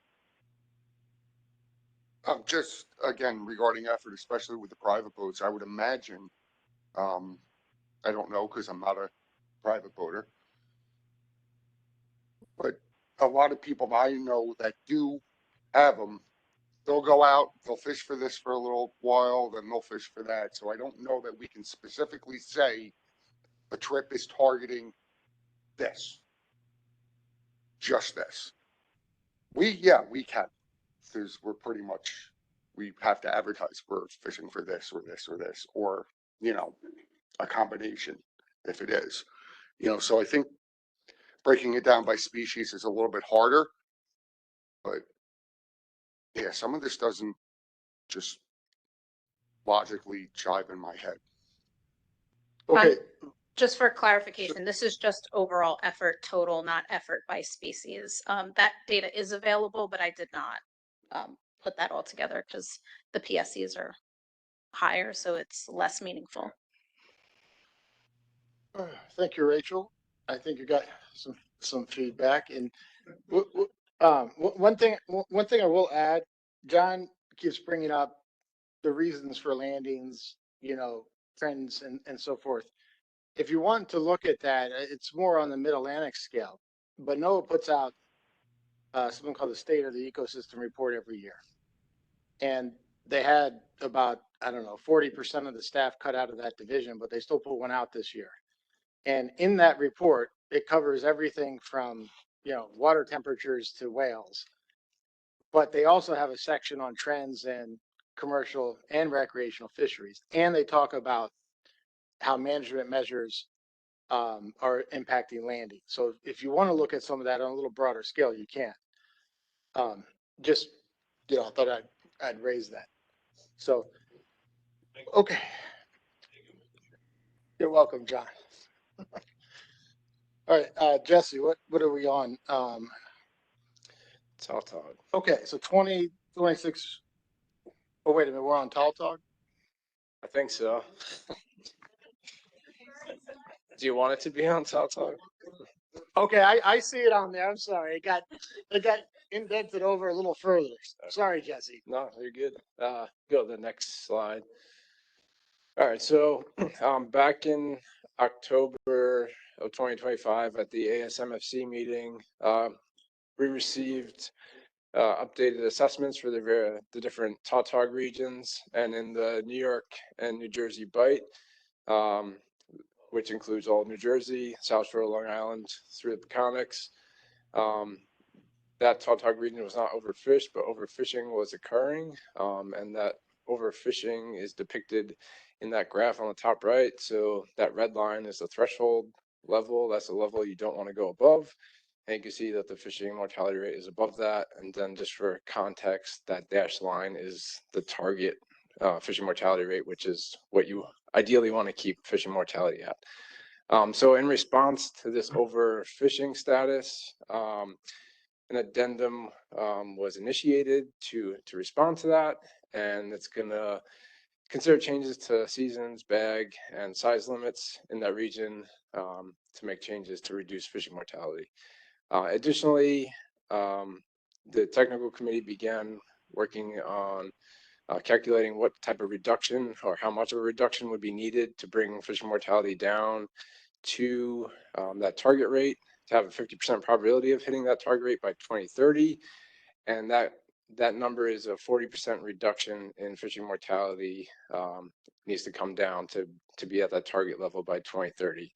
C: Just again, regarding effort, especially with the private boats, I would imagine, I don't know, cause I'm not a private boater, but a lot of people I know that do have them, they'll go out, they'll fish for this for a little while, then they'll fish for that. So I don't know that we can specifically say a trip is targeting this, just this. We can, because we're pretty much, we have to advertise we're fishing for this or this or this, or, you know, a combination if it is, you know, so I think breaking it down by species is a little bit harder, but yeah, some of this doesn't just logically jive in my head.
B: Okay,
R: Just for clarification, this is just overall effort total, not effort by species. That data is available, but I did not put that all together because the PSCs are higher, so it's less meaningful.
B: thank you, Rachel. I think you got some feedback, and one thing I will add, John keeps bringing up the reasons for landings, you know, trends and so forth. If you want to look at that, it's more on the Mid-Atlantic scale, but NOAA puts out something called the State of the Ecosystem Report every year. And they had about, I don't know, 40% of the staff cut out of that division, but they still put one out this year. And in that report, it covers everything from, you know, water temperatures to whales. But they also have a section on trends in commercial and recreational fisheries. And they talk about how management measures are impacting landing. So if you want to look at some of that on a little broader scale, you can. Just, you know, I thought I'd raise that. So, okay. You're welcome, John. All right, Jesse, what are we on?
N: Tautog.
B: Okay, so 2026. Oh, wait a minute, we're on Tautog?
N: I think so. Do you want it to be on Tautog?
B: Okay, I see it on there. I'm sorry. It got indented over a little further. Sorry, Jesse.
N: No, you're good. Go to the next slide. All right, so back in October of 2025 at the ASMFC meeting, we received updated assessments for the different tautog regions, and in the New York and New Jersey Bight, which includes all New Jersey, South Shore, Long Island, through the Peconics. That tautog region was not overfished, but overfishing was occurring, and that overfishing is depicted in that graph on the top right. So that red line is the threshold level. That's the level you don't want to go above. And you can see that the fishing mortality rate is above that. And then just for context, that dashed line is the target fishing mortality rate, which is what you ideally want to keep fishing mortality at. So in response to this overfishing status, an addendum was initiated to respond to that, and it's going to consider changes to seasons, bag, and size limits in that region to make changes to reduce fishing mortality. Additionally, the technical committee began working on calculating what type of reduction or how much of a reduction would be needed to bring fishing mortality down to that target rate, to have a 50% probability of hitting that target rate by 2030. And that number is a 40% reduction in fishing mortality needs to come down to be at that target level by 2030.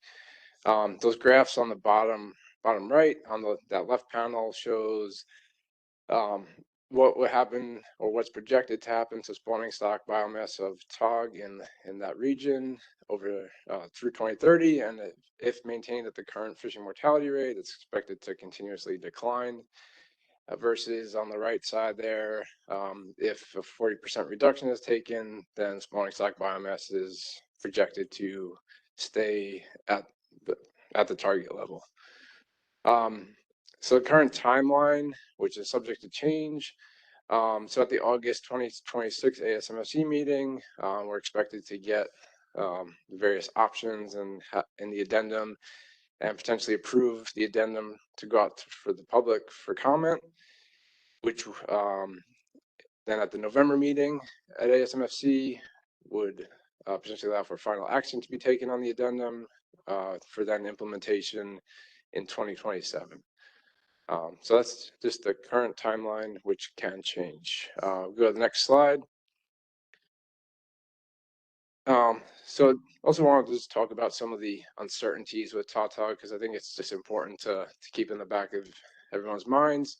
N: Those graphs on the bottom bottom right on that left panel shows what would happen or what's projected to happen to spawning stock biomass of TOG in that region over through 2030, and if maintained at the current fishing mortality rate, it's expected to continuously decline. Versus on the right side there, if a 40% reduction is taken, then spawning stock biomass is projected to stay at the target level. So the current timeline, which is subject to change, so at the August 2026 ASMFC meeting, we're expected to get various options in the addendum and potentially approve the addendum to go out for the public for comment, which then at the November meeting at ASMFC would potentially allow for final action to be taken on the addendum for then implementation in 2027. So that's just the current timeline, which can change. Go to the next slide. So also wanted to just talk about some of the uncertainties with tautog, because I think it's just important to keep in the back of everyone's minds.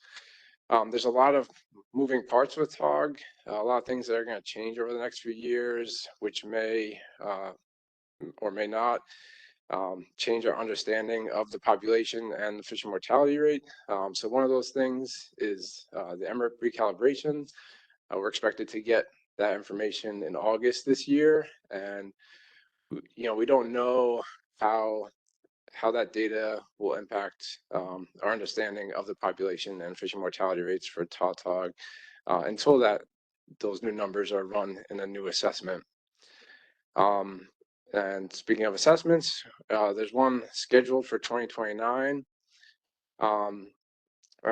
N: There's a lot of moving parts with TOG, a lot of things that are going to change over the next few years, which may or may not change our understanding of the population and the fishing mortality rate. So one of those things is the MRAC recalibration. We're expected to get that information in August this year, and we don't know how that data will impact our understanding of the population and fishing mortality rates for tautog until those new numbers are run in a new assessment. And speaking of assessments, there's one scheduled for 2029. And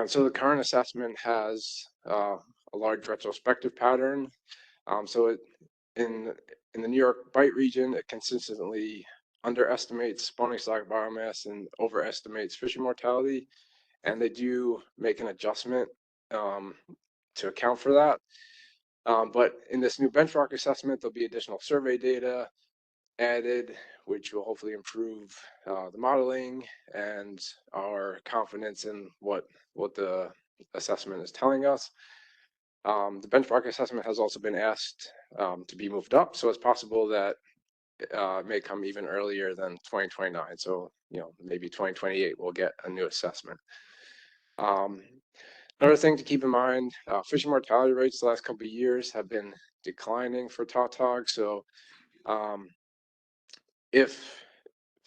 N: so the current assessment has a large retrospective pattern. So in the New York Bight region, it consistently underestimates spawning stock biomass and overestimates fishing mortality, and they do make an adjustment to account for that. But in this new benchmark assessment, there'll be additional survey data added, which will hopefully improve the modeling and our confidence in what the assessment is telling us. The benchmark assessment has also been asked to be moved up, so it's possible that it may come even earlier than 2029. So, maybe 2028 we'll get a new assessment. Another thing to keep in mind, fishing mortality rates the last couple of years have been declining for tautog. So if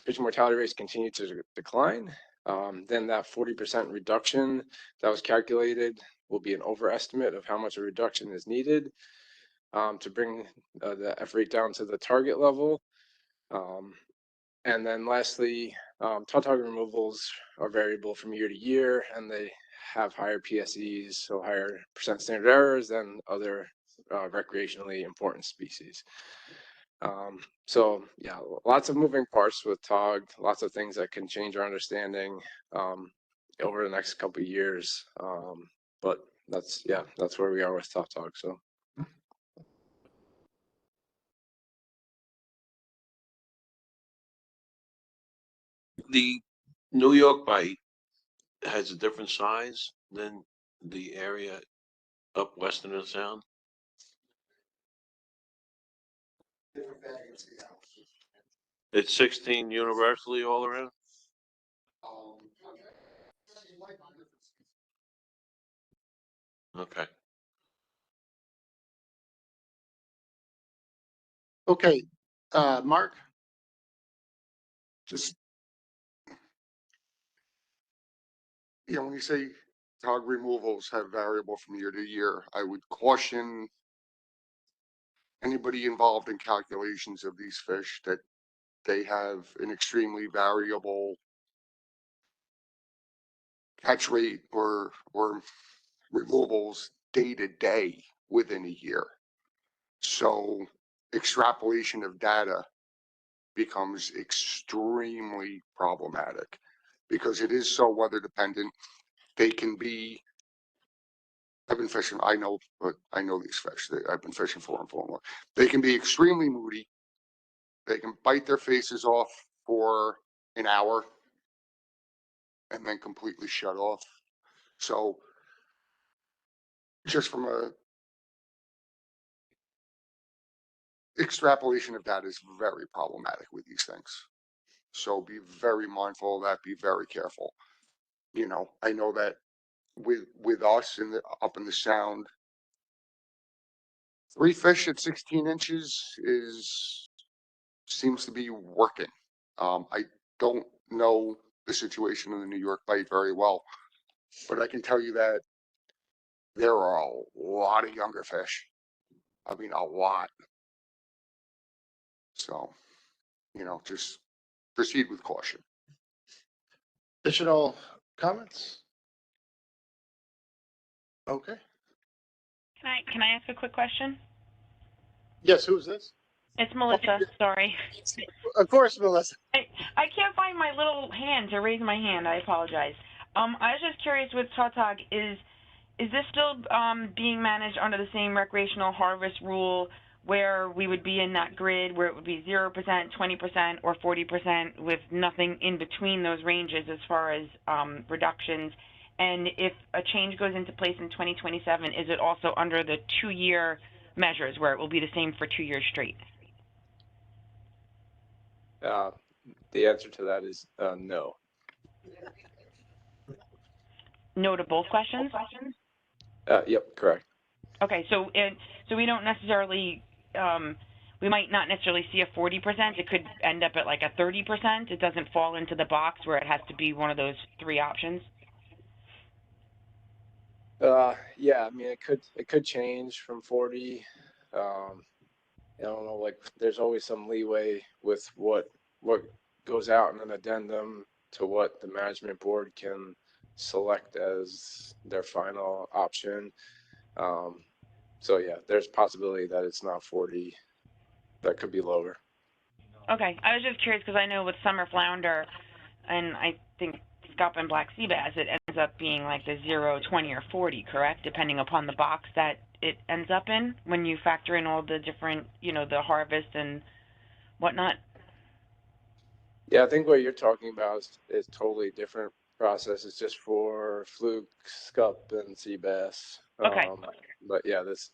N: fishing mortality rates continue to decline, then that 40% reduction that was calculated will be an overestimate of how much a reduction is needed to bring the F rate down to the target level. And then lastly, tautog removals are variable from year to year, and they have higher PSEs, so higher percent standard errors than other recreationally important species. So yeah, lots of moving parts with TOG, lots of things that can change our understanding over the next couple of years. But that's where we are with tautog. So.
O: The New York Bight has a different size than the area up western of the sound. It's 16 universally all around. Okay.
B: Okay, Mark?
C: Just, when you say TOG removals have variable from year to year, I would caution anybody involved in calculations of these fish that they have an extremely variable catch rate or removals day to day within a year. So extrapolation of data becomes extremely problematic because it is so weather dependent. They can be, I've been fishing, I know these fish. I've been fishing for them for a while. They can be extremely moody. They can bite their faces off for an hour and then completely shut off. So just from a extrapolation of that is very problematic with these things. So be very mindful of that, be very careful. You know, I know that with us in the up in the sound, 3 fish at 16 inches seems to be working. I don't know the situation in the New York Bight very well, but I can tell you that there are a lot of younger fish. I mean, a lot. So, you know, just proceed with caution.
B: Additional comments? Okay.
J: Can I ask a quick question?
B: Yes, who's this?
J: It's Melissa, sorry.
B: Of course, Melissa.
J: I can't find my little hand to raise my hand, I apologize. I was just curious with Tautog, is this still being managed under the same recreational harvest rule where we would be in that grid where it would be 0%, 20%, or 40% with nothing in between those ranges as far as reductions? And if a change goes into place in 2027, is it also under the 2-year measures where it will be the same for 2 years straight?
N: The answer to that is no.
J: No to both questions?
N: Yep, correct.
J: Okay, so we don't necessarily, we might not necessarily see a 40%. It could end up at like a 30%. It doesn't fall into the box where it has to be one of those 3 options.
N: Yeah, I mean, it could change from 40. I don't know, like there's always some leeway with what goes out in an addendum to what the management board can select as their final option. So yeah, there's possibility that it's not 40. That could be lower.
J: Okay, I was just curious because I know with summer flounder, and I think scup and black sea bass, it ends up being like the 0, 20, or 40, correct? Depending upon the box that it ends up in when you factor in all the different, you know, the harvest and whatnot.
N: Yeah, I think what you're talking about is totally different process. It's just for fluke, scup, and sea bass.
J: Okay.
N: But yeah, this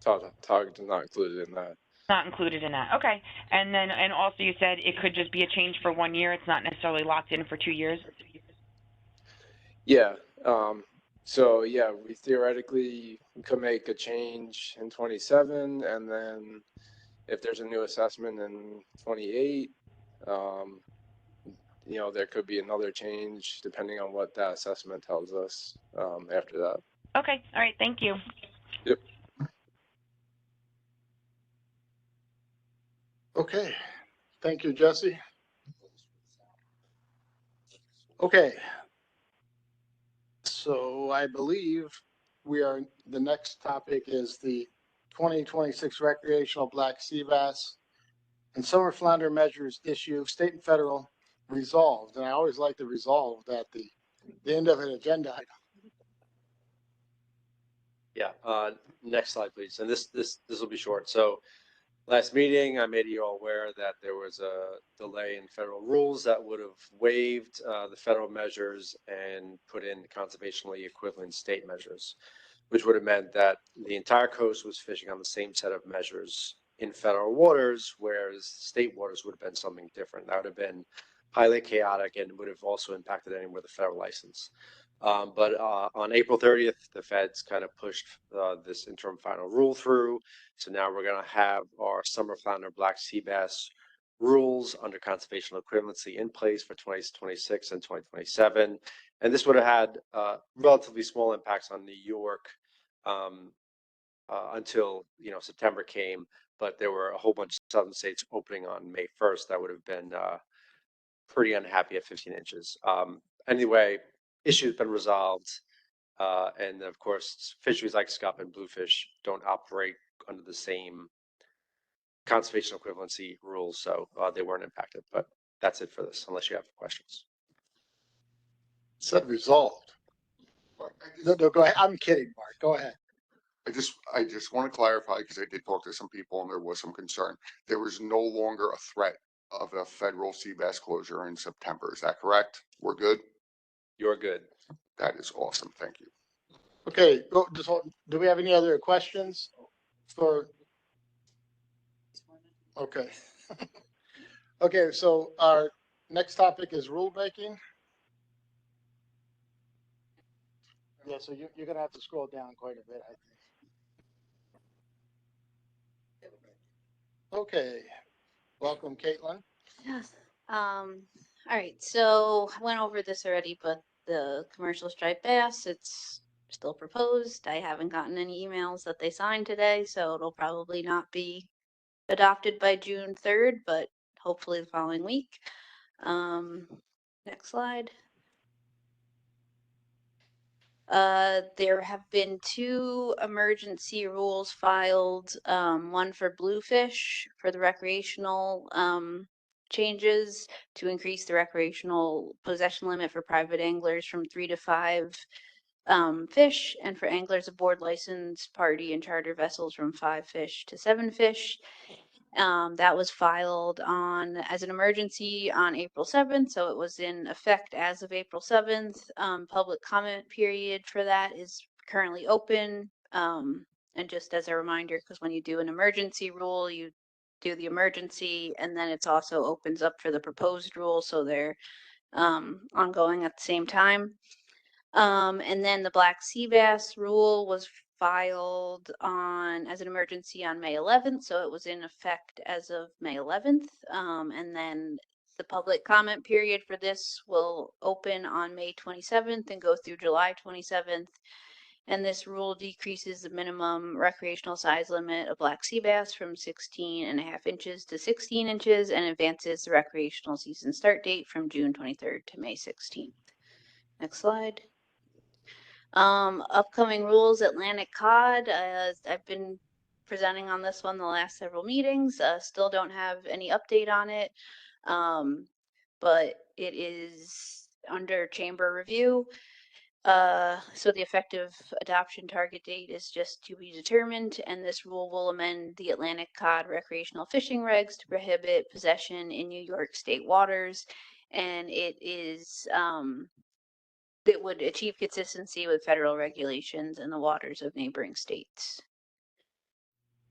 N: target is not included in that.
J: Not included in that. Okay. And also you said it could just be a change for 1 year. It's not necessarily locked in for 2 years.
N: Yeah. So yeah, we theoretically could make a change in 27, and then if there's a new assessment in 28, you know, there could be another change depending on what that assessment tells us after that.
J: Okay. All right. Thank you.
N: Yep.
B: Okay. Thank you, Jesse. Okay. So I believe the next topic is the 2026 recreational black sea bass and summer flounder measures issue, state and federal resolved. And I always like to resolve at the end of an agenda item.
N: Yeah. Next slide, please. And this will be short. So last meeting, I made you all aware that there was a delay in federal rules that would have waived the federal measures and put in conservationally equivalent state measures, which would have meant that the entire coast was fishing on the same set of measures in federal waters, whereas state waters would have been something different. That would have been highly chaotic and would have also impacted anyone with a federal license. But on April 30th, the feds kind of pushed this interim final rule through. So now we're going to have our summer flounder black sea bass rules under conservational equivalency in place for 2026 and 2027. And this would have had relatively small impacts on New York until, you know, September came. But there were a whole bunch of southern states opening on May 1st that would have been pretty unhappy at 15 inches. Anyway, issue's been resolved. And of course, fisheries like scup and bluefish don't operate under the same conservation equivalency rules, so they weren't impacted. But that's it for this, unless you have questions.
B: Said resolved. No, go ahead. I'm kidding, Mark. Go ahead.
C: I just want to clarify, because I did talk to some people and there was some concern. There was no longer a threat of a federal sea bass closure in September. Is that correct? We're good?
N: You're good.
C: That is awesome. Thank you.
B: Okay, do we have any other questions for? Okay. Okay, so our next topic is rulemaking. Yeah, so you're gonna have to scroll down quite a bit, I think. Okay, welcome, Caitlin.
P: Yes. All right, so I went over this already, but the commercial striped bass, it's still proposed. I haven't gotten any emails that they signed today, so it'll probably not be adopted by June 3rd, but hopefully the following week. Next slide. There have been 2 emergency rules filed, one for bluefish for the recreational changes to increase the recreational possession limit for private anglers from 3 to 5 fish, and for anglers aboard licensed party and charter vessels from 5 fish to 7 fish. That was filed on as an emergency on April 7th, so it was in effect as of April 7th. Public comment period for that is currently open. And just as a reminder, because when you do an emergency rule, you do the emergency, and then it's also opens up for the proposed rule, so they're ongoing at the same time. And then the black sea bass rule was filed on as an emergency on May 11th, so it was in effect as of May 11th. And then the public comment period for this will open on May 27th and go through July 27th. And this rule decreases the minimum recreational size limit of black sea bass from 16.5 inches to 16 inches and advances the recreational season start date from June 23rd to May 16th. Next slide. Upcoming rules, Atlantic cod. I've been presenting on this one the last several meetings. Still don't have any update on it. But it is under chamber review. So the effective adoption target date is just to be determined, and this rule will amend the Atlantic cod recreational fishing regs to prohibit possession in New York state waters. And it is, that would achieve consistency with federal regulations in the waters of neighboring states.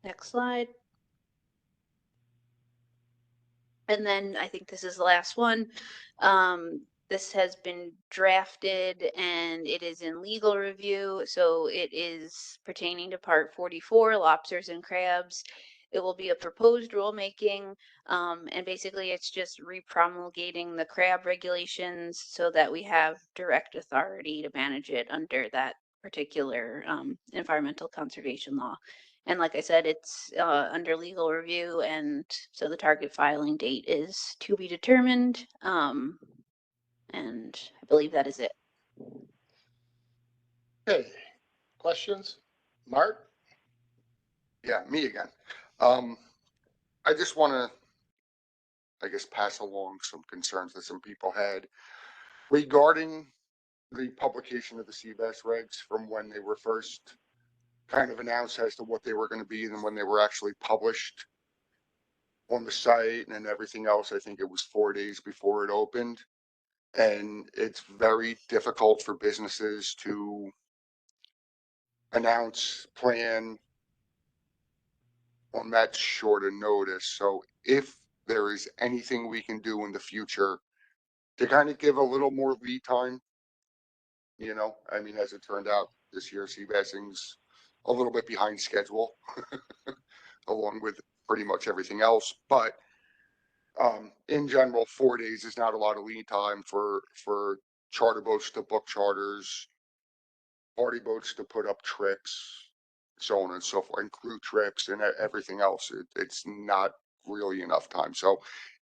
P: Next slide. And then I think this is the last one. This has been drafted and it is in legal review. So it is pertaining to Part 44, lobsters and crabs. It will be a proposed rulemaking, and basically it's just repromulgating the crab regulations so that we have direct authority to manage it under that particular environmental conservation law. And like I said, it's under legal review, and so the target filing date is to be determined. And I believe that is it.
B: Okay, questions? Mark?
C: Yeah, me again. I just want to, I guess, pass along some concerns that some people had regarding the publication of the sea bass regs from when they were first kind of announced as to what they were going to be and when they were actually published on the site and everything else. I think it was 4 days before it opened. And it's very difficult for businesses to announce, plan on that short a notice. So if there is anything we can do in the future to kind of give a little more lead time, you know, I mean, as it turned out, this year sea bassing's a little bit behind schedule, along with pretty much everything else. But in general, 4 days is not a lot of lead time for charter boats to book charters, party boats to put up trips, so on and so forth, and crew trips and everything else. It's not really enough time. So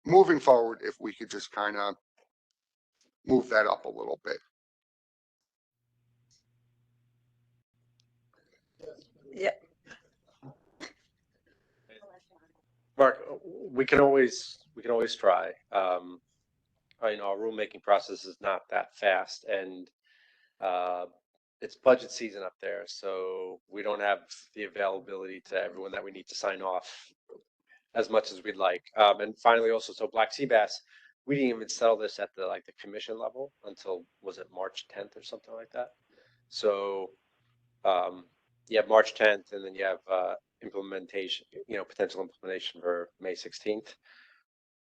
C: moving forward, if we could just kind of move that up a little bit.
P: Yeah.
N: Mark, we can always try. I know our rulemaking process is not that fast, and it's budget season up there, so we don't have the availability to everyone that we need to sign off as much as we'd like. And finally, also, so black sea bass, we didn't even settle this at the, like the commission level until, was it March 10th or something like that? So, you have March 10th and then you have, implementation, potential implementation for May 16th.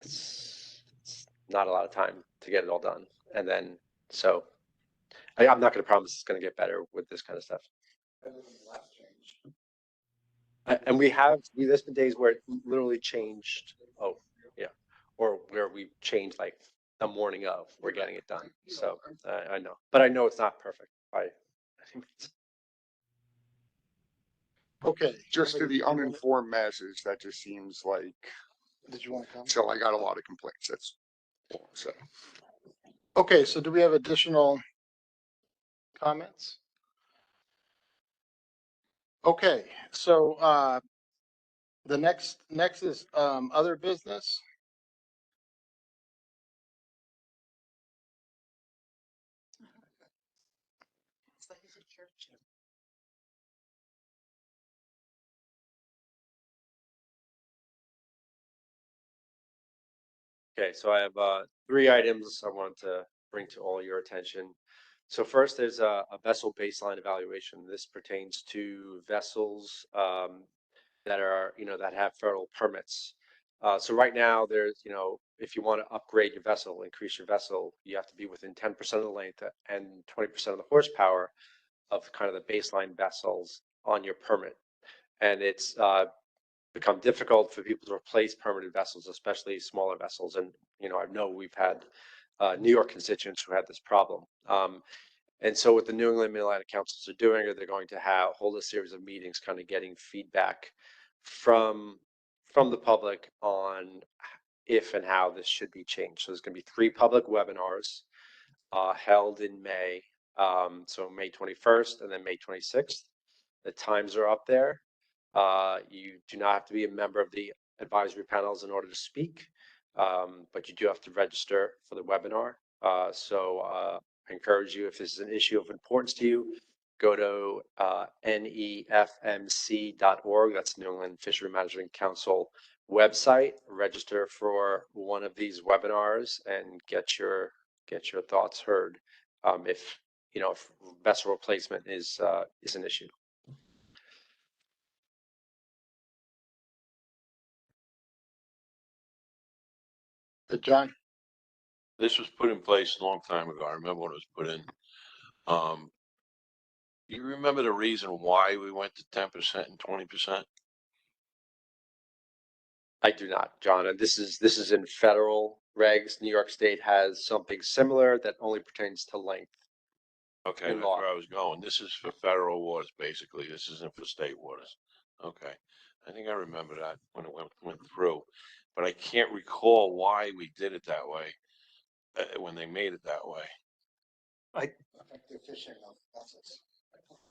N: It's not a lot of time to get it all done. And then, so I'm not going to promise it's going to get better with this kind of stuff. And there's been days where it literally changed. Oh, yeah. Or where we changed like the morning of, we're getting it done. So I know, but I know it's not perfect. I think it's.
B: Okay.
C: Just to the uninformed masses, that just seems like,
B: Did you want to comment?
C: so I got a lot of complaints. That's all I'm saying.
B: Okay, so do we have additional comments? Okay, so the next is other business.
N: Okay, so I have 3 items I want to bring to all your attention. So first, there's a vessel baseline evaluation. This pertains to vessels that are, that have federal permits. So right now, there's, if you want to upgrade your vessel, increase your vessel, you have to be within 10% of the length and 20% of the horsepower of kind of the baseline vessels on your permit. And it's become difficult for people to replace permitted vessels, especially smaller vessels. And, I know we've had New York constituents who had this problem. And so what the New England Mid-Atlantic Councils are doing, they're going to hold a series of meetings, kind of getting feedback from the public on if and how this should be changed. So there's going to be 3 public webinars held in May. So May 21st and then May 26th. The times are up there. You do not have to be a member of the advisory panels in order to speak, but you do have to register for the webinar. So I encourage you, if this is an issue of importance to you, go to nefmc.org. That's New England Fishery Management Council website. Register for one of these webinars and get your thoughts heard. If vessel replacement is an issue.
B: John?
O: This was put in place a long time ago. I remember when it was put in. You remember the reason why we went to 10% and 20%?
N: I do not, John. And this is in federal regs. New York State has something similar that only pertains to length.
O: Okay,
N: in
O: that's
N: law.
O: where I was going. This is for federal waters, basically. This isn't for state waters. Okay. I think I remember that when it went through, but I can't recall why we did it that way, when they made it that way.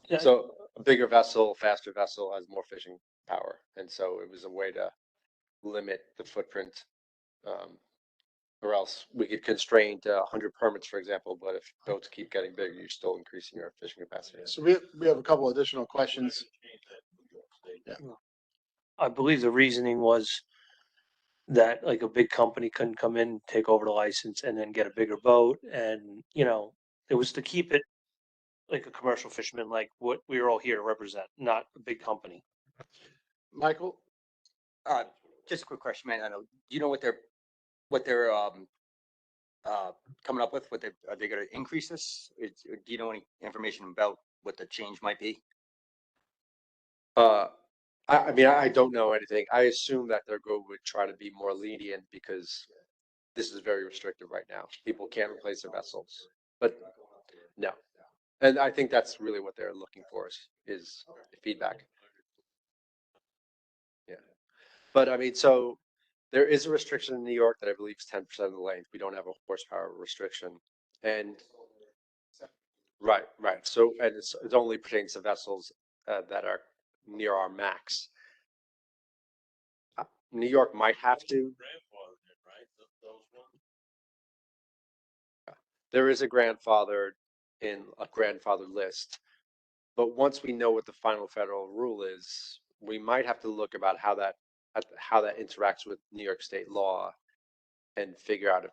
M: Yeah.
N: So a bigger vessel, faster vessel has more fishing power. And so it was a way to limit the footprint. Or else we could constrain to 100 permits, for example, but if boats keep getting bigger, you're still increasing your fishing capacity.
B: So we have a couple additional questions. Yeah.
M: I believe the reasoning was that like a big company couldn't come in, take over the license and then get a bigger boat. And, it was to keep it like a commercial fisherman, like what we are all here to represent, not a big company.
B: Michael?
I: Just a quick question, man. I know, do you know what they're coming up with? Are they going to increase this? Do you know any information about what the change might be?
N: I mean, I don't know anything. I assume that their goal would try to be more lenient because this is very restrictive right now. People can't replace their vessels, but no. And I think that's really what they're looking for is feedback. Yeah. But I mean, so there is a restriction in New York that I believe is 10% of the length. We don't have a horsepower restriction. And right. So, and it only pertains to vessels that are near our max. New York might have to. There is a grandfathered in a grandfather list, but once we know what the final federal rule is, we might have to look about how that interacts with New York state law and figure out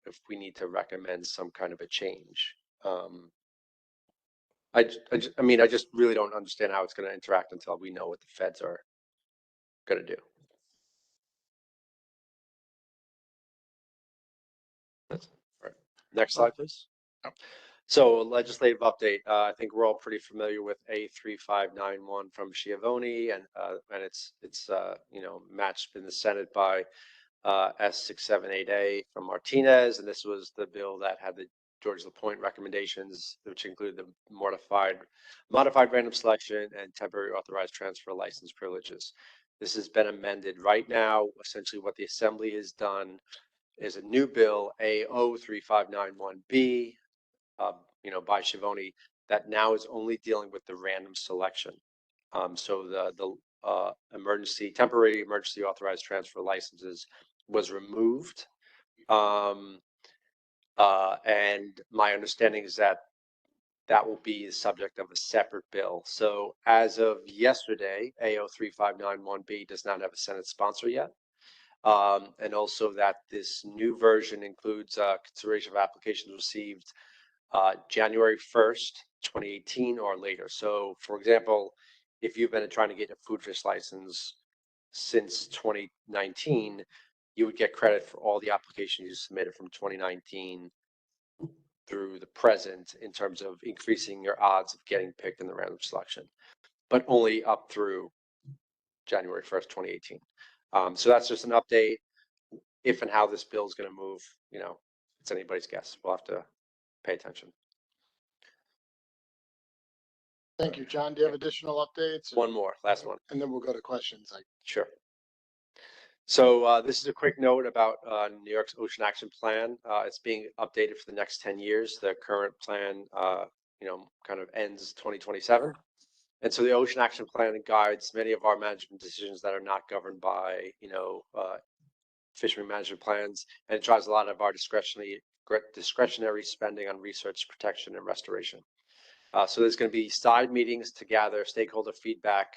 N: if we need to recommend some kind of a change. I mean, I just really don't understand how it's going to interact until we know what the feds are going to do. That's, all right. Next slide, please. So legislative update. I think we're all pretty familiar with A3591 from Schiavone, and it's you know, matched in the Senate by S678A from Martinez, and this was the bill that had the George LaPointe recommendations, which include the modified random selection and temporary authorized transfer license privileges. This has been amended right now. Essentially, what the Assembly has done is a new bill, A03591B, you know, by Schiavone, that now is only dealing with the random selection. So the temporary emergency authorized transfer licenses was removed. And my understanding is that that will be the subject of a separate bill. So as of yesterday, A03591B does not have a Senate sponsor yet. And also that this new version includes consideration of applications received January 1st, 2018 or later. So for example, if you've been trying to get a food fish license since 2019, you would get credit for all the applications you submitted from 2019 through the present in terms of increasing your odds of getting picked in the random selection, but only up through January 1st, 2018. So that's just an update. If and how this bill is going to move, you know, it's anybody's guess. We'll have to pay attention.
B: Thank you, John. Do you have additional updates?
N: One more, last one.
B: And then we'll go to questions.
N: Sure. So this is a quick note about New York's Ocean Action Plan. It's being updated for the next 10 years. The current plan, you know, kind of ends 2027. And so the Ocean Action Plan guides many of our management decisions that are not governed by, you know, fishery management plans, and it drives a lot of our discretionary spending on research, protection, and restoration. So there's going to be side meetings to gather stakeholder feedback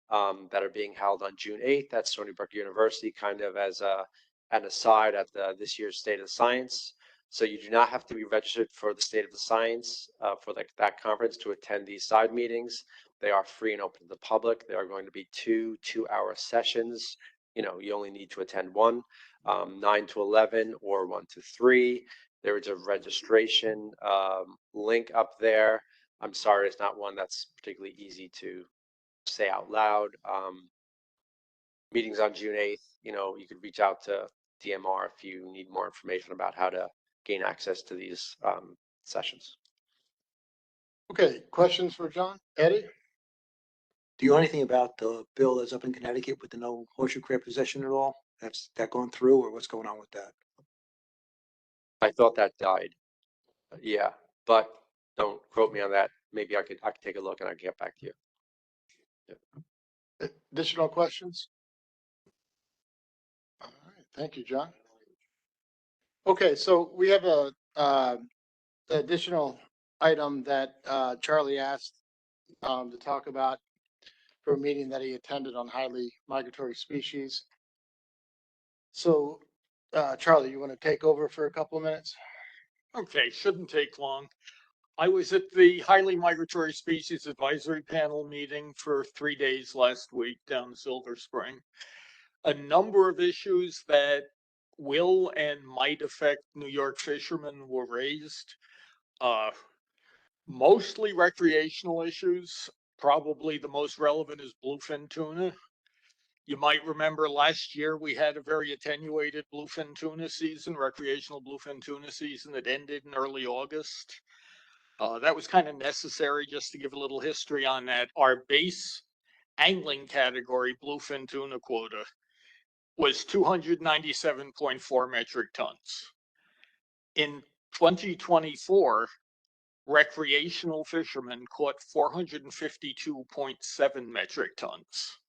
N: that are being held on June 8th at Stony Brook University, kind of as an aside at this year's State of the Science. So you do not have to be registered for the State of the Science for that conference to attend these side meetings. They are free and open to the public. There are going to be two-hour sessions. You know, you only need to attend one, 9 to 11 or 1 to 3. There is a registration link up there. I'm sorry, it's not one that's particularly easy to say out loud. Meetings on June 8th, you know, you could reach out to DMR if you need more information about how to gain access to these sessions.
B: Okay, questions for John? Eddie?
K: Do you know anything about the bill that's up in Connecticut with the no horseshoe crab possession at all? That's that going through, or what's going on with that?
N: I thought that died. Yeah, but don't quote me on that. Maybe I could take a look and I can get back to you. Yeah.
B: Additional questions? All right, thank you, John. Okay, so we have a additional item that Charlie asked to talk about for a meeting that he attended on highly migratory species. So, Charlie, you want to take over for a couple of minutes?
Q: Okay, shouldn't take long. I was at the Highly Migratory Species Advisory Panel meeting for 3 days last week down in Silver Spring. A number of issues that will and might affect New York fishermen were raised. Mostly recreational issues. Probably the most relevant is bluefin tuna. You might remember last year we had a very attenuated bluefin tuna season, recreational bluefin tuna season that ended in early August. That was kind of necessary just to give a little history on that. Our base angling category bluefin tuna quota was 297.4 metric tons. In 2024, recreational fishermen caught 452.7 metric tons.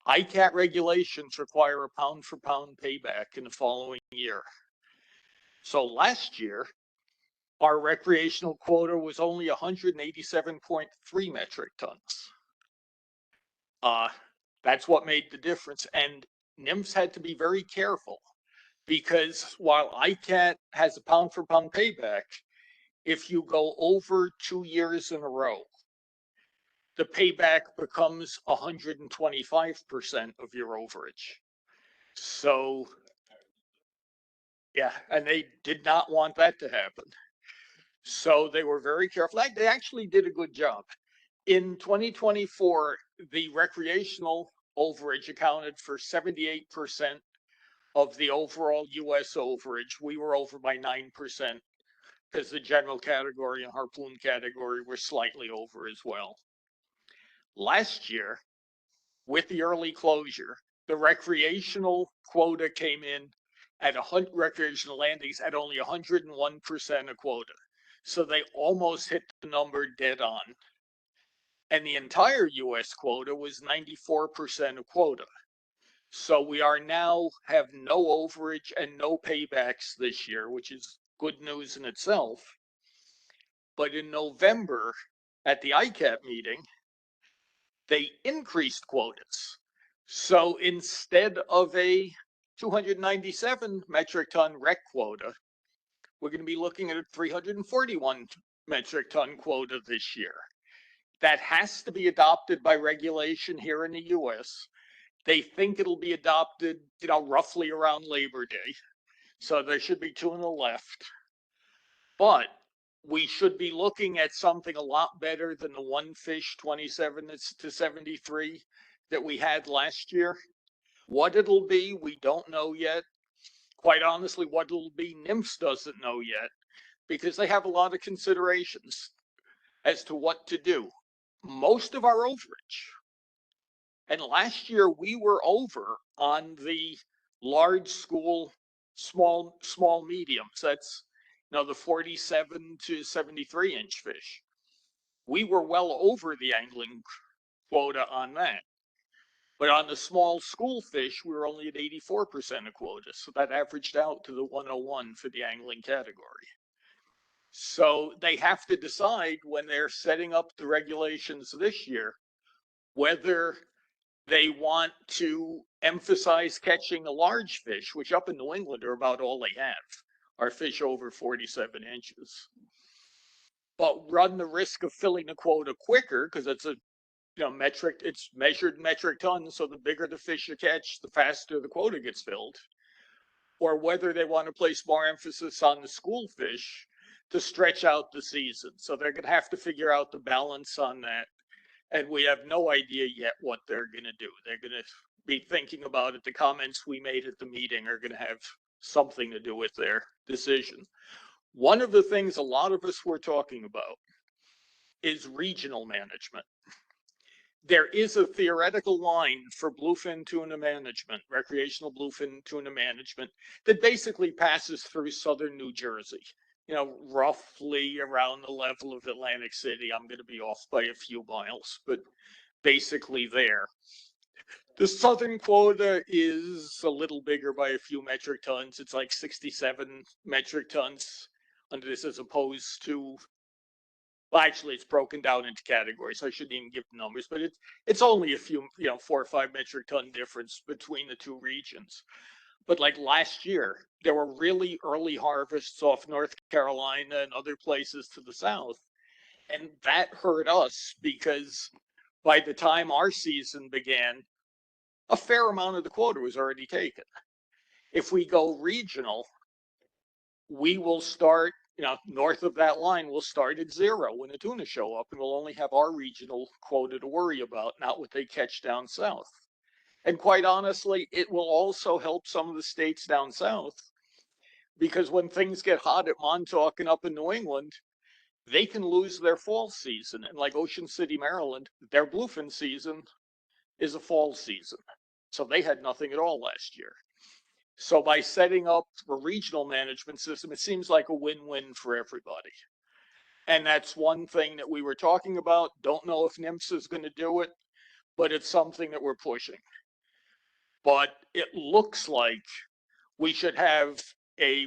Q: ICAT regulations require a pound for pound payback in the following year. So last year, our recreational quota was only 187.3 metric tons. That's what made the difference. And NIMS had to be very careful Because while ICAT has a pound for pound payback, if you go over 2 years in a row, the payback becomes 125% of your overage. So, yeah, and they did not want that to happen. So they were very careful. They actually did a good job. In 2024, the recreational overage accounted for 78% of the overall US overage. We were over by 9% because the general category and harpoon category were slightly over as well. Last year, with the early closure, the recreational quota came in at recreational landings at only 101% of quota. So they almost hit the number dead on. And the entire US quota was 94% of quota. So we are now have no overage and no paybacks this year, which is good news in itself. But in November, at the ICAP meeting, they increased quotas. So instead of a 297 metric ton rec quota, we're going to be looking at a 341 metric ton quota this year. That has to be adopted by regulation here in the US. They think it'll be adopted, roughly around Labor Day. So there should be two on the left. But we should be looking at something a lot better than the one fish 27 to 73 that we had last year. What it'll be, we don't know yet. Quite honestly, what it'll be, NIMS doesn't know yet, because they have a lot of considerations as to what to do. Most of our overage, and last year we were over on the large school, small mediums. That's, the 47 to 73 inch fish. We were well over the angling quota on that. But on the small school fish, we were only at 84% of quota. So that averaged out to the 101 for the angling category. So they have to decide when they're setting up the regulations this year, whether they want to emphasize catching the large fish, which up in New England are about all they have, are fish over 47 inches. But run the risk of filling the quota quicker, because it's it's measured metric tons, so the bigger the fish you catch, the faster the quota gets filled. Or whether they want to place more emphasis on the school fish to stretch out the season. So they're going to have to figure out the balance on that. And we have no idea yet what they're going to do. They're going to be thinking about it. The comments we made at the meeting are going to have something to do with their decision. One of the things a lot of us were talking about is regional management. There is a theoretical line for bluefin tuna management, recreational bluefin tuna management, that basically passes through southern New Jersey, roughly around the level of Atlantic City. I'm going to be off by a few miles, but basically there. The southern quota is a little bigger by a few metric tons. It's like 67 metric tons under this, as opposed to, well, actually, it's broken down into categories. So I shouldn't even give the numbers, but it's only a few, 4 or 5 metric ton difference between the two regions. But like last year, there were really early harvests off North Carolina and other places to the south. And that hurt us because by the time our season began, a fair amount of the quota was already taken. If we go regional, we will start, north of that line, we'll start at 0 when the tuna show up, and we'll only have our regional quota to worry about, not what they catch down south. And quite honestly, it will also help some of the states down south, because when things get hot at Montauk and up in New England, they can lose their fall season. And like Ocean City, Maryland, their bluefin season is a fall season. So they had nothing at all last year. So by setting up a regional management system, it seems like a win-win for everybody. And that's one thing that we were talking about. Don't know if NIMS is going to do it, but it's something that we're pushing. But it looks like we should have a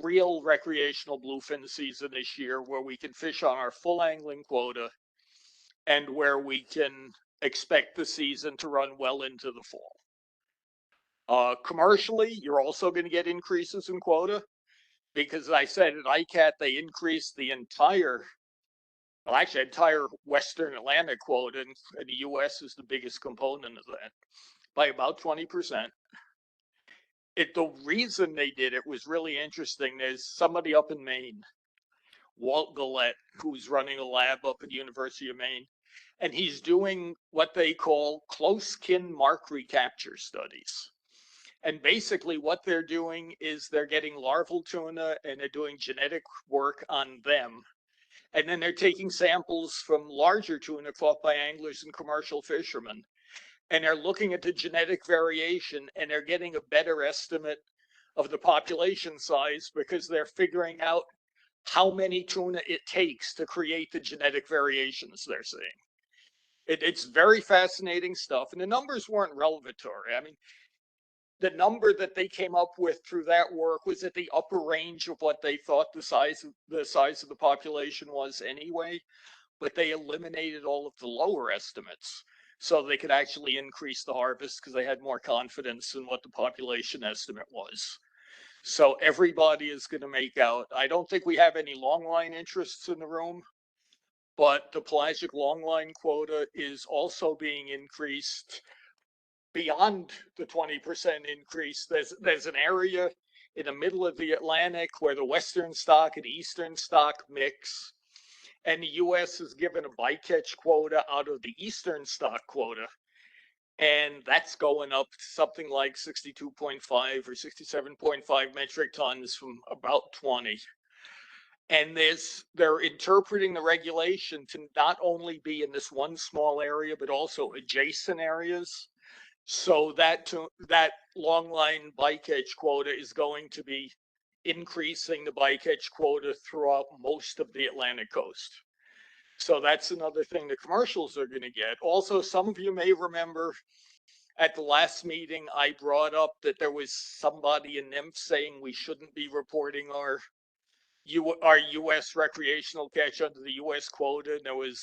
Q: real recreational bluefin season this year, where we can fish on our full angling quota and where we can expect the season to run well into the fall. Commercially, you're also going to get increases in quota because as I said at ICAT, they increased the entire Western Atlantic quota, and the U.S. is the biggest component of that, by about 20%. The reason they did it was really interesting. There's somebody up in Maine, Walt Gillette, who's running a lab up at the University of Maine, and he's doing what they call close kin mark recapture studies. And basically what they're doing is they're getting larval tuna and they're doing genetic work on them. And then they're taking samples from larger tuna caught by anglers and commercial fishermen. And they're looking at the genetic variation and they're getting a better estimate of the population size because they're figuring out how many tuna it takes to create the genetic variations they're seeing. It's very fascinating stuff. And the numbers weren't revelatory. I mean, the number that they came up with through that work was at the upper range of what they thought the size of the population was anyway, but they eliminated all of the lower estimates so they could actually increase the harvest because they had more confidence in what the population estimate was. So everybody is going to make out. I don't think we have any longline interests in the room, but the pelagic longline quota is also being increased beyond the 20% increase. There's an area in the middle of the Atlantic where the western stock and eastern stock mix, and the U.S. is given a bycatch quota out of the eastern stock quota, and that's going up to something like 62.5 or 67.5 metric tons from about 20. And they're interpreting the regulation to not only be in this one small area, but also adjacent areas. So that longline bycatch quota is going to be increasing the bycatch quota throughout most of the Atlantic coast. So that's another thing the commercials are going to get. Also, some of you may remember at the last meeting, I brought up that there was somebody in NIMF saying we shouldn't be reporting our U.S. recreational catch under the U.S. quota. And there was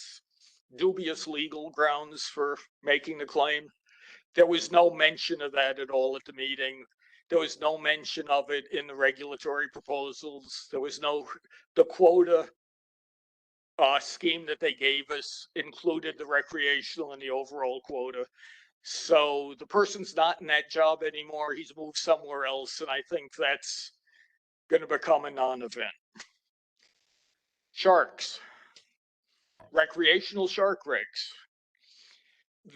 Q: dubious legal grounds for making the claim. There was no mention of that at all at the meeting. There was no mention of it in the regulatory proposals. There was the quota scheme that they gave us included the recreational and the overall quota. So the person's not in that job anymore. He's moved somewhere else. And I think that's going to become a non-event. Sharks, recreational shark rigs.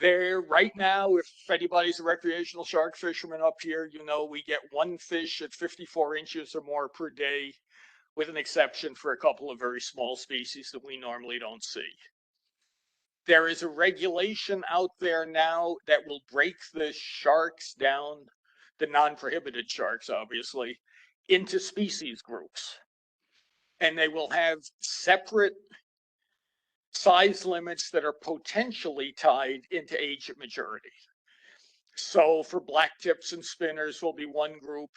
Q: There right now, if anybody's a recreational shark fisherman up here, you know we get one fish at 54 inches or more per day, with an exception for a couple of very small species that we normally don't see. There is a regulation out there now that will break the sharks down, the non-prohibited sharks obviously, into species groups. And they will have separate size limits that are potentially tied into age at maturity. So for black tips and spinners will be one group.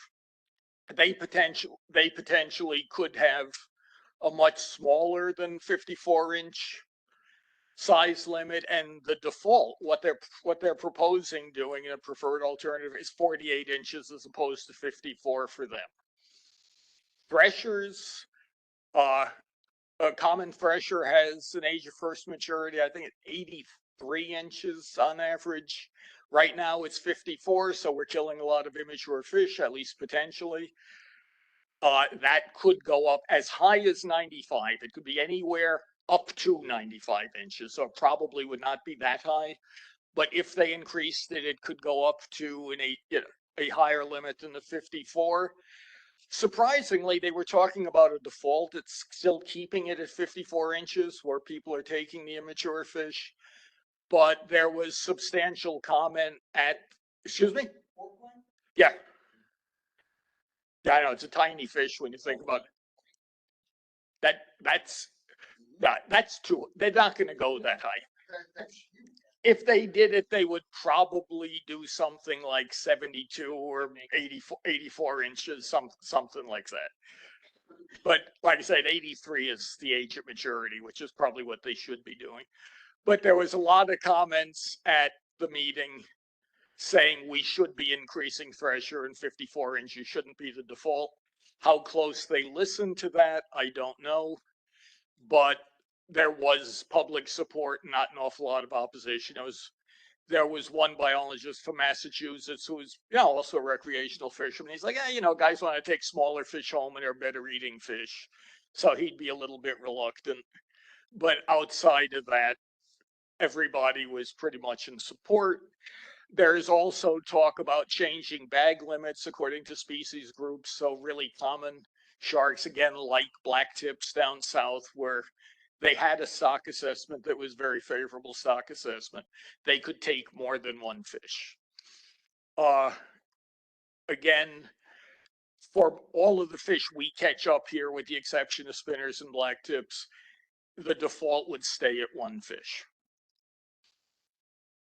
Q: They potentially could have a much smaller than 54-inch size limit, and the default, what they're proposing doing in a preferred alternative is 48 inches as opposed to 54 for them. Freshers, a common fresher has an age of first maturity, I think, at 83 inches on average. Right now it's 54, so we're killing a lot of immature fish, at least potentially. That could go up as high as 95. It could be anywhere up to 95 inches, so it probably would not be that high. But if they increased it, it could go up to a higher limit than the 54. Surprisingly, they were talking about a default. It's still keeping it at 54 inches where people are taking the immature fish. But there was substantial comment excuse me? Yeah. Yeah, I know, it's a tiny fish when you think about it. That's too, they're not going to go that high. If they did it, they would probably do something like 72 or 84 inches, something like that. But like I said, 83 is the age of maturity, which is probably what they should be doing. But there was a lot of comments at the meeting saying we should be increasing thresher and 54 inches shouldn't be the default. How close they listened to that, I don't know. But there was public support, not an awful lot of opposition. There was one biologist from Massachusetts who was, also a recreational fisherman. He's like, guys want to take smaller fish home and they're better eating fish. So he'd be a little bit reluctant. But outside of that, everybody was pretty much in support. There's also talk about changing bag limits according to species groups. So really common sharks, again, like black tips down south, where they had a stock assessment that was very favorable stock assessment. They could take more than one fish. Again, for all of the fish we catch up here, with the exception of spinners and black tips, the default would stay at one fish.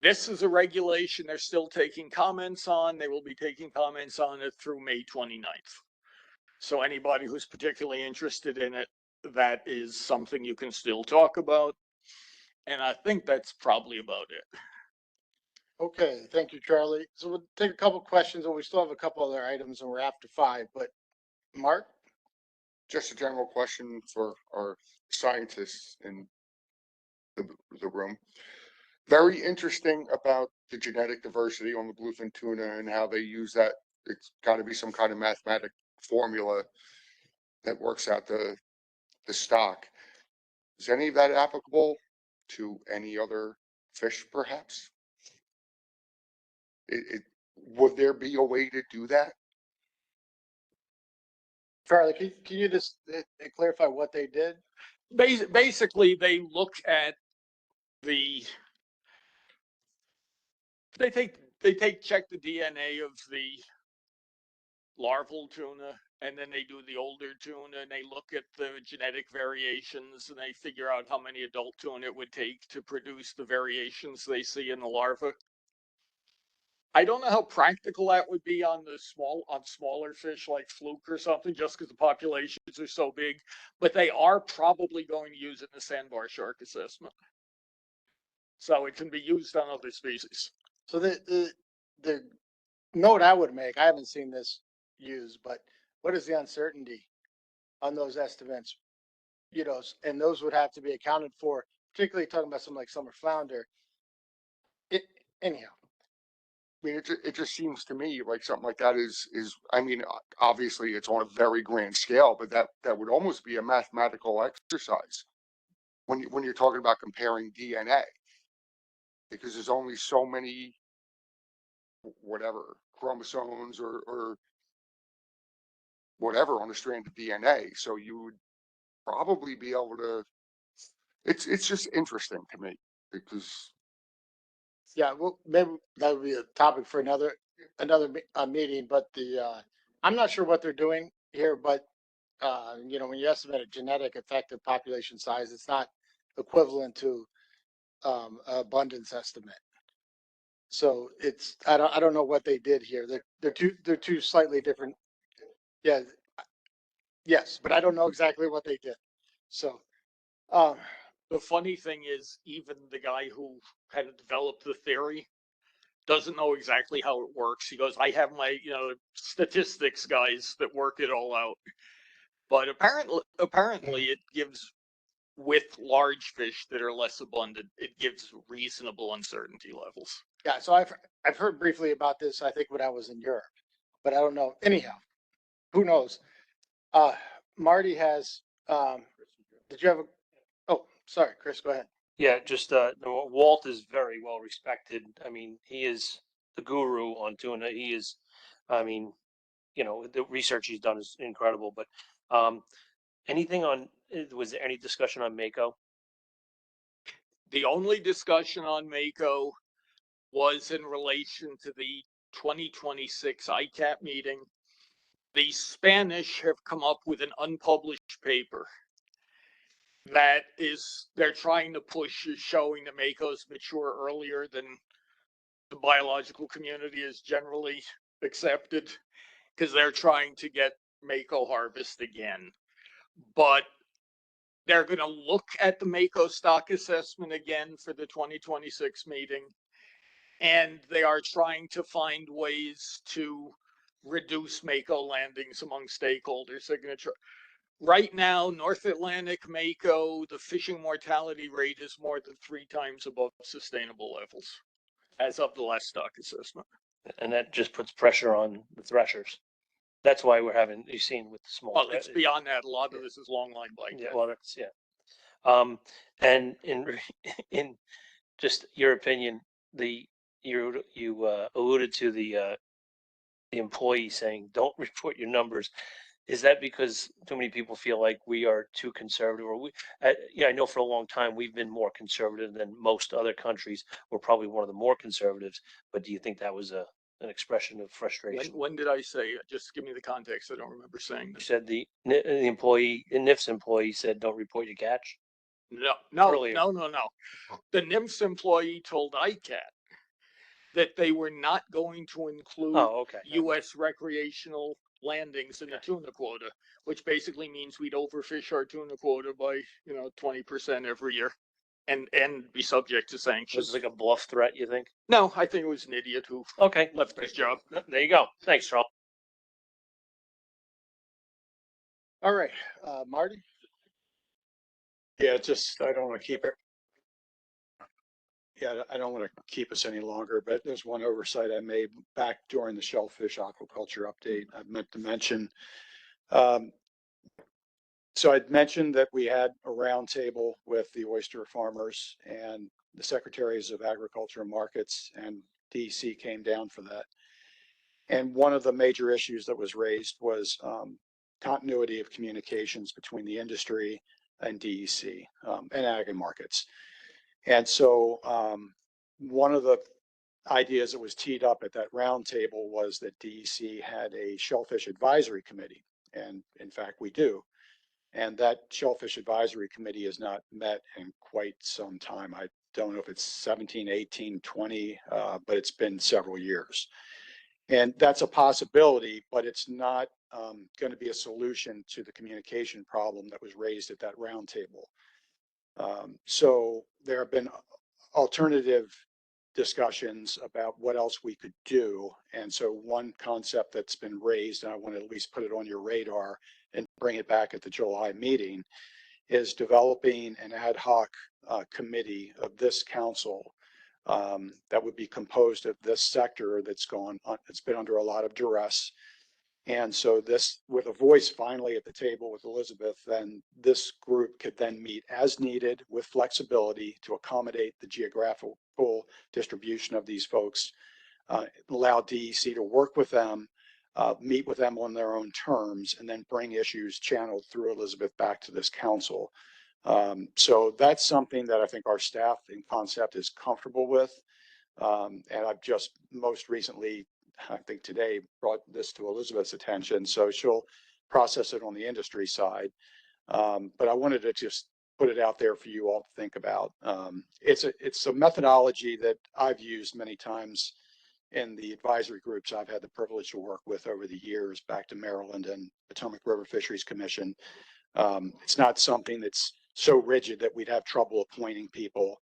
Q: This is a regulation they're still taking comments on. They will be taking comments on it through May 29th. So anybody who's particularly interested in it, that is something you can still talk about. And I think that's probably about it.
B: Okay, thank you, Charlie. So we'll take a couple questions, and we still have a couple other items, and we're after 5. But Mark?
C: Just a general question for our scientists in the room. Very interesting about the genetic diversity on the bluefin tuna and how they use that. It's got to be some kind of mathematic formula that works out the stock. Is any of that applicable to any other fish, perhaps? Would there be a way to do that?
B: Charlie, can you just clarify what they did?
Q: Basically, they look at check the DNA of the larval tuna, and then they do the older tuna, and they look at the genetic variations, and they figure out how many adult tuna it would take to produce the variations they see in the larva. I don't know how practical that would be on smaller fish like fluke or something, just because the populations are so big, but they are probably going to use it in the sandbar shark assessment. So it can be used on other species.
B: So the note I would make, I haven't seen this used, but what is the uncertainty on those estimates? And those would have to be accounted for, particularly talking about something like summer flounder. Anyhow.
C: I mean, it just seems to me like something like that is, I mean, obviously it's on a very grand scale, but that would almost be a mathematical exercise when you're talking about comparing DNA, because there's only so many, whatever, chromosomes or whatever on a strand of DNA. So you would probably be able to, it's just interesting to me because.
B: Yeah, well, maybe that would be a topic for another meeting, but I'm not sure what they're doing here, but when you estimate a genetic effective population size, it's not equivalent to abundance estimate. So I don't know what they did here. They're two slightly different. Yeah. Yes, but I don't know exactly what they did. So
Q: the funny thing is, even the guy who had developed the theory doesn't know exactly how it works. He goes, I have my, statistics guys that work it all out. But apparently it gives, with large fish that are less abundant, it gives reasonable uncertainty levels.
B: Yeah, so I've heard briefly about this, I think when I was in Europe, but I don't know. Anyhow, who knows? Marty has, did you have oh, sorry, Chris, go ahead.
M: Yeah, just Walt is very well respected. I mean, he is the guru on tuna. He is, I mean, the research he's done is incredible. But was there any discussion on Mako?
Q: The only discussion on Mako was in relation to the 2026 ICAP meeting. The Spanish have come up with an unpublished paper they're trying to push, is showing that Makos mature earlier than the biological community is generally accepted, because they're trying to get Mako harvest again. But they're going to look at the Mako stock assessment again for the 2026 meeting. and they are trying to find ways to reduce Mako landings among stakeholders. They're going to try. Right now, North Atlantic Mako, the fishing mortality rate is more than 3 times above sustainable levels as of the last stock assessment.
M: And that just puts pressure on the threshers. That's why we're having, you've seen with the small.
Q: Well, it's beyond that. A lot of this is longline bite.
M: Yeah, well, that's, yeah. And in just your opinion, you alluded to the employee saying, don't report your numbers. Is that because too many people feel like we are too conservative, or I know for a long time we've been more conservative than most other countries. We're probably one of the more conservatives, but do you think that was an expression of frustration?
Q: When did I say? Just give me the context. I don't remember saying
M: You
Q: that.
M: said the employee, NIF's employee said, don't report your catch.
Q: No.
M: Earlier.
Q: No. The NIMS employee told ICAT that they were not going to include U.S. recreational landings in the tuna quota, which basically means we'd overfish our tuna quota by 20% every year, and be subject to sanctions.
M: Was it like a bluff threat, you think?
Q: No, I think it was an idiot who left his job.
M: There you go. Thanks, Charles.
B: All right, Marty?
G: Yeah, I don't want to keep it. Yeah, I don't want to keep us any longer, but there's one oversight I made back during the shellfish aquaculture update. I meant to mention. So I'd mentioned that we had a roundtable with the oyster farmers and the secretaries of agriculture and markets, and DEC came down for that. And one of the major issues that was raised was continuity of communications between the industry and DEC and ag and markets. And so one of the ideas that was teed up at that roundtable was that DEC had a shellfish advisory committee. And in fact, we do. And that shellfish advisory committee has not met in quite some time. I don't know if it's 17, 18, 20, but it's been several years. And that's a possibility, but it's not going to be a solution to the communication problem that was raised at that roundtable. So there have been alternative discussions about what else we could do. And so one concept that's been raised, and I want to at least put it on your radar and bring it back at the July meeting, is developing an ad hoc committee of this council that would be composed of this sector that's it's been under a lot of duress. And so this, with a voice finally at the table with Elizabeth, then this group could then meet as needed with flexibility to accommodate the geographical distribution of these folks, allow DEC to work with them, meet with them on their own terms, and then bring issues channeled through Elizabeth back to this council. So that's something that I think our staff in concept is comfortable with. And I've just most recently, I think today, brought this to Elizabeth's attention. So she'll process it on the industry side. But I wanted to just put it out there for you all to think about. It's a methodology that I've used many times in the advisory groups I've had the privilege to work with over the years, back to Maryland and Potomac River Fisheries Commission. It's not something that's so rigid that we'd have trouble appointing people.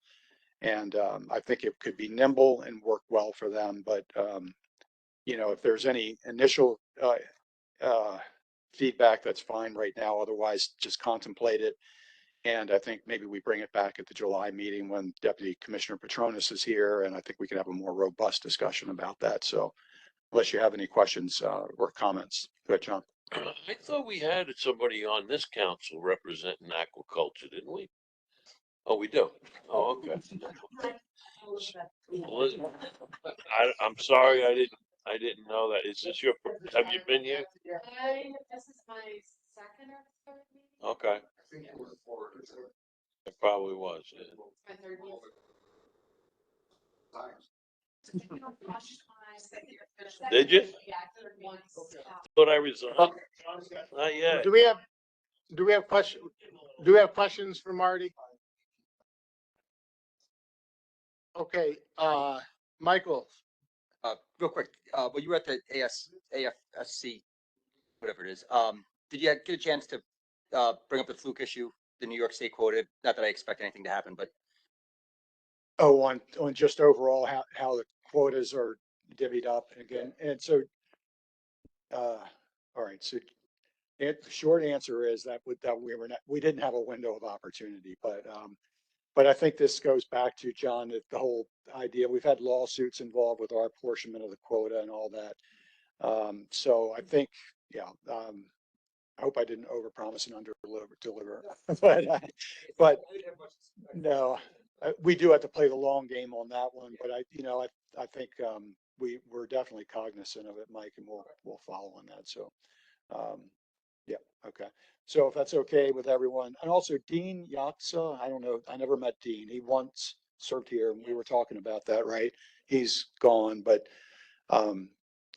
G: And I think it could be nimble and work well for them. But, if there's any initial feedback, that's fine right now. Otherwise, just contemplate it. And I think maybe we bring it back at the July meeting when Deputy Commissioner Petronas is here. And I think we can have a more robust discussion about that. So unless you have any questions or comments. Go ahead, John.
O: I thought we had somebody on this council representing aquaculture, didn't we? Oh, we do. Oh, okay. I'm sorry, I didn't know that. Is this have you been here?
H: This is my second or third meeting.
O: Okay. It probably was. Yeah.
H: My third meeting.
O: Did you? Thought I resigned. Not yet.
B: Do we have questions for Marty? Okay, Michael.
I: Real quick, when you were at the AFSC, whatever it is, did you get a chance to bring up the fluke issue, the New York State quoted? Not that I expect anything to happen, but.
G: Oh, on just overall how the quotas are divvied up again. And so, all right, so the short answer is that we didn't have a window of opportunity, but I think this goes back to, John, that the whole idea, we've had lawsuits involved with our apportionment of the quota and all that. So I think, yeah, I hope I didn't overpromise and under-deliver, but no, we do have to play the long game on that one, but I think, we're definitely cognizant of it, Mike, and we'll follow on that. So, yeah, okay. So if that's okay with everyone, and also Dean Yatsa, I don't know, I never met Dean. He once served here and we were talking about that, right? He's gone, but,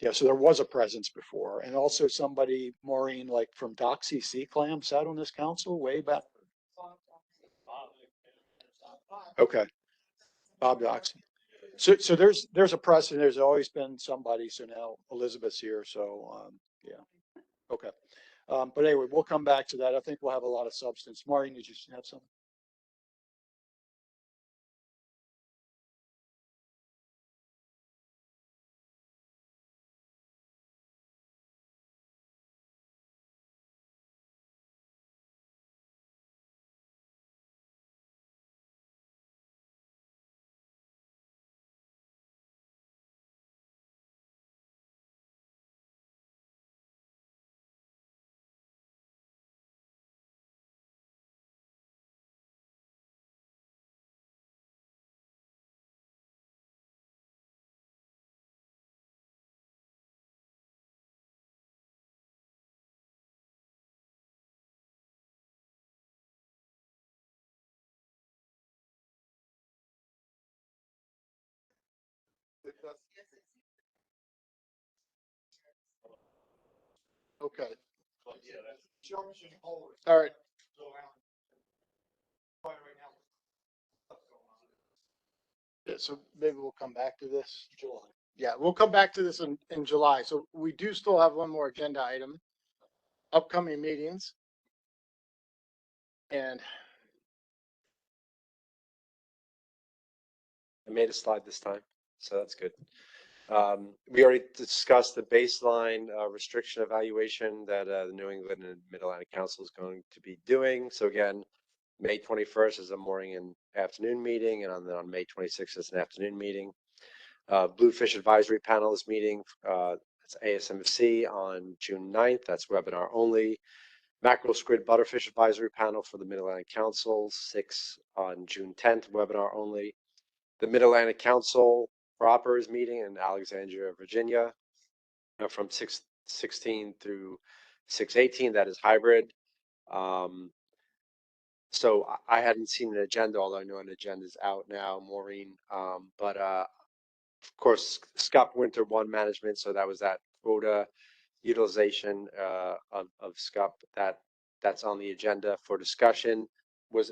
G: yeah, so there was a presence before, and also somebody, Maureen, like from Doxy Sea Clam sat on this council way back. Okay. Bob Doxy. So there's a precedent. There's always been somebody. So now Elizabeth's here. So, yeah. Okay. But anyway, we'll come back to that. I think we'll have a lot of substance. Maureen, did you have something? Okay. All right. Yeah, so maybe we'll come back to this July. Yeah, we'll come back to this in July. So we do still have one more agenda item, upcoming meetings. And
N: I made a slide this time, so that's good. We already discussed the baseline restriction evaluation that the New England and Mid-Atlantic Council is going to be doing. So again, May 21st is a morning and afternoon meeting, and then on May 26th is an afternoon meeting. Bluefish Advisory Panel is meeting. It's ASMFC on June 9th. That's webinar only. Mackerel Squid Butterfish Advisory Panel for the Mid-Atlantic Council, 6 on June 10th, webinar only. The Mid-Atlantic Council proper is meeting in Alexandria, Virginia, from 6/16 through 6/18. That is hybrid. So I hadn't seen an agenda, although I know an agenda is out now, Maureen. But of course, SCUP Winter One Management. So that was that quota utilization of SCUP that's on the agenda for discussion.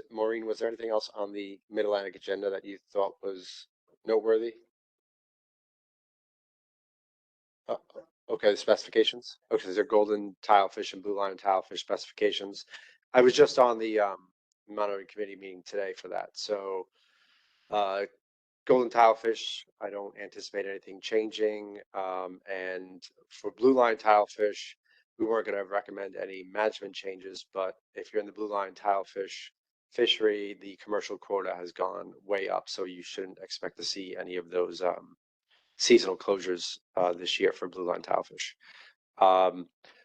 N: Maureen, was there anything else on the Mid-Atlantic agenda that you thought was noteworthy? Okay, the specifications. Okay, these are golden tilefish and blue line tilefish specifications. I was just on the monitoring committee meeting today for that. So golden tilefish, I don't anticipate anything changing. And for blue line tilefish, we weren't going to recommend any management changes, but if you're in the blue line tilefish fishery, the commercial quota has gone way up. So you shouldn't expect to see any of those seasonal closures this year for blue line tilefish.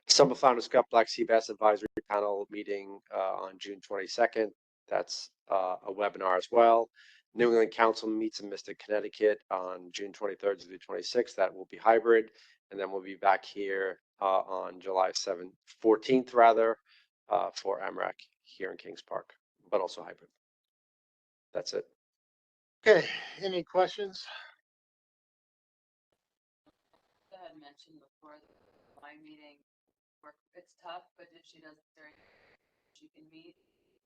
N: Stumble Flounder Scup Black Sea Bass Advisory Panel meeting on June 22nd. That's a webinar as well. New England Council meets in Mystic, Connecticut on June 23rd to the 26th. That will be hybrid. And then we'll be back here on July 14th rather, for MRAC here in Kings Park, but also hybrid. That's it.
B: okay, any questions?
H: I had mentioned before the line meeting, it's tough, but if she does it during, she can meet.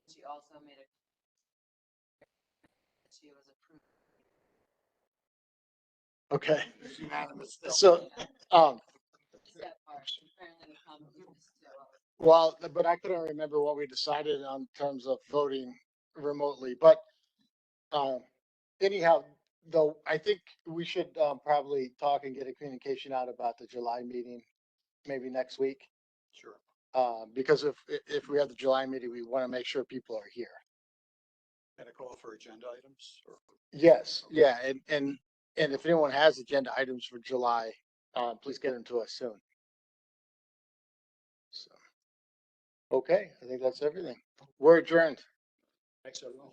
H: She also made a, she was approved.
B: Okay. So, well, but I couldn't remember what we decided on terms of voting remotely, but anyhow, Though I think we should probably talk and get a communication out about the July meeting, maybe next week.
G: Sure.
B: Because if we have the July meeting, we want to make sure people are here.
G: And a call for agenda items or?
B: Yes, yeah, and if anyone has agenda items for July, please get them to us soon. So, okay, I think that's everything. We're adjourned.
G: Thanks, everyone.